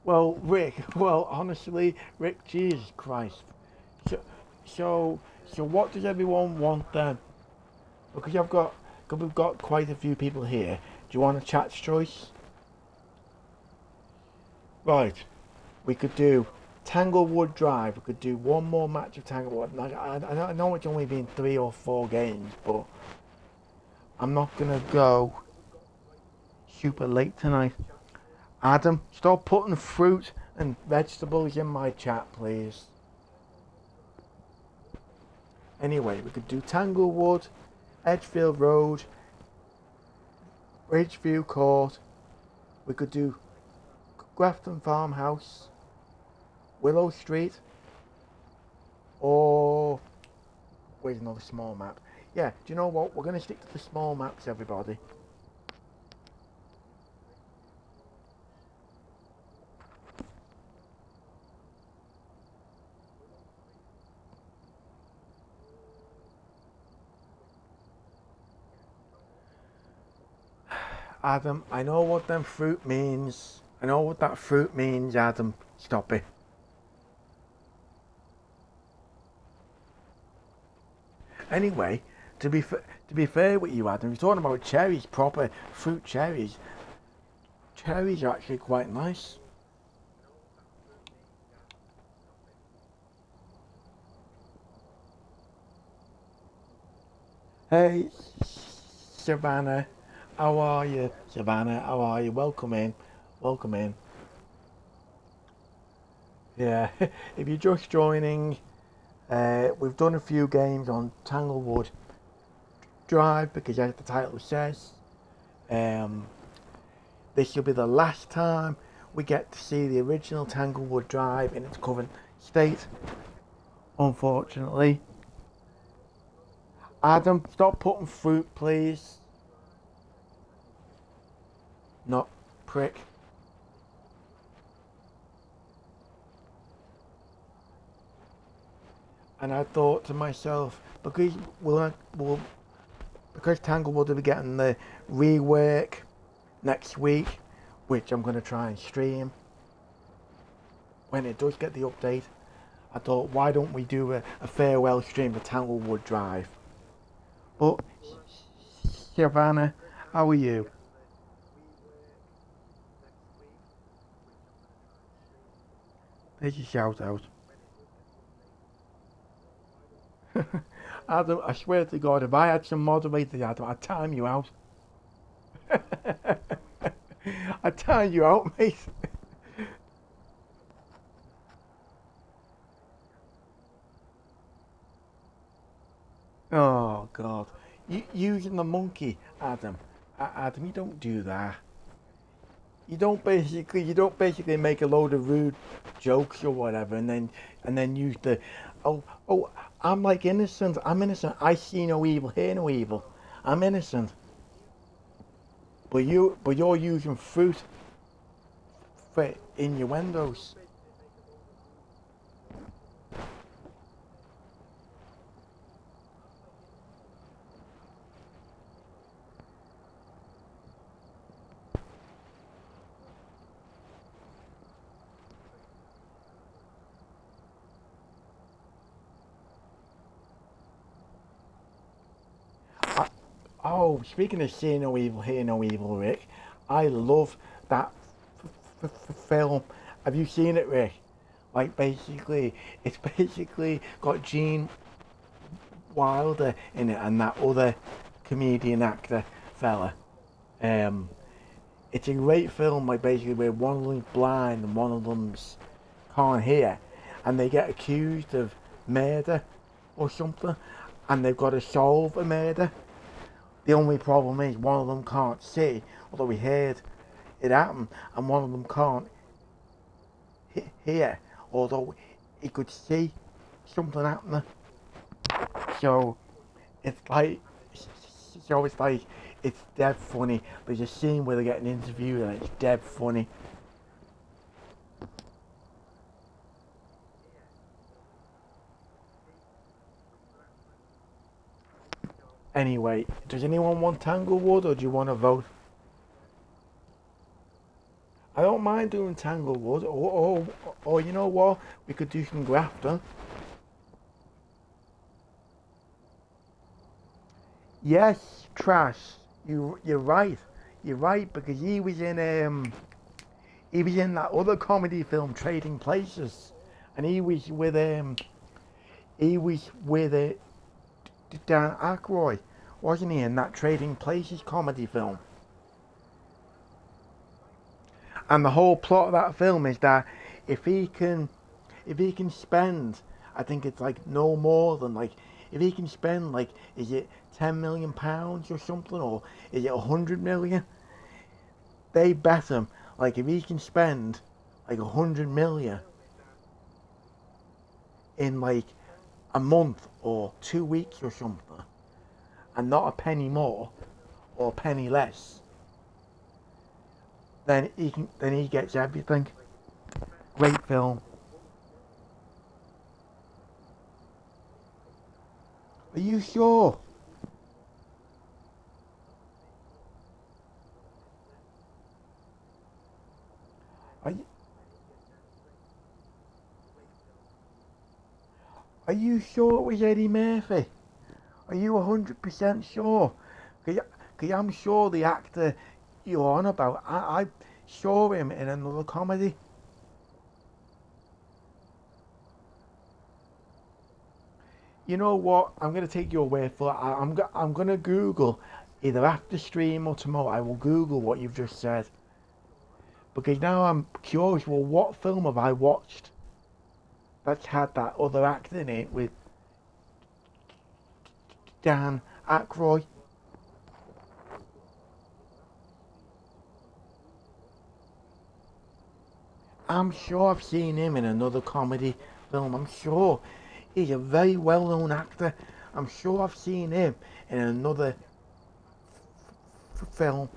Well, Rick, honestly, Rick, Jesus Christ. So what does everyone want then? Because we've got quite a few people here. Do you want a chat's choice? Right. We could do Tanglewood Drive. We could do one more match of Tanglewood. I know it's only been 3 or 4 games, but I'm not gonna go super late tonight. Adam, stop putting fruit and vegetables in my chat, please. Anyway, we could do Tanglewood, Edgefield Road, Ridgeview Court. We could do Grafton Farmhouse, Willow Street, or where's another small map? Yeah, do you know what? We're going to stick to the small maps, everybody. Adam, I know what them fruit means. I know what that fruit means, Adam. Stop it. Anyway, to be fair with you, Adam, you're talking about cherries, proper fruit cherries. Cherries are actually quite nice. Hey, Savannah, how are you? Savannah, how are you? Welcome in. Welcome in. Yeah, if you're just joining, we've done a few games on Tanglewood Drive because, as the title says, um, this will be the last time we get to see the original Tanglewood Drive in its current state, unfortunately. Adam, stop putting fruit, please. Not prick. And I thought to myself, because Tanglewood will be getting the rework next week, which I'm going to try and stream when it does get the update. I thought, why don't we do a farewell stream to Tanglewood Drive? But Savannah, how are you? There's your shout out. Adam, I swear to God, if I had some moderators, Adam, I'd time you out. I'd time you out, mate. Oh God, you using the monkey, Adam. Adam, you don't do that. You don't basically make a load of rude jokes or whatever, and then use the, oh, I'm like innocent. I'm innocent. I see no evil, hear no evil. I'm innocent. But you're using fruit for innuendos. I, oh, speaking of see no evil, hear no evil, Rick. I love that film. Have you seen it, Rick? Like it's basically got Gene Wilder in it and that other comedian actor fella. Um, it's a great film, like basically where one of them's blind and one of them's can't hear, and they get accused of murder or something, and they've got to solve a murder. The only problem is one of them can't see, although he heard it happen, and one of them can't hear, although he could see something happening. So it's like, it's dead funny. There's a scene where they get an interview and it's dead funny. Anyway, does anyone want Tanglewood or do you want to vote? I don't mind doing Tanglewood, or you know what? We could do some Grafton. Yes, Trash. You're right. You're right because he was in that other comedy film Trading Places, and he was with Dan Aykroyd, wasn't he, in that Trading Places comedy film? And the whole plot of that film is that if he can if he can spend, I think it's like no more than like, if he can spend like, is it £10 million or something, or is it 100 million? They bet him like if he can spend like 100 million in like a month or 2 weeks or something, and not a penny more or a penny less, then he gets everything. Great film. Are you sure? Are you, are you sure it was Eddie Murphy? Are you 100% sure? Cause I'm sure the actor you're on about, I saw him in another comedy. You know what? I'm gonna take your word for it. I'm gonna Google either after stream or tomorrow. I will Google what you've just said because now I'm curious. Well, what film have I watched that's had that other actor in it with Dan Aykroyd? I'm sure I've seen him in another comedy film. I'm sure he's a very well-known actor. I'm sure I've seen him in another film.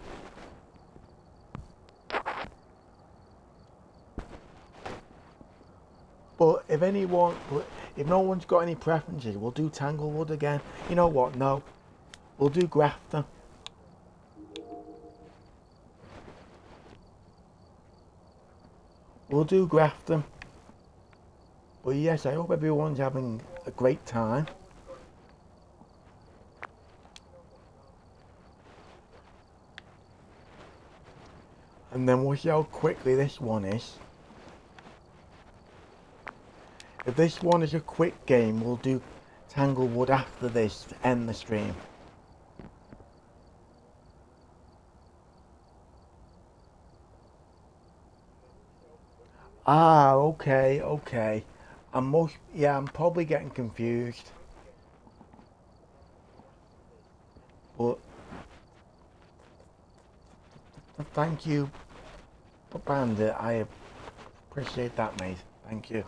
But if no one's got any preferences, we'll do Tanglewood again. You know what? No, we'll do Grafton. We'll do Grafton. But yes, I hope everyone's having a great time. And then we'll see how quickly this one is. If this one is a quick game, we'll do Tanglewood after this to end the stream. Ah, okay. I'm probably getting confused. But thank you, Bandit. I appreciate that, mate. Thank you.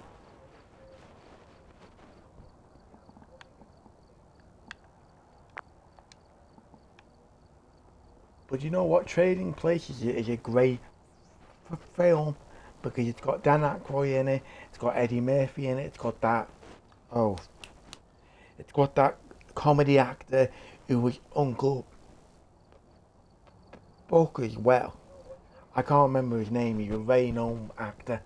But you know what? Trading Places is a great film because it's got Dan Aykroyd in it, it's got Eddie Murphy in it, it's got that comedy actor who was Uncle Buck as well. I can't remember his name. He's a very known actor.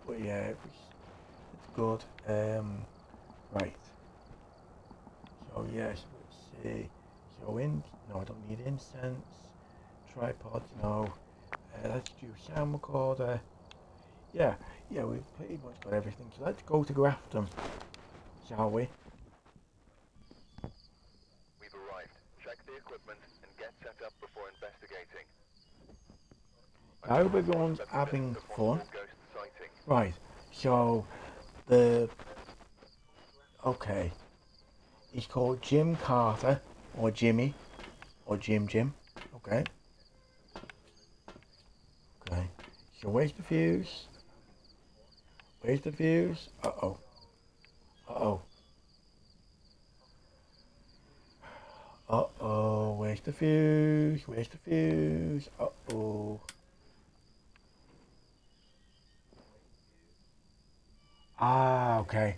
But yeah, it's good. Right. So yes, let's see. So no, I don't need incense. Tripods, no. Let's do sound recorder. Yeah, we've pretty much got everything. So let's go to Grafton, shall we? We've arrived. Check the equipment and get set up before investigating. I hope everyone's having fun. Ghost sighting. Right, so okay. He's called Jim Carter, or Jimmy, or Jim. Okay. Okay. So where's the fuse? Uh-oh. Where's the fuse? Uh-oh. Ah, okay.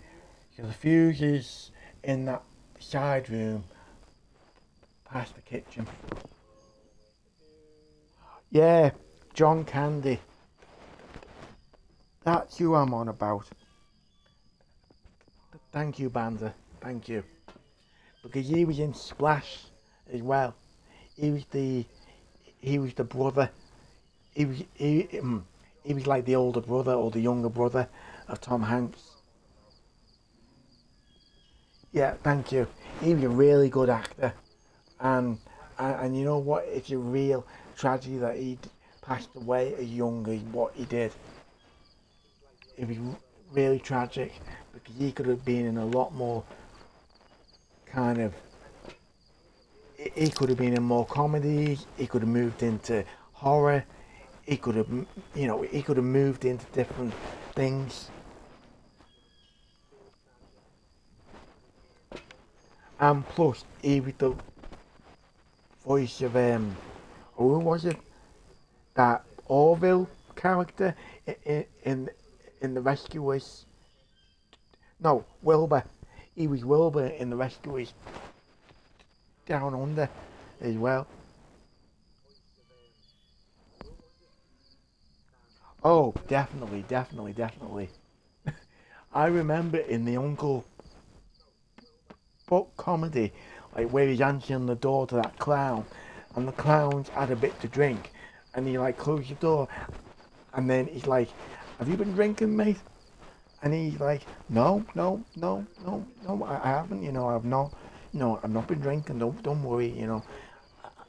So the fuse is in that side room past the kitchen. Yeah, John Candy. That's who I'm on about. Thank you, Banda. Thank you. Because he was in Splash as well. He was the brother. He was like the older brother or the younger brother of Tom Hanks. Yeah, thank you. He was a really good actor, and you know what? It's a real tragedy that he passed away as young as what he did. It was really tragic because he could have been in a lot more kind of. He could have been in more comedies. He could have moved into horror. He could have, he could have moved into different things. And plus, he was the voice of who was it? That Orville character in the Rescuers. No, Wilbur. He was Wilbur in the Rescuers Down Under as well. Oh, definitely. I remember in the Uncle book comedy, like where he's answering the door to that clown, and the clown's had a bit to drink, and he like closes the door, and then he's like, "Have you been drinking, mate?" And he's like, "No, no, no, no, no, I haven't. You know, I've not. No, I've not been drinking. Don't worry. You know."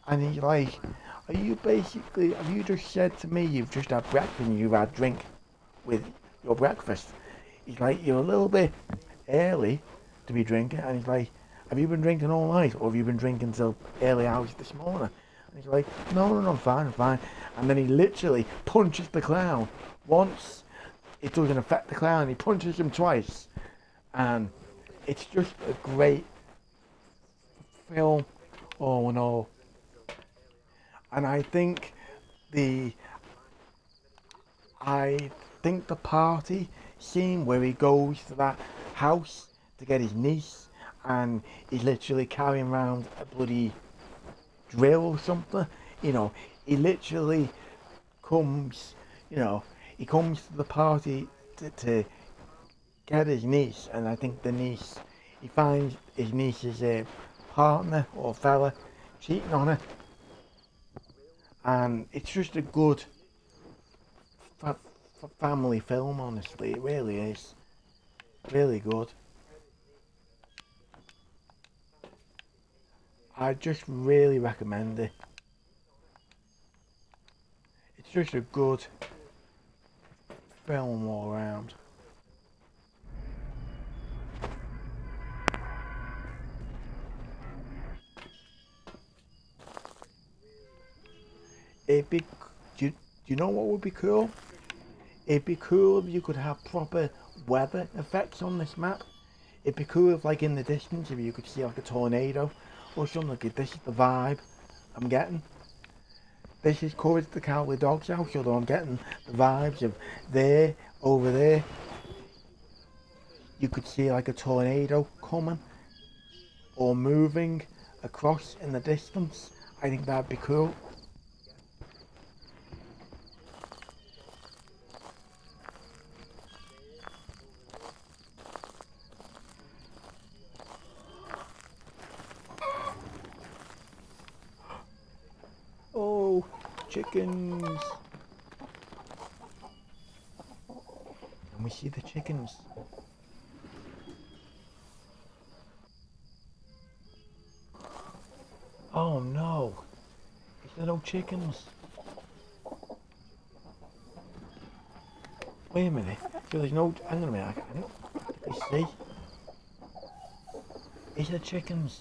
And he's like, "Are you basically? Have you just said to me you've just had breakfast and you've had drink with your breakfast?" He's like, "You're a little bit early to be drinking." And he's like, "Have you been drinking all night, or have you been drinking till early hours this morning?" And he's like, "No, no, no, I'm fine, I'm fine." And then he literally punches the clown once. It doesn't affect the clown. He punches him twice, and it's just a great film all in all. And I think the party scene where he goes to that house to get his niece, and he's literally carrying around a bloody drill or something. You know, he literally comes. You know, he comes to the party to get his niece, and I think he finds his niece's partner or fella cheating on her, and it's just a good family film. Honestly, it really is really good. I just really recommend it. It's just a good film all around. It'd be, do you know what would be cool? It'd be cool if you could have proper weather effects on this map. It'd be cool if, like, in the distance, if you could see like a tornado or something. Like, this is the vibe I'm getting. This is Courage the Cowardly Dog's house, although I'm getting the vibes of there, over there. You could see like a tornado coming or moving across in the distance. I think that'd be cool. Oh, chickens. Can we see the chickens? Oh no. Is there no chickens? Wait a minute. So there's no. Hang on a minute. I see. Is there chickens?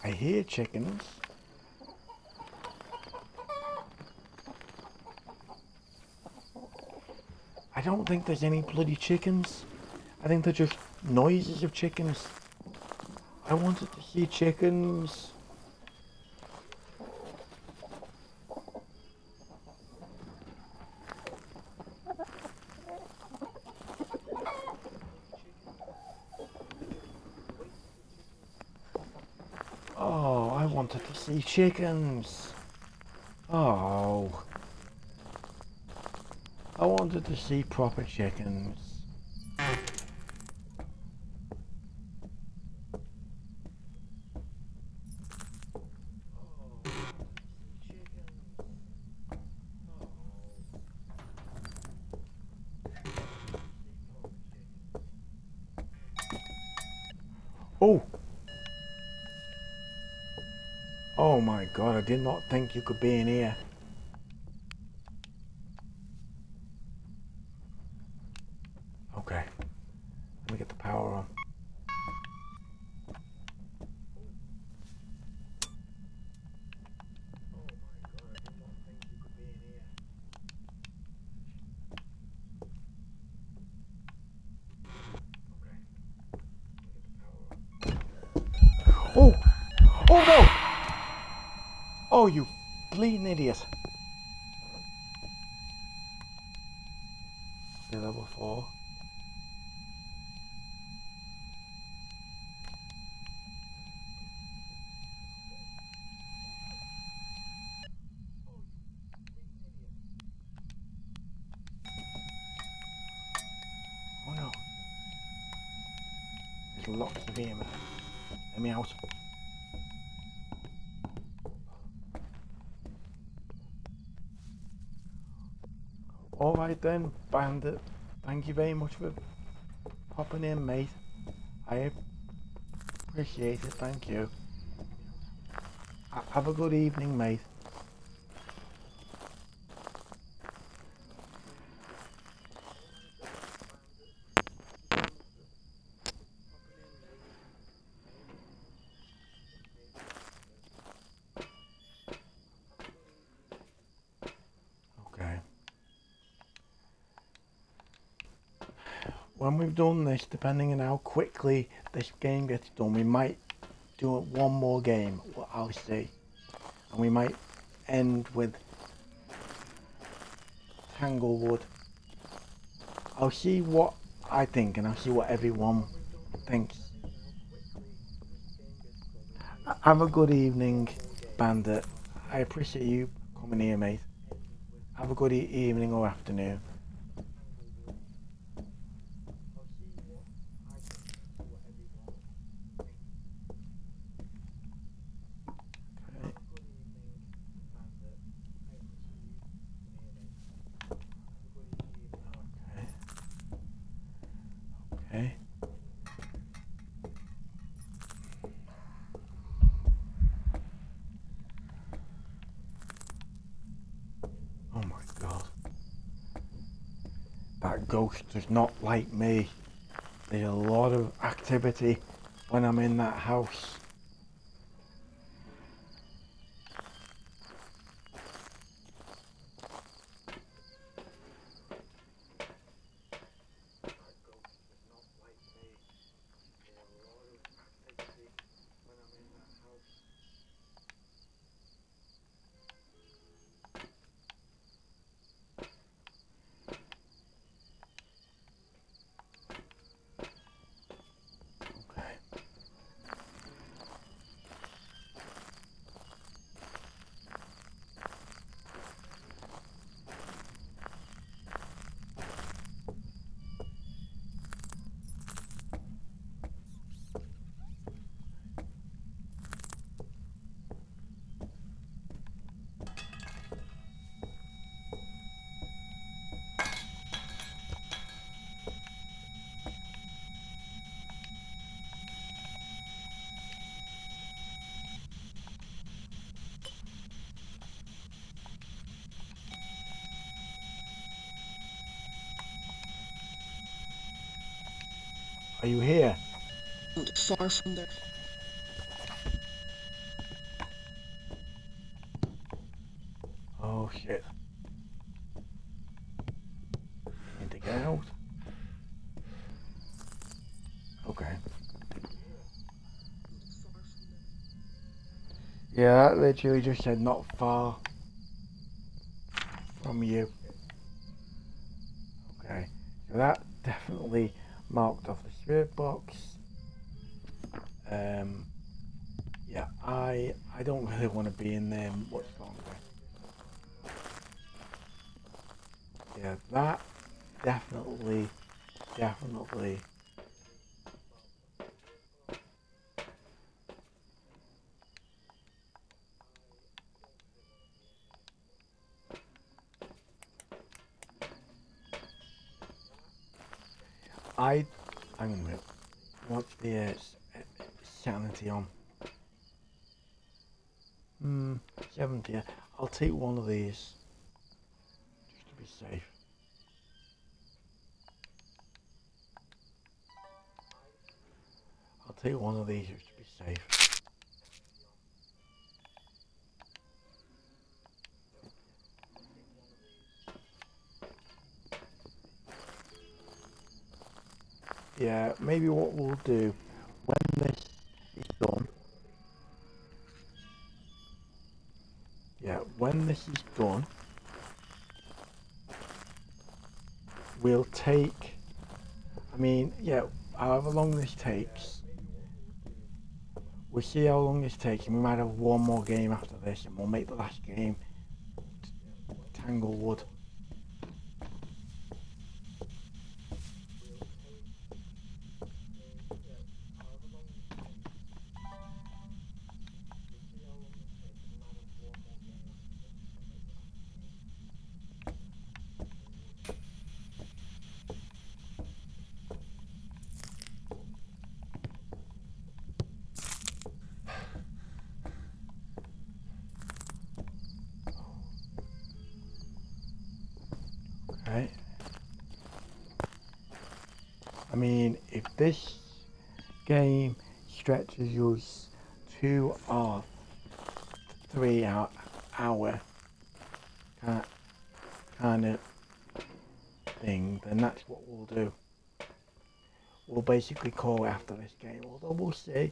I hear chickens. I don't think there's any bloody chickens. I think they're just noises of chickens. I wanted to see chickens. Oh, I wanted to see chickens. Oh. I wanted to see proper chickens. Oh! Oh my god, I did not think you could be in here. Okay. Let me get the power on. Oh! Oh no! Oh, you bleeding idiot. level 4. Oh no. There's lots of EMF. Let me out. Alright then, Bandit. Thank you very much for popping in, mate. I appreciate it, thank you. Have a good evening, mate. Okay. When we've done this, depending on how quickly this game gets done, we might do it one more game. I'll see. And we might end with Tanglewood. I'll see what I think and I'll see what everyone thinks. Have a good evening, Bandit. I appreciate you coming here, mate. Have a good evening or afternoon. Okay. Oh my god. That ghost does not like me. There's a lot of activity when I'm in that house. Are you here? Far from there. Oh shit. Need to get out. Okay. Yeah, that literally just said not far from you. Okay. So that definitely marked off the spirit box. Yeah, I don't really want to be in there much longer. Yeah, that definitely. Hang on a minute. What's the sanity on? 70. I'll take one of these just to be safe. I'll take one of these just to be safe. Yeah, maybe what we'll do when this is done. Yeah, when this is done, we'll take, I mean, yeah, however long this takes, we'll see how long this takes, and we might have one more game after this, and we'll make the last game tanglewood. Right. I mean, if this game stretches us 2 or 3 hour kind of thing, then that's what we'll do. We'll basically call after this game, although we'll see.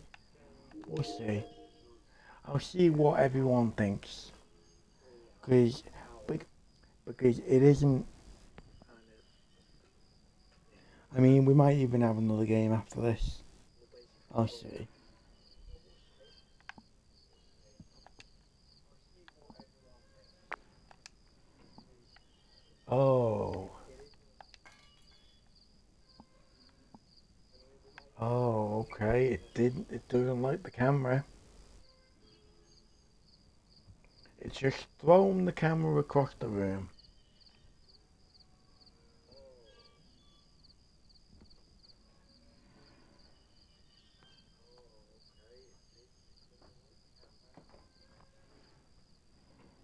We'll see. I'll see what everyone thinks, because it isn't. I mean, we might even have another game after this. I'll see. Oh. Oh, okay. It doesn't like the camera. It's just thrown the camera across the room.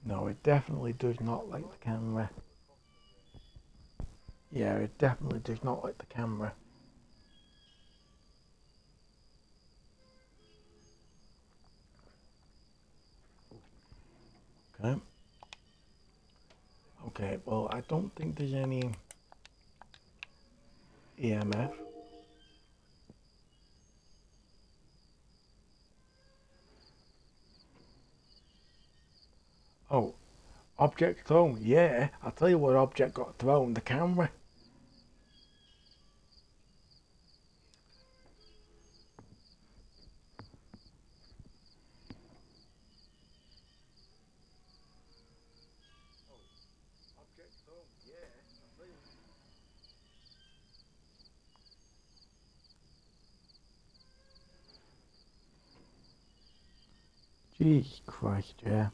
No, it definitely does not like the camera. Yeah, it definitely does not like the camera. Okay. Okay, well, I don't think there's any EMF. Oh, object thrown. Yeah, I'll tell you what object got thrown. The camera. Jesus Christ, yeah.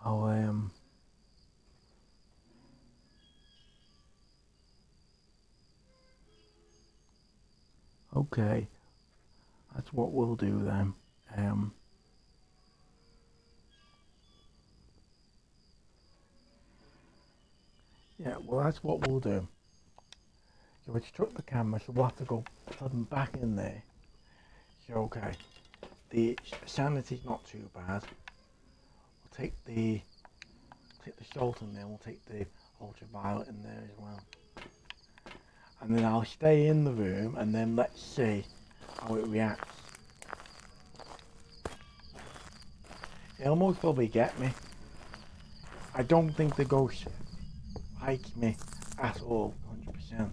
I'll, okay. That's what we'll do then. Yeah, well, that's what we'll do. So we struck the camera, so we'll have to go put them back in there. So, okay. The sanity's not too bad. We'll take the salt in there, we'll take the ultraviolet in there as well. And then I'll stay in the room and then let's see how it reacts. It'll most probably get me. I don't think the ghost likes me at all, 100%.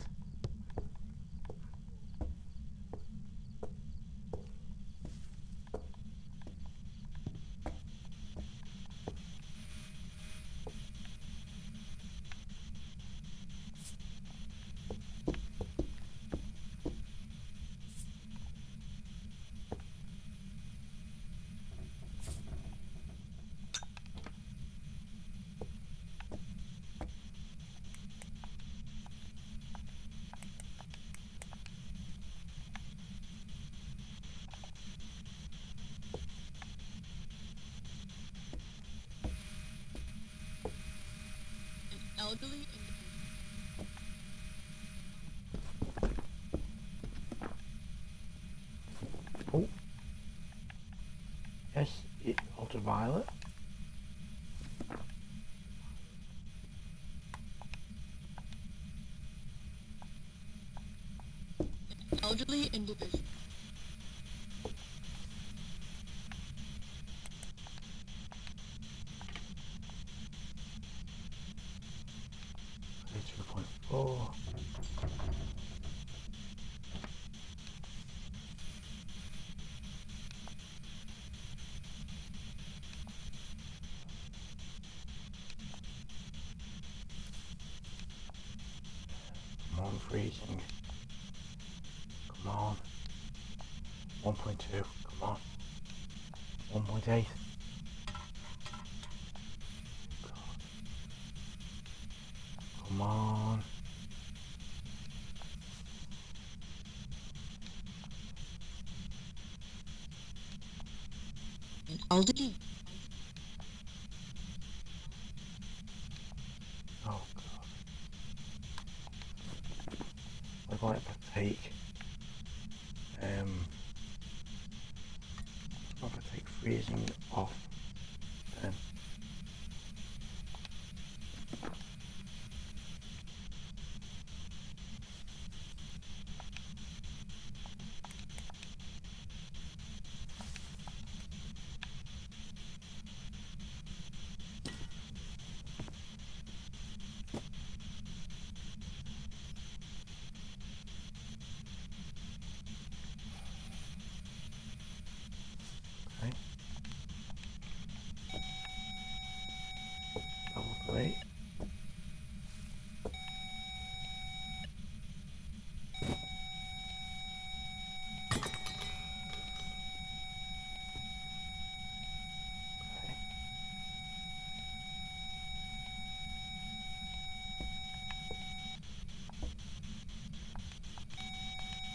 An elderly Oh. Yes, ultraviolet. elderly individual. Oh. Come on, freezing. Come on. 1.2. Come on. 1.8. Come on. elderly. Oh god. We're going to take I'm going to take freezing off then. Okay. Lovely.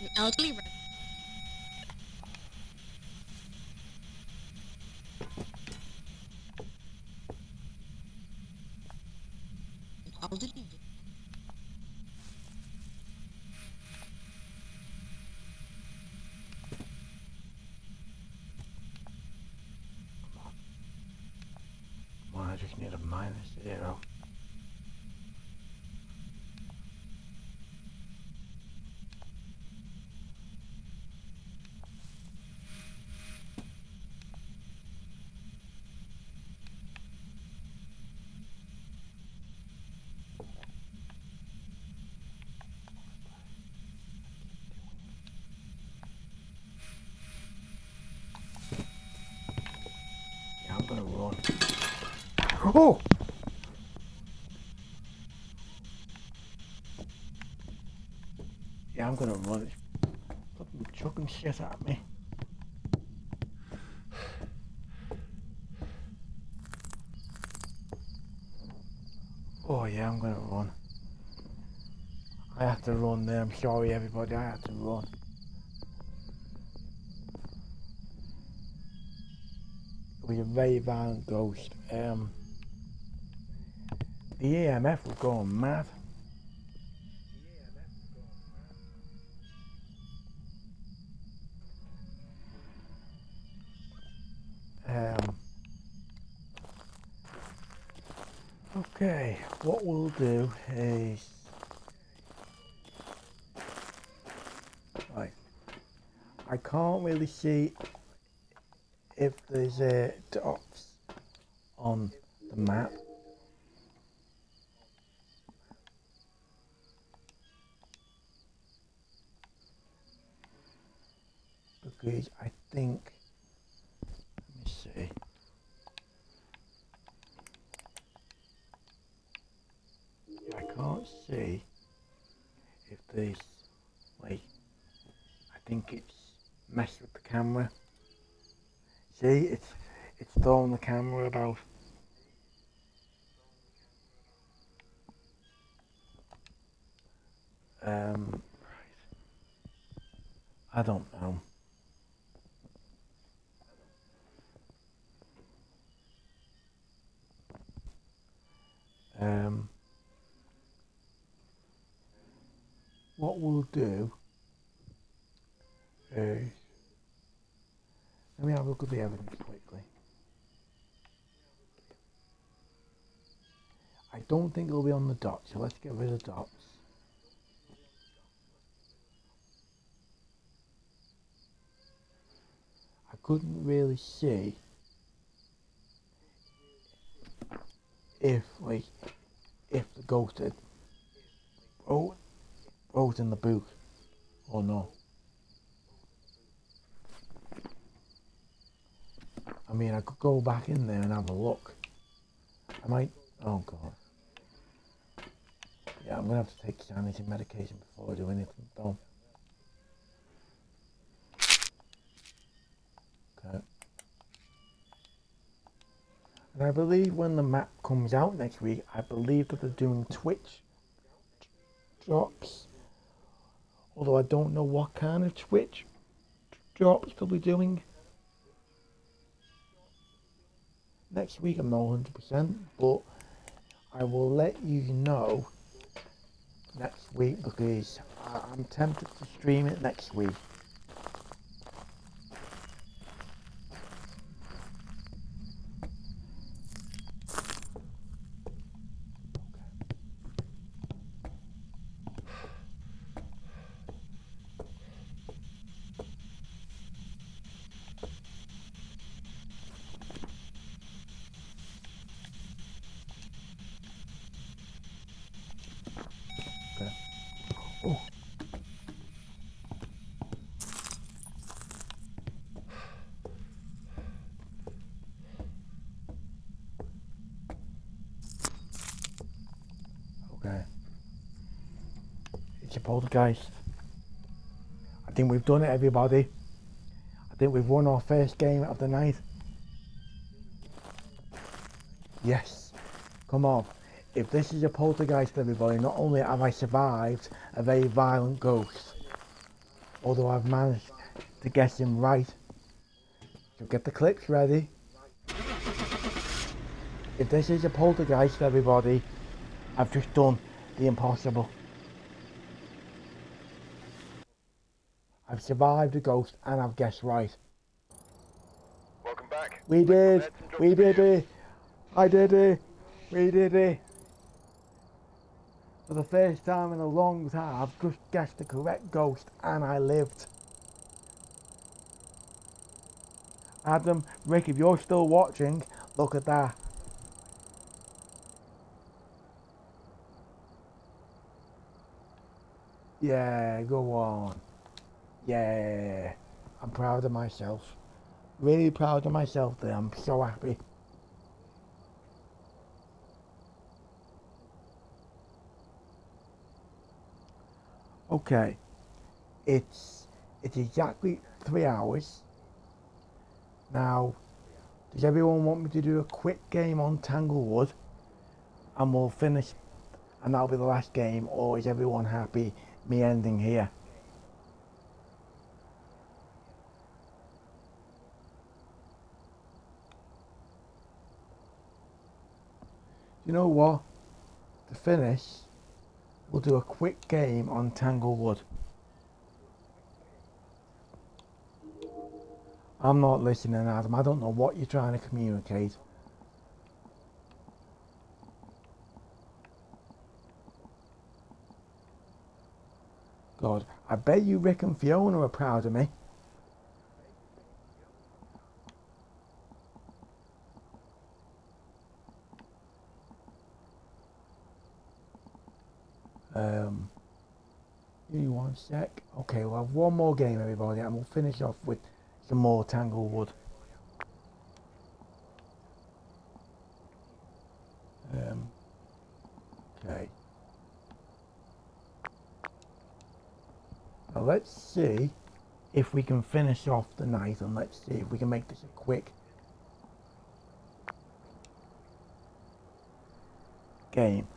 An elderly resident. An elderly. Come on, I just need a -0. Yeah, I'm gonna run. Oh! Yeah, I'm gonna run. It's fucking chucking shit at me. Oh yeah, I'm gonna run. I had to run there. I'm sorry everybody, I had to run. It was a very violent ghost. The EMF was going mad. Okay, what we'll do is right. I can't really see if there's dots on the map. Because I think, let me see. I can't see if there's, like, I think it's messed with the camera. See, it's throwing the camera about. Right. I don't know. What we'll do is, let me have a look at the evidence quickly. I don't think it'll be on the dots, so let's get rid of dots. I couldn't really see if the ghost had Oh, oh, it's in the book. Oh no. I mean, I could go back in there and have a look. I might. Oh god. Yeah, I'm gonna have to take sanity medication before I do anything, though. Okay. And I believe when the map comes out next week, I believe that they're doing Twitch drops. Although I don't know what kind of Twitch drops they'll be doing. Next week I'm not 100%, but I will let you know next week because I'm tempted to stream it next week. Okay. Oh. Okay. It's a poltergeist. I think we've done it, everybody. I think we've won our first game of the night. Yes. Come on. If this is a poltergeist, everybody, not only have I survived a very violent ghost, although I've managed to guess him right. So get the clips ready. If this is a poltergeist, everybody, I've just done the impossible. I've survived a ghost and I've guessed right. Welcome back. We did. We did it. I did it. We did it. For the first time in a long time, I've just guessed the correct ghost and I lived. Adam, Rick, if you're still watching, look at that. Yeah, go on. Yeah, I'm proud of myself. Really proud of myself there. I'm so happy. Okay, it's exactly 3 hours. Now, does everyone want me to do a quick game on Tanglewood and we'll finish and that'll be the last game, or is everyone happy me ending here? You know what? To finish, we'll do a quick game on Tanglewood. I'm not listening, Adam. I don't know what you're trying to communicate. God, I bet you Rick and Fiona are proud of me. Give me 1 sec. Okay, we'll have one more game, everybody, and we'll finish off with some more Tanglewood. Okay. Now let's see if we can finish off the night, and let's see if we can make this a quick game.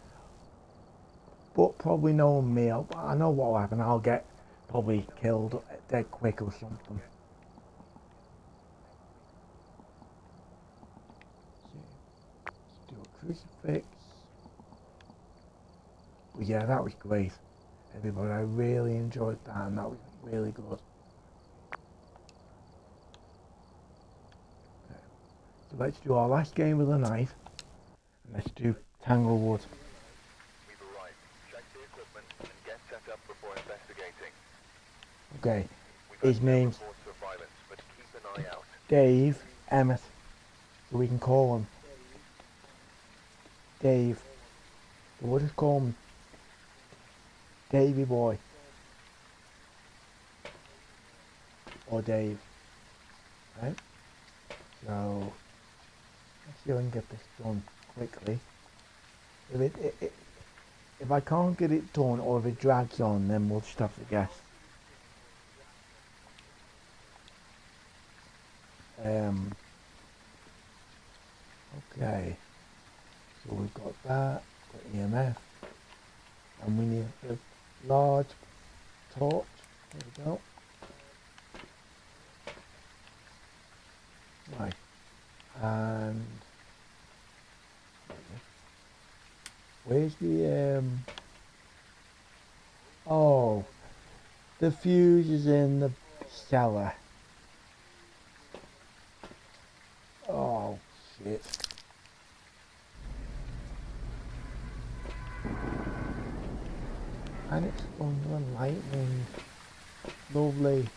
But probably knowing me, I know what will happen. I'll get probably killed dead quick or something. Let's do a crucifix. But yeah, that was great, everybody. I really enjoyed that, and that was really good. Okay. So let's do our last game of the night, and let's do Tanglewood. Okay, his name's Dave Emmett, so we can call him Dave. So we'll just call him Davey boy. Or Dave. Right? So, let's see if I can get this done quickly. If I can't get it done, or if it drags on, then we'll just have to guess. Okay. So we've got that, got EMF, and we need a large torch. There we go. Right. And where's the oh, the fuse is in the cellar. Oh shit. And it's thunder and lightning. Lovely.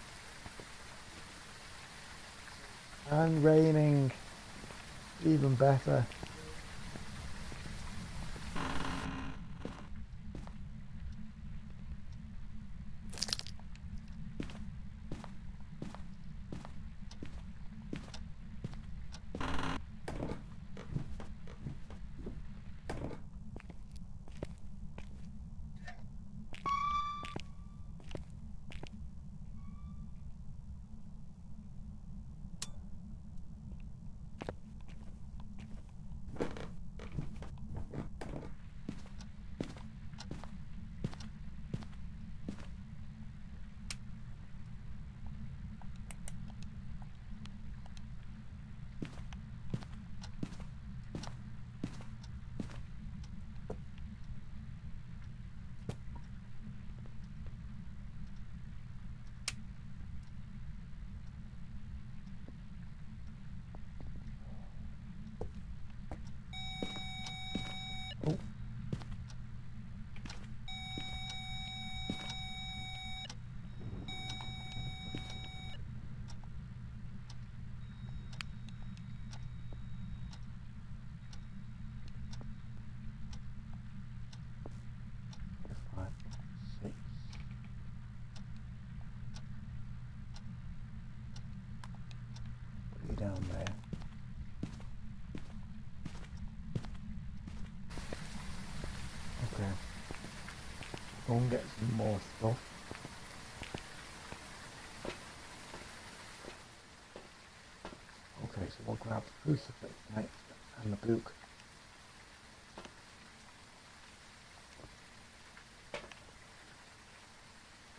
And raining. Even better. Oh. Five, six. Put you down there. Okay. Go and get some more stuff. Okay, so we'll grab the crucifix next and the book.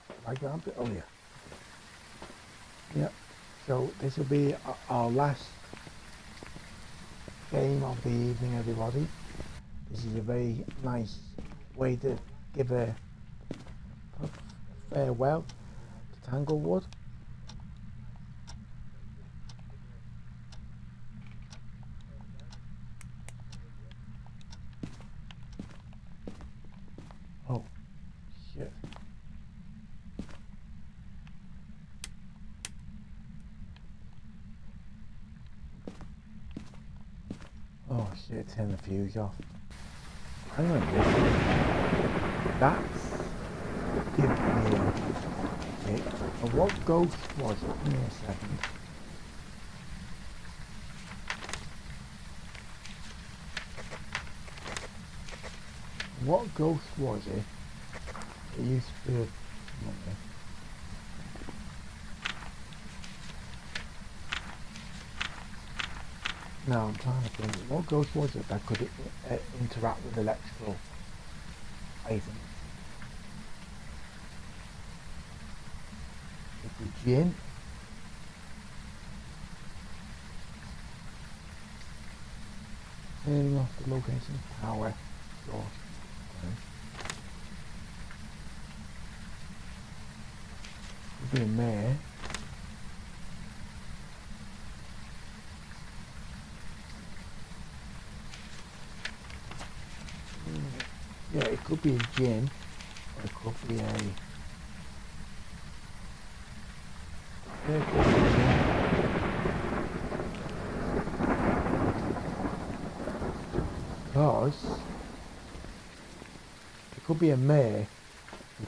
Have I grabbed it? Oh yeah. Yep. So this will be our last game of the evening, everybody. This is a very nice way to give a farewell to Tanglewood. Oh, shit. Oh shit, turn the fuse off. Hang on a minute. That's giving me a kick. And what ghost was it? Give me a second. What ghost was it? It used to be. Now I'm trying to think. What ghost was it that could interact with electrical items? It's a gin. Turning off the location power source. Okay. Could be a mare. Yeah, it could be a gin, or it could be a. Yeah, it could be a gin. Because it could be a mare,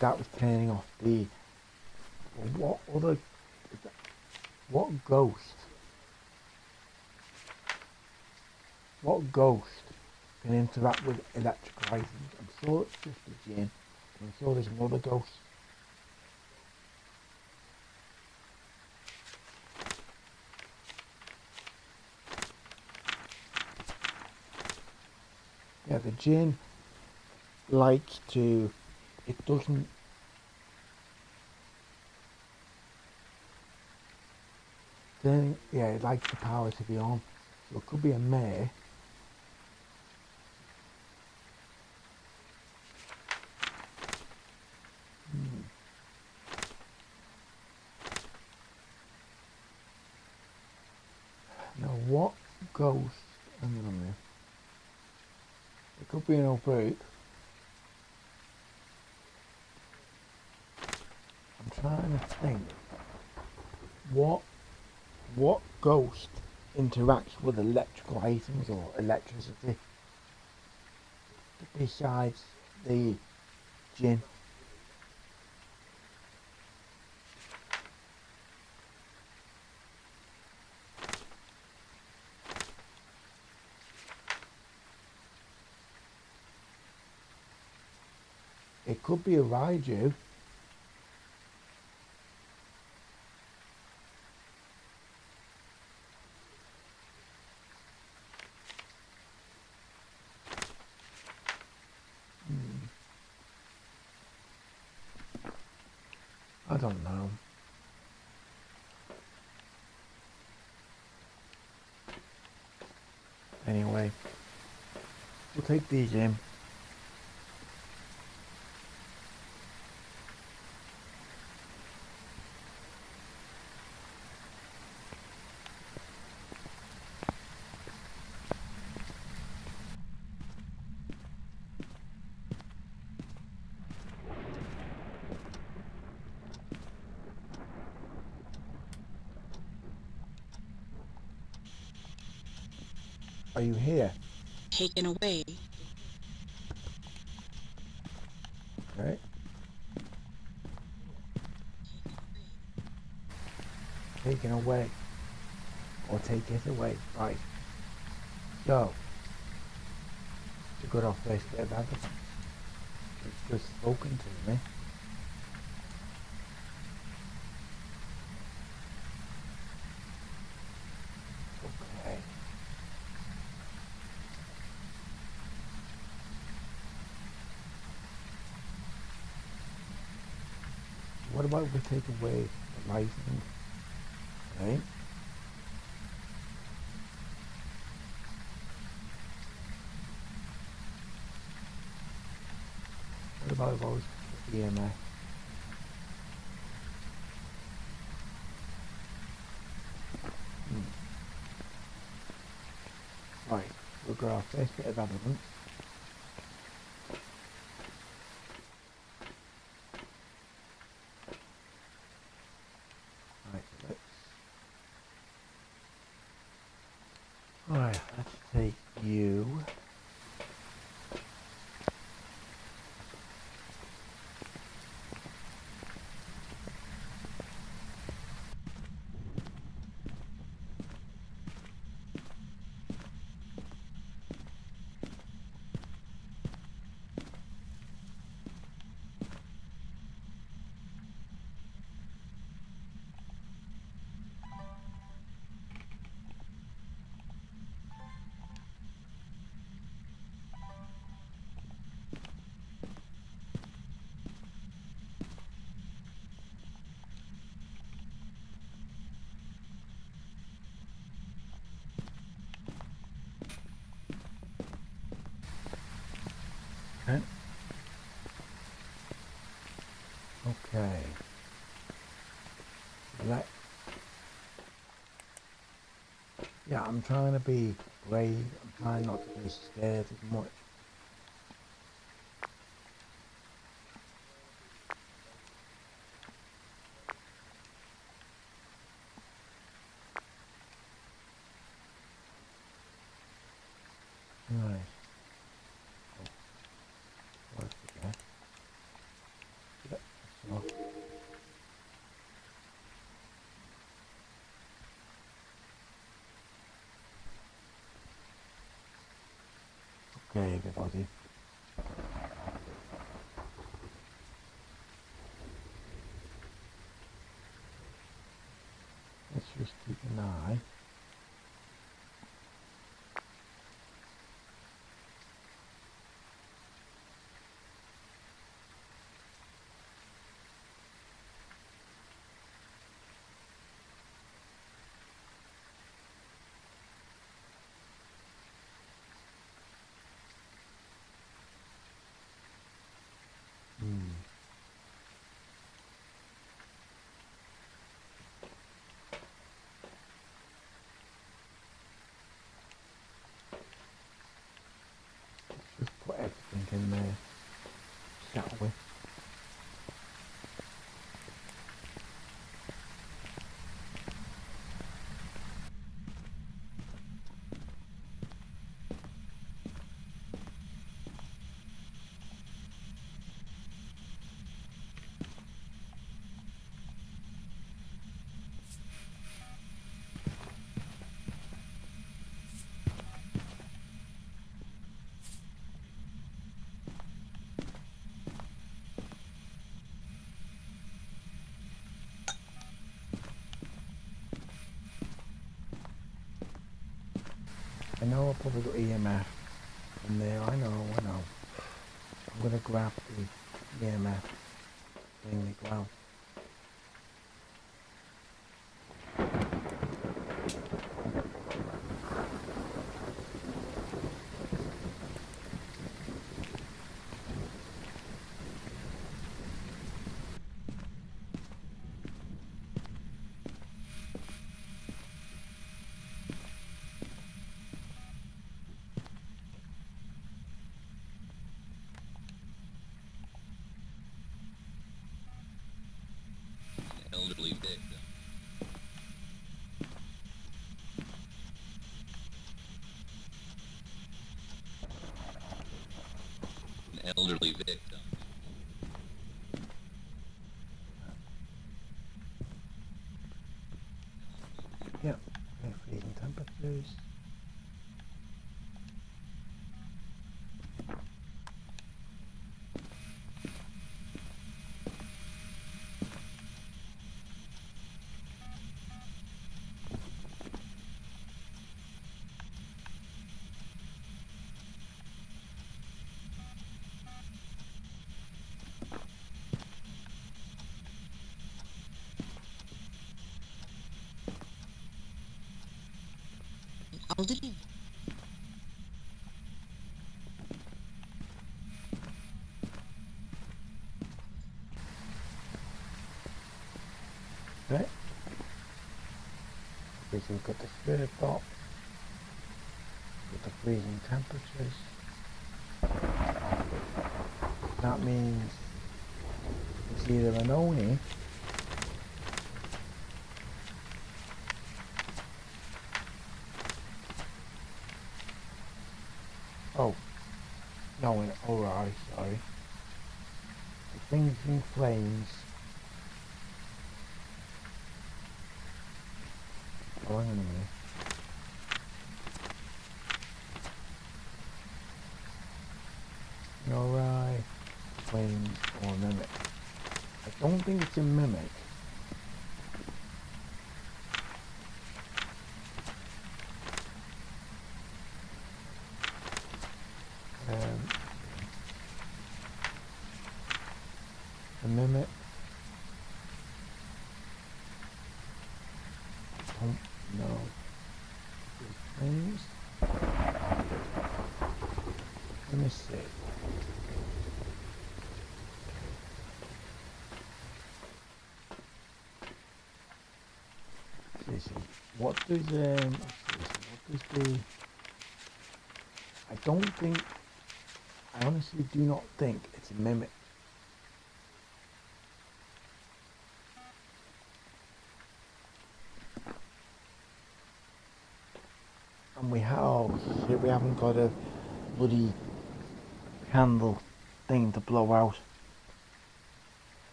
That was turning off the. Well, what other? What ghost? What ghost can interact with electrical items? I'm sure it's just a Jinn. I'm sure there's another ghost. Yeah, the Jinn likes to. It doesn't. Then yeah, it likes the power to be on. So it could be a mare. Now what ghost? Hang on a minute. It could be an old brute. I'm trying to think. What ghost interacts with electrical items or electricity besides the Jinn? It could be a Raiju. I don't know. Anyway, we'll take these in. Are you here? Taken away. Right? Taken away. Or take it away. Right. So, to got off this bit of evidence. It's just spoken to me. Okay. What about we take away the license? Right? What about those EMS? Right, we'll go our first bit of evidence. Right, so let's take you. Okay. Okay. Yeah, I'm trying to be brave. I'm trying not to be scared as much. Right. What's the guess? Okay, everybody. Let's just keep an eye. Just put everything in there, shall we? I know I probably got EMF in there, I know. I'm gonna grab the EMF thing as well. Elderly victim. An elderly victim. Yep, freezing temperatures. elderly. Right. We've got the spirit box with the freezing temperatures. That means it's either an Oni oh no, alright, sorry. The thing's in flames. Oh, hang on a minute. Alright, flames or mimic. I don't think it's a mimic. A mimic. Don't know. Flames. Let me see. What does the I don't think I honestly do not think it's a mimic. And we haven't got a bloody candle thing to blow out.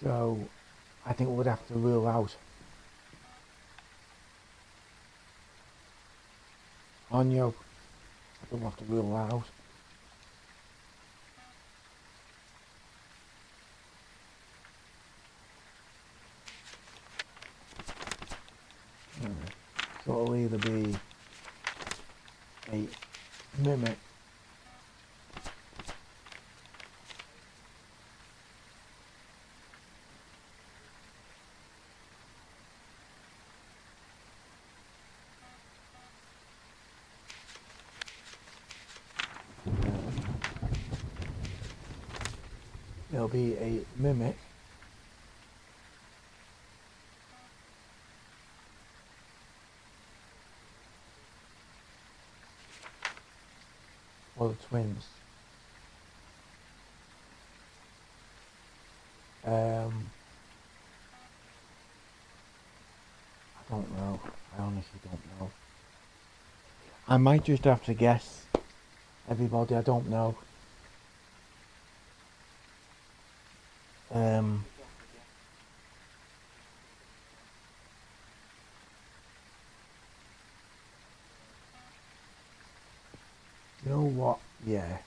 So I think we'd have to rule out. On you. I don't have to rule loud. So it'll either be a mimic it'll be a mimic or the twins. I don't know. I honestly don't know. I might just have to guess. Everybody, I don't know. You know what? Yeah.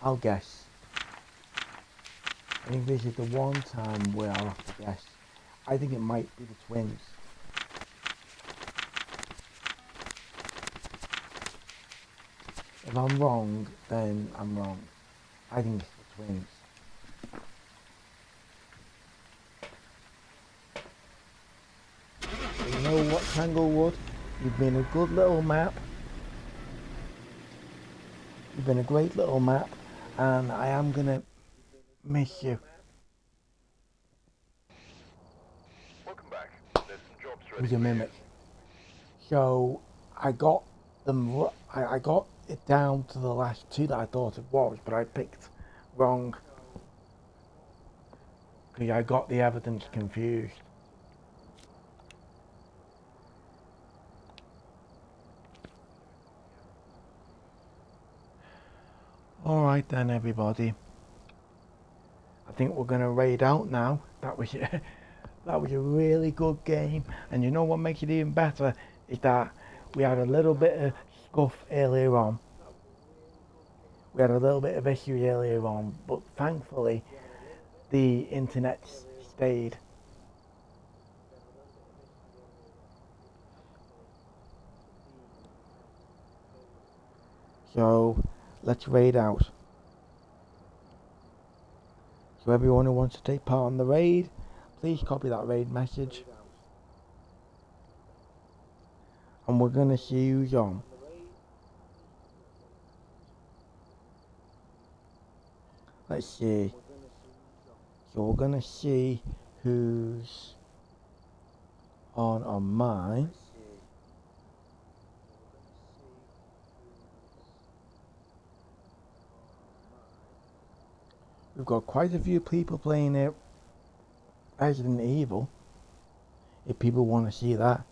I'll guess. I think this is the one time where I'll have to guess. I think it might be the twins. If I'm wrong, then I'm wrong. I think it's the twins. So you know what, Tanglewood? You've been a good little map. You've been a great little map, and I am gonna miss you. Welcome back. There's some jobs ready With for your you. mimic. So I got them. I got it down to the last two that I thought it was, but I picked wrong because I got the evidence confused. All right then, everybody. I think we're gonna raid out now. That was that was a really good game, and you know what makes it even better is that we had a little bit of scuff earlier on. We had a little bit of issues earlier on, but thankfully the internet stayed. So let's raid out. So everyone who wants to take part on the raid, please copy that raid message. And we're gonna see who's on. Let's see. So we're gonna see who's on mine. We've got quite a few people playing it Resident Evil. If people want to see that.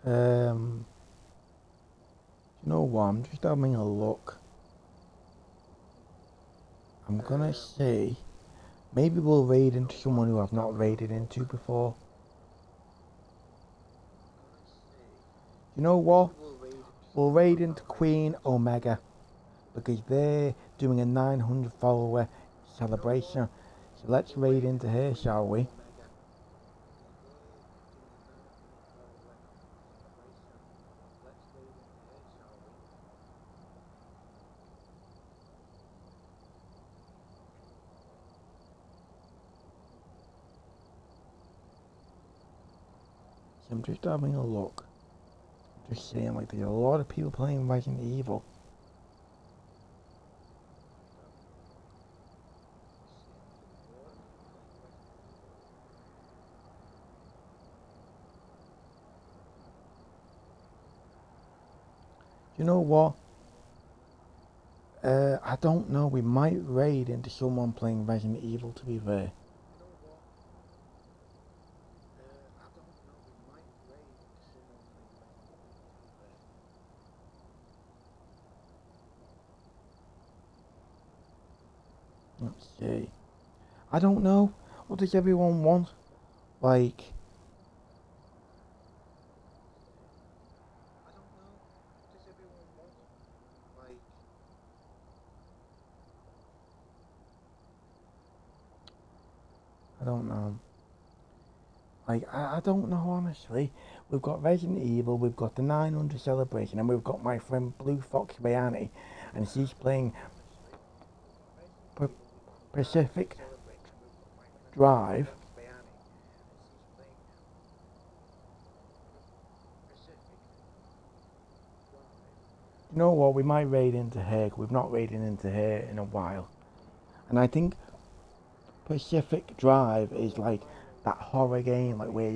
You know what? I'm just having a look. I'm gonna see. Maybe we'll raid into someone who I've not raided into before. You know what? We'll raid into Queen Omega because they're doing a 900 follower celebration. So let's raid into her, shall we? So I'm just having a look. Just saying, like, there's a lot of people playing Resident Evil. You know what? I don't know. We might raid into someone playing Resident Evil, to be fair. Let's see. I don't know. What does everyone want? Like, I don't know. What does everyone want? Like, I don't know. Like, I don't know, honestly. We've got Resident Evil, we've got the 900 celebration, and we've got my friend Blue Fox Bayani, and she's playing Pacific Drive. You know what? We might raid into her. We've not raided into her in a while, and I think Pacific Drive is like that horror game, like where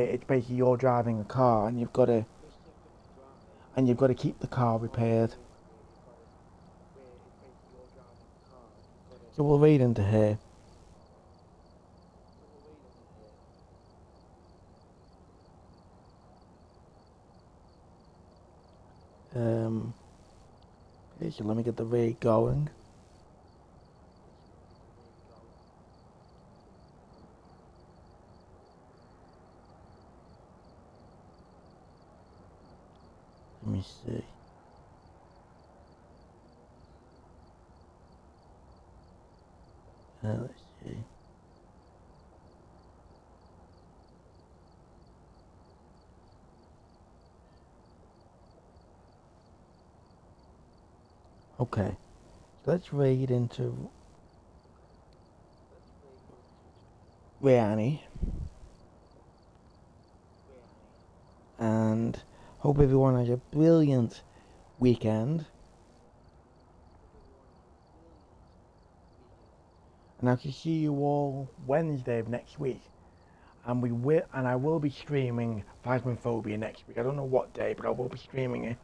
it's basically you're driving a car and you've got to keep the car repaired. So we'll raid into her. Okay, so let me get the raid going. Let me see. Let's see. Okay, so let's raid into Riani. And hope everyone has a brilliant weekend. And I can see you all Wednesday of next week. And I will be streaming Phasmophobia next week. I don't know what day, but I will be streaming it.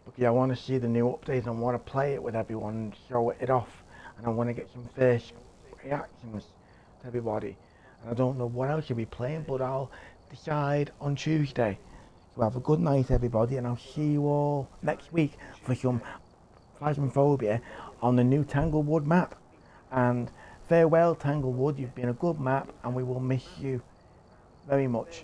Because I want to see the new updates and I want to play it with everyone and show it off. And I want to get some first reactions to everybody. And I don't know what else you'll be playing, but I'll decide on Tuesday. So have a good night, everybody, and I'll see you all next week for some Phasmophobia on the new Tanglewood map. And farewell, Tanglewood, you've been a good map, and we will miss you very much.